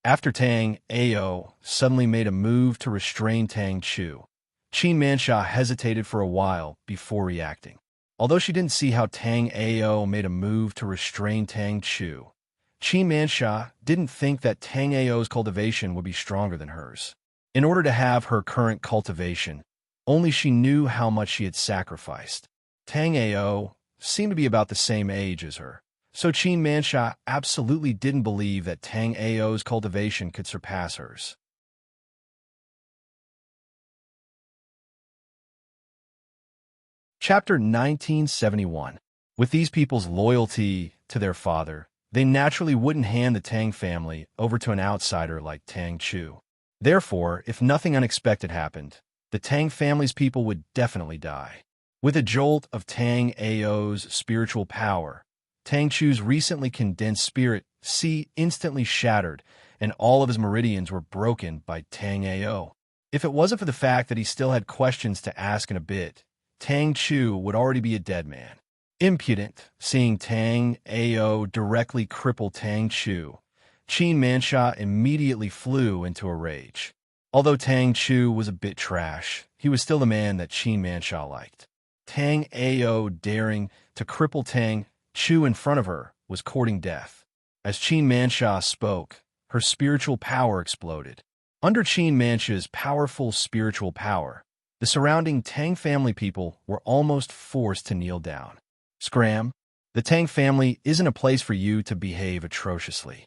After Tang Ao suddenly made a move to restrain Tang Chu, Qin Mancha hesitated for a while before reacting. Although she didn't see how Tang Ao made a move to restrain Tang Chu, Qin Mancha didn't think that Tang Ao's cultivation would be stronger than hers. In order to have her current cultivation, only she knew how much she had sacrificed. Tang Ao seemed to be about the same age as her, so Qin Mancha absolutely didn't believe that Tang Ao's cultivation could surpass hers. Chapter 1971. With these people's loyalty to their father, they naturally wouldn't hand the Tang family over to an outsider like Tang Chu. Therefore, if nothing unexpected happened, the Tang family's people would definitely die. With a jolt of Tang Ao's spiritual power, Tang Chu's recently condensed spirit Qi instantly shattered, and all of his meridians were broken by Tang Ao. If it wasn't for the fact that he still had questions to ask in a bit, Tang Chu would already be a dead man. Impudent, seeing Tang Ao directly cripple Tang Chu, Qin Mancha immediately flew into a rage. Although Tang Chu was a bit trash, he was still the man that Qin Mancha liked. Tang Ao daring to cripple Tang Chu in front of her was courting death. As Qin Mancha spoke, her spiritual power exploded. Under Qin Mancha's powerful spiritual power, the surrounding Tang family people were almost forced to kneel down. Scram, the Tang family isn't a place for you to behave atrociously.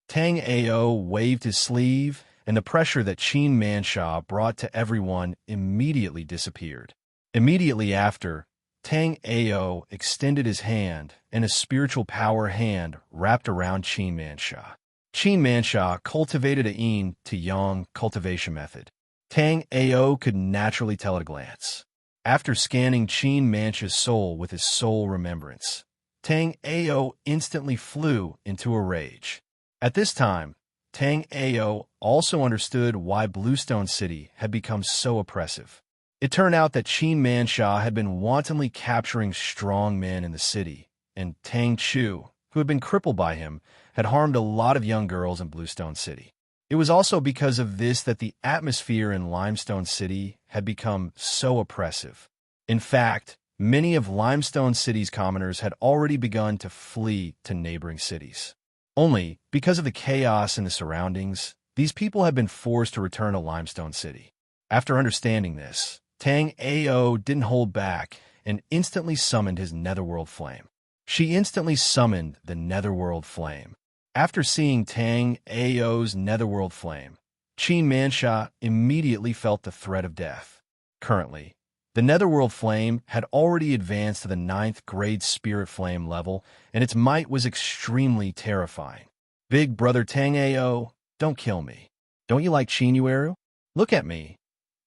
Tang Ao waved his sleeve, and the pressure that Qin Mancha brought to everyone immediately disappeared. Immediately after, Tang Ao extended his hand, and a spiritual power hand wrapped around Qin Mancha. Qin Mancha cultivated a yin to yang cultivation method. Tang Ao could naturally tell at a glance. After scanning Qin Mancha's soul with his soul remembrance, Tang Ao instantly flew into a rage. At this time, Tang Ao also understood why Bluestone City had become so oppressive. It turned out that Qin Mancha had been wantonly capturing strong men in the city, and Tang Chu, who had been crippled by him, had harmed a lot of young girls in Bluestone City. It was also because of this that the atmosphere in Limestone City had become so oppressive. In fact, many of Limestone City's commoners had already begun to flee to neighboring cities. Only, because of the chaos in the surroundings, these people had been forced to return to Limestone City. After understanding this, Tang Ao didn't hold back and instantly summoned his Netherworld Flame. She instantly summoned the Netherworld Flame. After seeing Tang Ao's Netherworld Flame, Qin Mancha immediately felt the threat of death. Currently, The netherworld flame had already advanced to the 9th grade spirit flame level, and its might was extremely terrifying. Big brother Tang-Ao, don't kill me. Don't you like Chinueru? Look at me.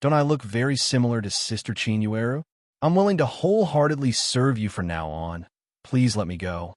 Don't I look very similar to Sister Chinueru? I'm willing to wholeheartedly serve you from now on. Please let me go.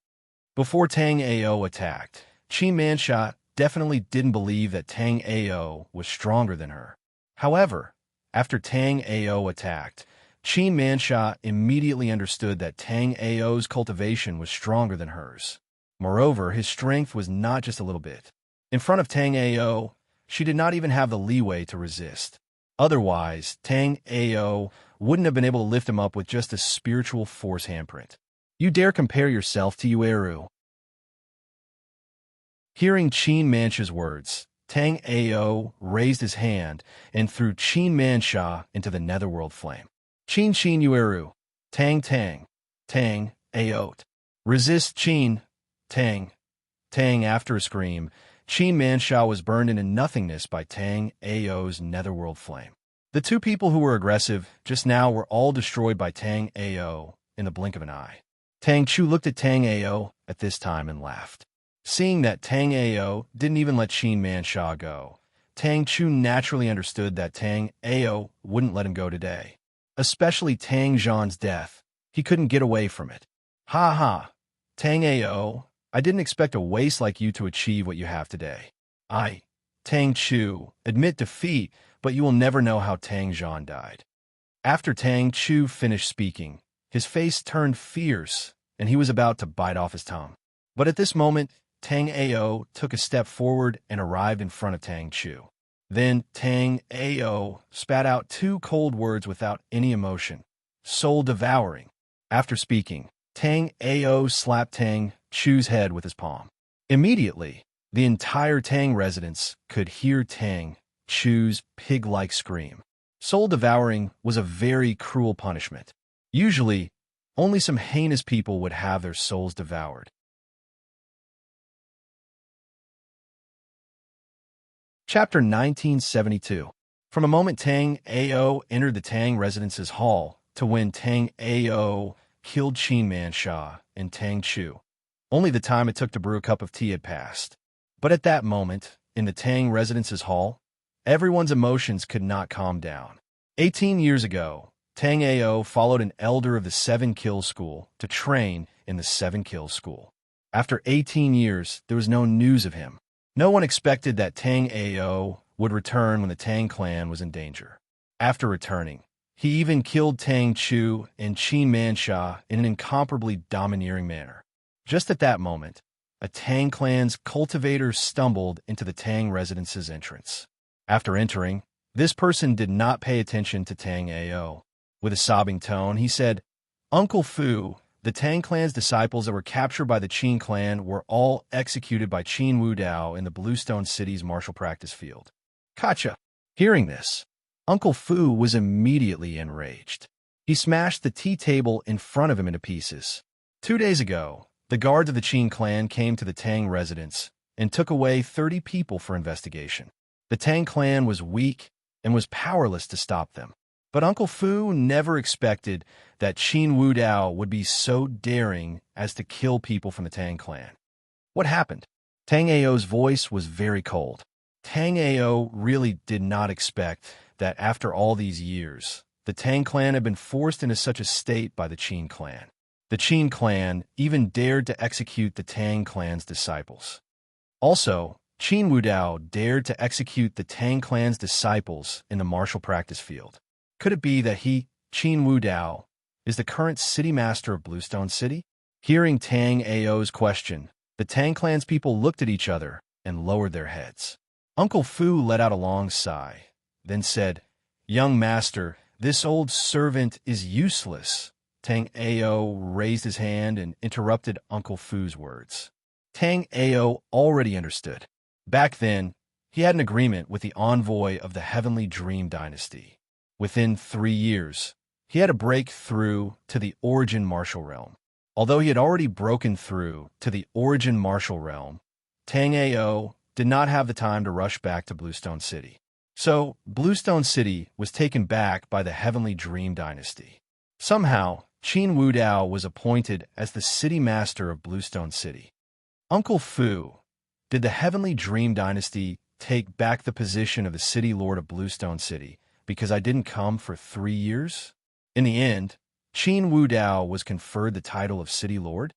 Before Tang-Ao attacked, Qin Mansha definitely didn't believe that Tang-Ao was stronger than her. However, after Tang-Ao attacked, Qin Mansha immediately understood that Tang-Ao's cultivation was stronger than hers. Moreover, his strength was not just a little bit. In front of Tang-Ao, she did not even have the leeway to resist. Otherwise, Tang-Ao wouldn't have been able to lift him up with just a spiritual force handprint. You dare compare yourself to Yueru? Hearing Qin Mansha's words, Tang-Ao raised his hand and threw Qin Mansha into the netherworld flame. Qin Yueru, Tang Tang, Tang Ao. Resist Qin, Tang. Tang. After a scream, Qin Mansha was burned into nothingness by Tang-Ao's netherworld flame. The two people who were aggressive just now were all destroyed by Tang-Ao in the blink of an eye. Tang Chu looked at Tang-Ao at this time and laughed. Seeing that Tang-Ao didn't even let Qin Mansha go, Tang Chu naturally understood that Tang-Ao wouldn't let him go today. Especially Tang Zhan's death. He couldn't get away from it. Ha ha. Tang-Ao, I didn't expect a waste like you to achieve what you have today. Tang Chu, admit defeat, but you will never know how Tang Zhan died. After Tang Chu finished speaking, his face turned fierce, and he was about to bite off his tongue. But at this moment, Tang-Ao took a step forward and arrived in front of Tang Chu. Then Tang-Ao spat out two cold words without any emotion. Soul-devouring. After speaking, Tang-Ao slapped Tang Chu's head with his palm. Immediately, the entire Tang residence could hear Tang Chu's pig-like scream. Soul-devouring was a very cruel punishment. Usually, only some heinous people would have their souls devoured. Chapter 1972. From a moment Tang-Ao entered the Tang residence's hall to when Tang-Ao killed Qin Mansha and Tang Chu, only the time it took to brew a cup of tea had passed. But at that moment, in the Tang residence's hall, everyone's emotions could not calm down. 18 years ago, Tang-Ao followed an elder of the 7 Kill School to train in the 7 Kill School. After 18 years, there was no news of him. No one expected that Tang-Ao would return when the Tang clan was in danger. After returning, he even killed Tang Chu and Qin Mansha in an incomparably domineering manner. Just at that moment, a Tang clan's cultivator stumbled into the Tang residence's entrance. After entering, this person did not pay attention to Tang-Ao. With a sobbing tone, he said, "Uncle Fu, the Tang clan's disciples that were captured by the Qin clan were all executed by Qin Wudao in the Bluestone City's martial practice field." Gotcha. Hearing this, Uncle Fu was immediately enraged. He smashed the tea table in front of him into pieces. 2 days ago, the guards of the Qin clan came to the Tang residence and took away 30 people for investigation. The Tang clan was weak and was powerless to stop them. But Uncle Fu never expected that Qin Wudao would be so daring as to kill people from the Tang clan. What happened? Tang-Ao's voice was very cold. Tang-Ao really did not expect that after all these years, the Tang clan had been forced into such a state by the Qin clan. The Qin clan even dared to execute the Tang clan's disciples. Also, Qin Wudao dared to execute the Tang clan's disciples in the martial practice field. Could it be that he, Qin Wudao, is the current city master of Bluestone City? Hearing Tang-Ao's question, the Tang clan's people looked at each other and lowered their heads. Uncle Fu let out a long sigh, then said, "Young master, this old servant is useless." Tang-Ao raised his hand and interrupted Uncle Fu's words. Tang-Ao already understood. Back then, he had an agreement with the envoy of the Heavenly Dream Dynasty. Within 3 years, he had to break through to the Origin Martial Realm. Although he had already broken through to the Origin Martial Realm, Tang-Ao did not have the time to rush back to Bluestone City. So, Bluestone City was taken back by the Heavenly Dream Dynasty. Somehow, Qin Wudao was appointed as the city master of Bluestone City. Uncle Fu, did the Heavenly Dream Dynasty take back the position of the city lord of Bluestone City because I didn't come for 3 years? In the end, Qin Wudao was conferred the title of city lord.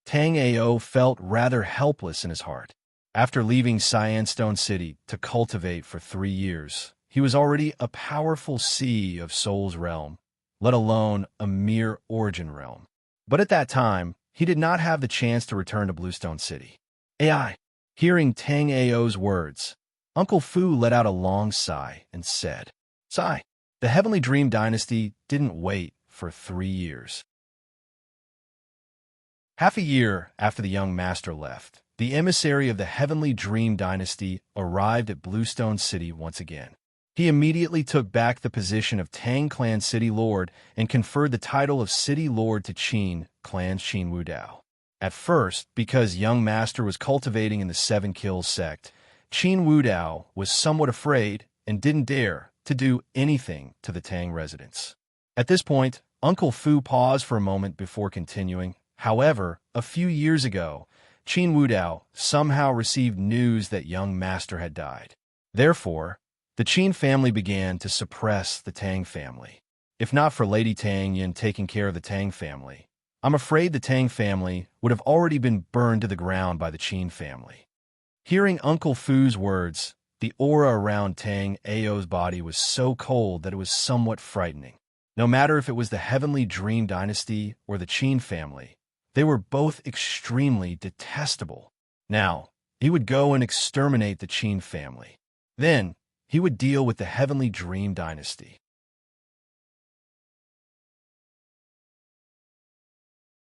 Tang Ao felt rather helpless in his heart. After leaving Cyanstone City to cultivate for 3 years, he was already a powerful sea of Soul's realm, let alone a mere origin realm. But at that time, he did not have the chance to return to Bluestone City. AI. Hearing Tang Ao's words, Uncle Fu let out a long sigh and said, "Sigh, the Heavenly Dream Dynasty didn't wait for 3 years." Half a year after the young master left, the emissary of the Heavenly Dream Dynasty arrived at Bluestone City once again. He immediately took back the position of Tang Clan City Lord and conferred the title of City Lord to Qin Clan's Qin Wudao. At first, because young master was cultivating in the Seven Kills sect, Qin Wudao was somewhat afraid and didn't dare to do anything to the Tang residents. At this point, Uncle Fu paused for a moment before continuing. However, a few years ago, Qin Wudao somehow received news that young master had died. Therefore, the Qin family began to suppress the Tang family. If not for Lady Tang Yin taking care of the Tang family, I'm afraid the Tang family would have already been burned to the ground by the Qin family. Hearing Uncle Fu's words, the aura around Tang Ao's body was so cold that it was somewhat frightening. No matter if it was the Heavenly Dream Dynasty or the Qin family, they were both extremely detestable. Now, he would go and exterminate the Qin family. Then, he would deal with the Heavenly Dream Dynasty.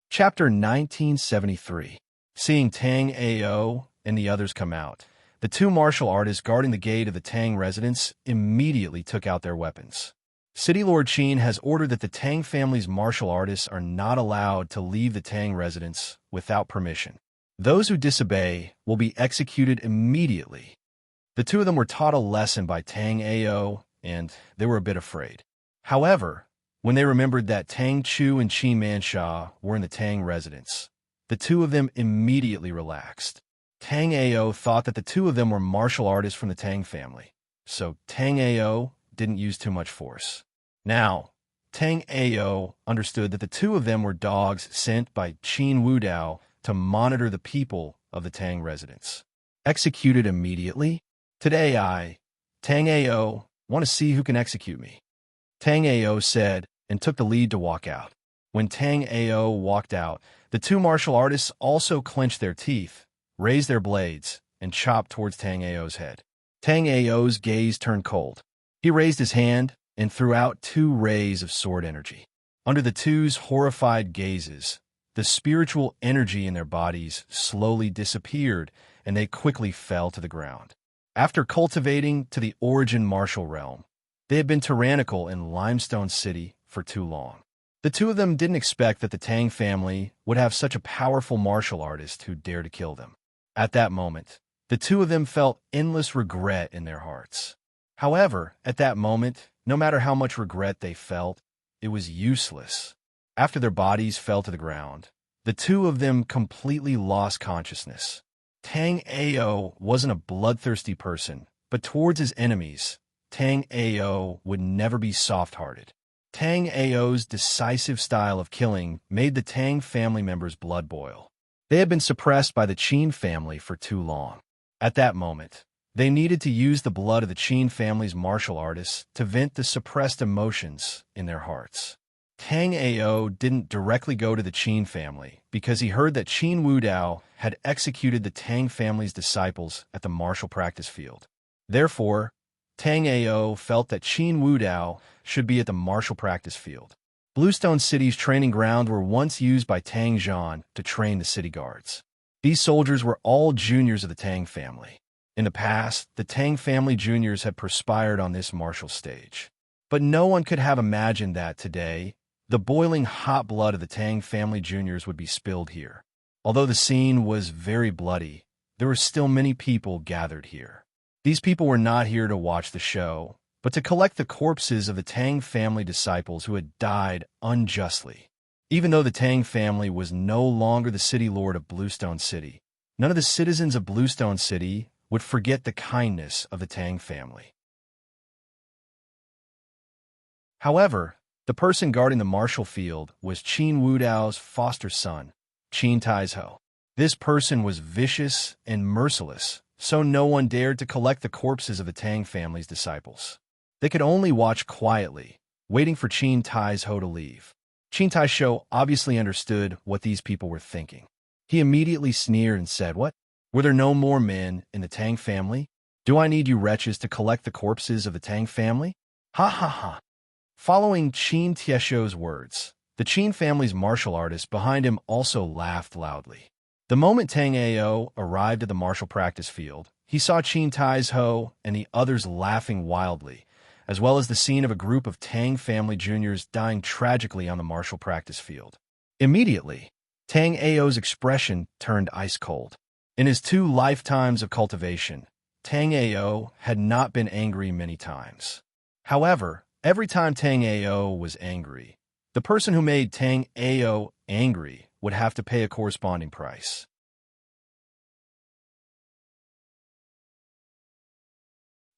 Chapter 1973. Seeing Tang Ao and the others come out, the two martial artists guarding the gate of the Tang residence immediately took out their weapons. City Lord Qin has ordered that the Tang family's martial artists are not allowed to leave the Tang residence without permission. Those who disobey will be executed immediately. The two of them were taught a lesson by Tang Ao, and they were a bit afraid. However, when they remembered that Tang Chu and Qi Mansha were in the Tang residence, the two of them immediately relaxed. Tang Ao thought that the two of them were martial artists from the Tang family, so Tang Ao didn't use too much force. Now, Tang Ao understood that the two of them were dogs sent by Qin Wudao to monitor the people of the Tang residence. Executed immediately? Today Tang Ao, want to see who can execute me. Tang Ao said and took the lead to walk out. When Tang Ao walked out, the two martial artists also clenched their teeth, raised their blades, and chopped towards Tang Ao's head. Tang Ao's gaze turned cold. He raised his hand and threw out 2 rays of sword energy. Under the two's horrified gazes, the spiritual energy in their bodies slowly disappeared, and they quickly fell to the ground. After cultivating to the origin martial realm, they had been tyrannical in Limestone City for too long. The two of them didn't expect that the Tang family would have such a powerful martial artist who dared to kill them. At that moment, the two of them felt endless regret in their hearts. However, at that moment, no matter how much regret they felt, it was useless. After their bodies fell to the ground, the two of them completely lost consciousness. Tang Ao wasn't a bloodthirsty person, but towards his enemies, Tang Ao would never be soft-hearted. Tang Ao's decisive style of killing made the Tang family members' blood boil. They had been suppressed by the Qin family for too long. At that moment, they needed to use the blood of the Qin family's martial artists to vent the suppressed emotions in their hearts. Tang Ao didn't directly go to the Qin family because he heard that Qin Wudao had executed the Tang family's disciples at the martial practice field. Therefore, Tang Ao felt that Qin Wudao should be at the martial practice field. Bluestone City's training ground were once used by Tang Zhan to train the city guards. These soldiers were all juniors of the Tang family. In the past, the Tang family juniors had perspired on this martial stage. But no one could have imagined that today, the boiling hot blood of the Tang family juniors would be spilled here. Although the scene was very bloody, there were still many people gathered here. These people were not here to watch the show, but to collect the corpses of the Tang family disciples who had died unjustly. Even though the Tang family was no longer the city lord of Bluestone City, none of the citizens of Bluestone City would forget the kindness of the Tang family. However, the person guarding the Marshall Field was Qin Wudao's foster son, Qin Taizhou. This person was vicious and merciless, so no one dared to collect the corpses of the Tang family's disciples. They could only watch quietly, waiting for Qin Taizhou to leave. Qin Taizhou obviously understood what these people were thinking. He immediately sneered and said, "What? Were there no more men in the Tang family? Do I need you wretches to collect the corpses of the Tang family? Ha ha ha." Following Qin Taizhou's words, the Qin family's martial artist behind him also laughed loudly. The moment Tang Ao arrived at the martial practice field, he saw Qin Taizhou and the others laughing wildly, as well as the scene of a group of Tang family juniors dying tragically on the martial practice field. Immediately, Tang Ao's expression turned ice cold. In his 2 lifetimes of cultivation, Tang Ao had not been angry many times. However, every time Tang Ao was angry, the person who made Tang Ao angry would have to pay a corresponding price.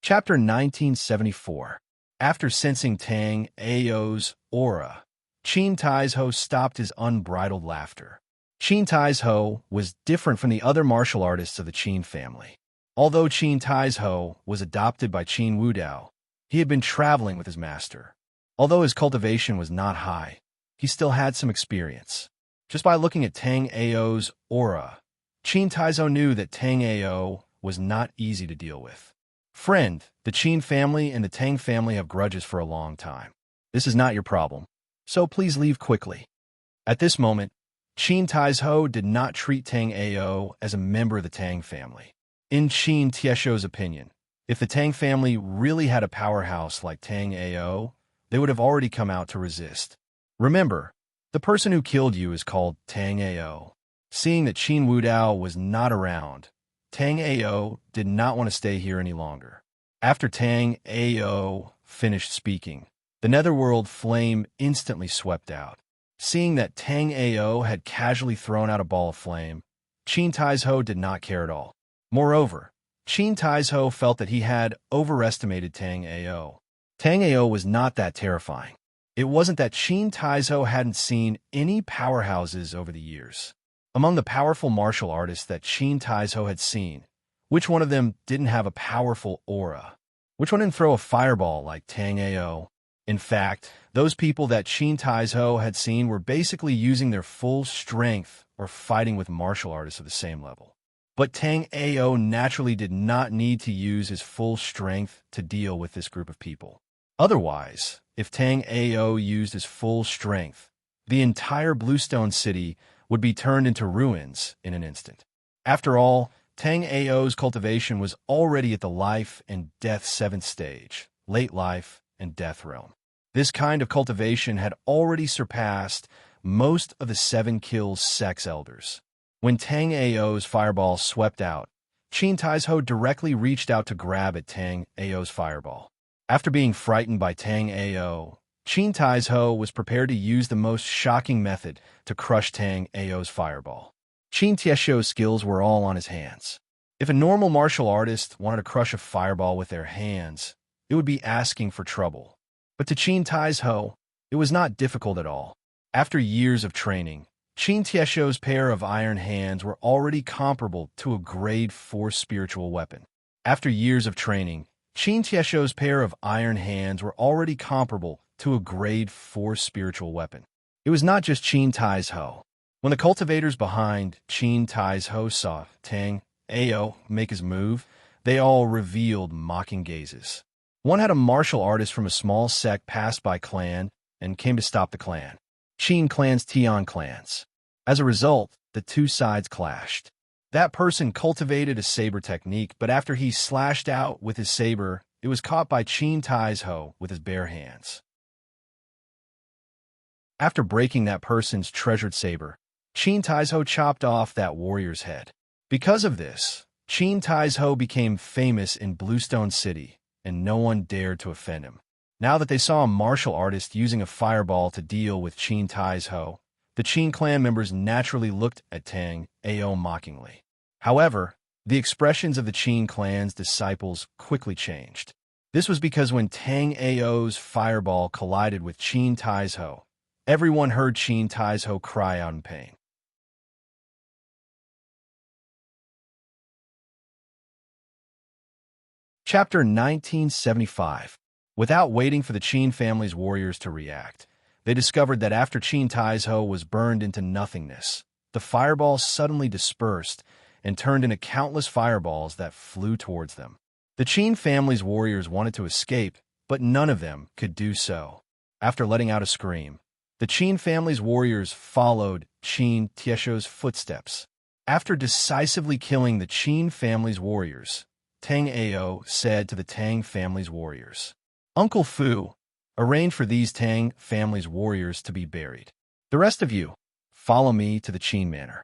Chapter 1974. After sensing Tang Ao's aura, Qin Taizhou stopped his unbridled laughter. Qin Taizhou was different from the other martial artists of the Qin family. Although Qin Taizhou was adopted by Qin Wudao, he had been traveling with his master. Although his cultivation was not high, he still had some experience. Just by looking at Tang Ao's aura, Qin Taizhou knew that Tang Ao was not easy to deal with. "Friend, the Qin family and the Tang family have grudges for a long time. This is not your problem, so please leave quickly." At this moment, Qin Taizhou did not treat Tang Ao as a member of the Tang family. In Qin Taizhou's opinion, if the Tang family really had a powerhouse like Tang Ao, they would have already come out to resist. Remember, the person who killed you is called Tang Ao. Seeing that Qin Wudao was not around, Tang Ao did not want to stay here any longer. After Tang Ao finished speaking, the netherworld flame instantly swept out. Seeing that Tang Ao had casually thrown out a ball of flame, Qin Taizhou did not care at all. Moreover, Qin Taizhou felt that he had overestimated Tang Ao. Tang Ao was not that terrifying. It wasn't that Qin Taizhou hadn't seen any powerhouses over the years. Among the powerful martial artists that Qin Taizhou had seen, which one of them didn't have a powerful aura? Which one didn't throw a fireball like Tang Ao? In fact, those people that Qin Taizhou had seen were basically using their full strength or fighting with martial artists of the same level. But Tang Ao naturally did not need to use his full strength to deal with this group of people. Otherwise, if Tang Ao used his full strength, the entire Bluestone City would be turned into ruins in an instant. After all, Tang Ao's cultivation was already at the life and death 7th stage, late life and death realm. This kind of cultivation had already surpassed most of the 7 kills sex elders. When Tang Ao's fireball swept out, Qin Taizhou directly reached out to grab at Tang Ao's fireball. After being frightened by Tang Ao, Qin Taizhou was prepared to use the most shocking method to crush Tang Ao's fireball. Qin Taizhou's skills were all on his hands. If a normal martial artist wanted to crush a fireball with their hands, it would be asking for trouble. But to Qin Taizhou, it was not difficult at all. After years of training, Qin Taizhou's pair of iron hands were already comparable to a grade 4 spiritual weapon. After years of training, Qin Taizhou's pair of iron hands were already comparable to a grade 4 spiritual weapon. It was not just Qin Taizhou. When the cultivators behind Qin Taizhou saw Tang Ao make his move, they all revealed mocking gazes. One had a martial artist from a small sect passed by clan and came to stop the clan. Qin clan's Tian clans. As a result, the two sides clashed. That person cultivated a saber technique, but after he slashed out with his saber, it was caught by Qin Taizhou with his bare hands. After breaking that person's treasured saber, Qin Taizhou chopped off that warrior's head. Because of this, Qin Tai's became famous in Bluestone City, and no one dared to offend him. Now that they saw a martial artist using a fireball to deal with Qin Tai's, the Qin clan members naturally looked at Tang Ao mockingly. However, the expressions of the Qin clan's disciples quickly changed. This was because when Tang Ao's fireball collided with Qin Tai's, everyone heard Qin Tai's cry out in pain. Chapter 1975. Without waiting for the Qin family's warriors to react, they discovered that after Qin Tai's was burned into nothingness, the fireball suddenly dispersed and turned into countless fireballs that flew towards them. The Qin family's warriors wanted to escape, but none of them could do so. After letting out a scream, the Qin family's warriors followed Qin Tiesho's footsteps. After decisively killing the Qin family's warriors, Tang Ao said to the Tang family's warriors, "Uncle Fu, arrange for these Tang family's warriors to be buried. The rest of you, follow me to the Qin manor."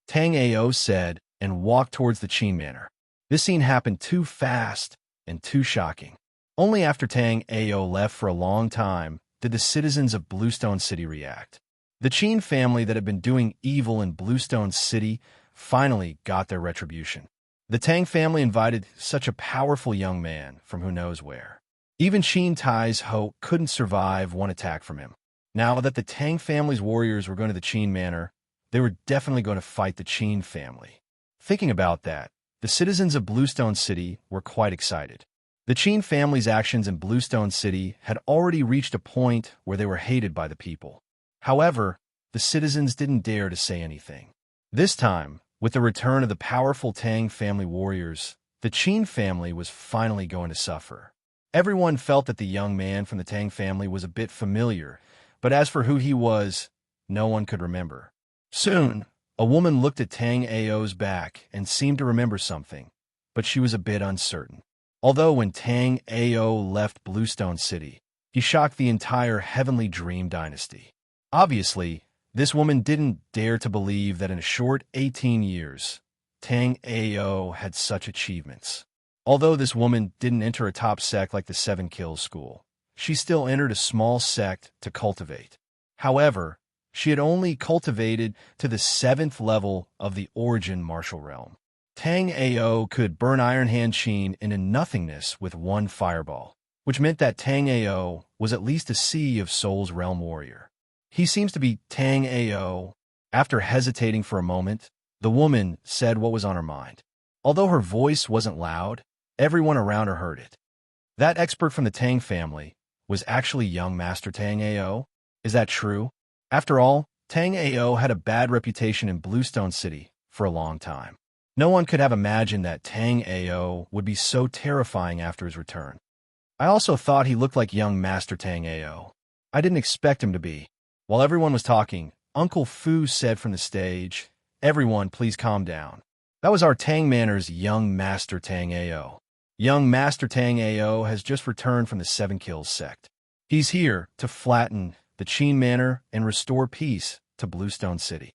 Tang Ao said and walked towards the Qin manor. This scene happened too fast and too shocking. Only after Tang Ao left for a long time did the citizens of Bluestone City react. The Qin family that had been doing evil in Bluestone City finally got their retribution. The Tang family invited such a powerful young man from who knows where. Even Qin Tai's couldn't survive one attack from him. Now that the Tang family's warriors were going to the Qin manor, they were definitely going to fight the Qin family. Thinking about that, the citizens of Bluestone City were quite excited. The Qin family's actions in Bluestone City had already reached a point where they were hated by the people. However, the citizens didn't dare to say anything. This time, with the return of the powerful Tang family warriors, the Qin family was finally going to suffer. Everyone felt that the young man from the Tang family was a bit familiar, but as for who he was, no one could remember. Soon, a woman looked at Tang Ao's back and seemed to remember something, but she was a bit uncertain. Although when Tang Ao left Bluestone City, he shocked the entire Heavenly Dream dynasty. Obviously, this woman didn't dare to believe that in a short 18 years, Tang Ao had such achievements. Although this woman didn't enter a top sect like the Seven Kills school, she still entered a small sect to cultivate. However, she had only cultivated to the 7th level of the Origin martial realm. Tang Ao could burn Iron Hand Qin into nothingness with one fireball, which meant that Tang Ao was at least a Sea of Souls realm warrior. He seems to be Tang Ao. After hesitating for a moment, the woman said what was on her mind. Although her voice wasn't loud, everyone around her heard it. That expert from the Tang family was actually young Master Tang Ao? Is that true? After all, Tang Ao had a bad reputation in Bluestone City for a long time. No one could have imagined that Tang Ao would be so terrifying after his return. I also thought he looked like young Master Tang Ao. I didn't expect him to be. While everyone was talking, Uncle Fu said from the stage, "Everyone, please calm down." That was our Tang Manor's young Master Tang Ao. Young Master Tang Ao has just returned from the Seven Kills sect. He's here to flatten the Qin Manor and restore peace to Bluestone City.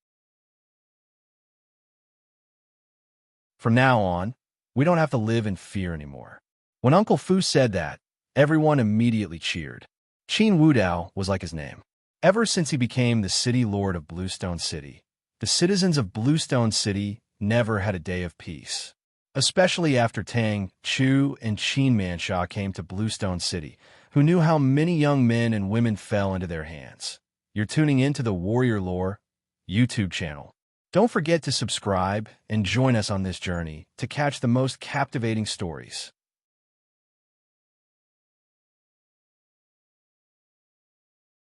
From now on, we don't have to live in fear anymore. When Uncle Fu said that, everyone immediately cheered. Qin Wudao was like his name. Ever since he became the city lord of Bluestone City, the citizens of Bluestone City never had a day of peace. Especially after Tang Chu and Qin Mansha came to Bluestone City, who knew how many young men and women fell into their hands. You're tuning into the Warrior Lore YouTube channel. Don't forget to subscribe and join us on this journey to catch the most captivating stories.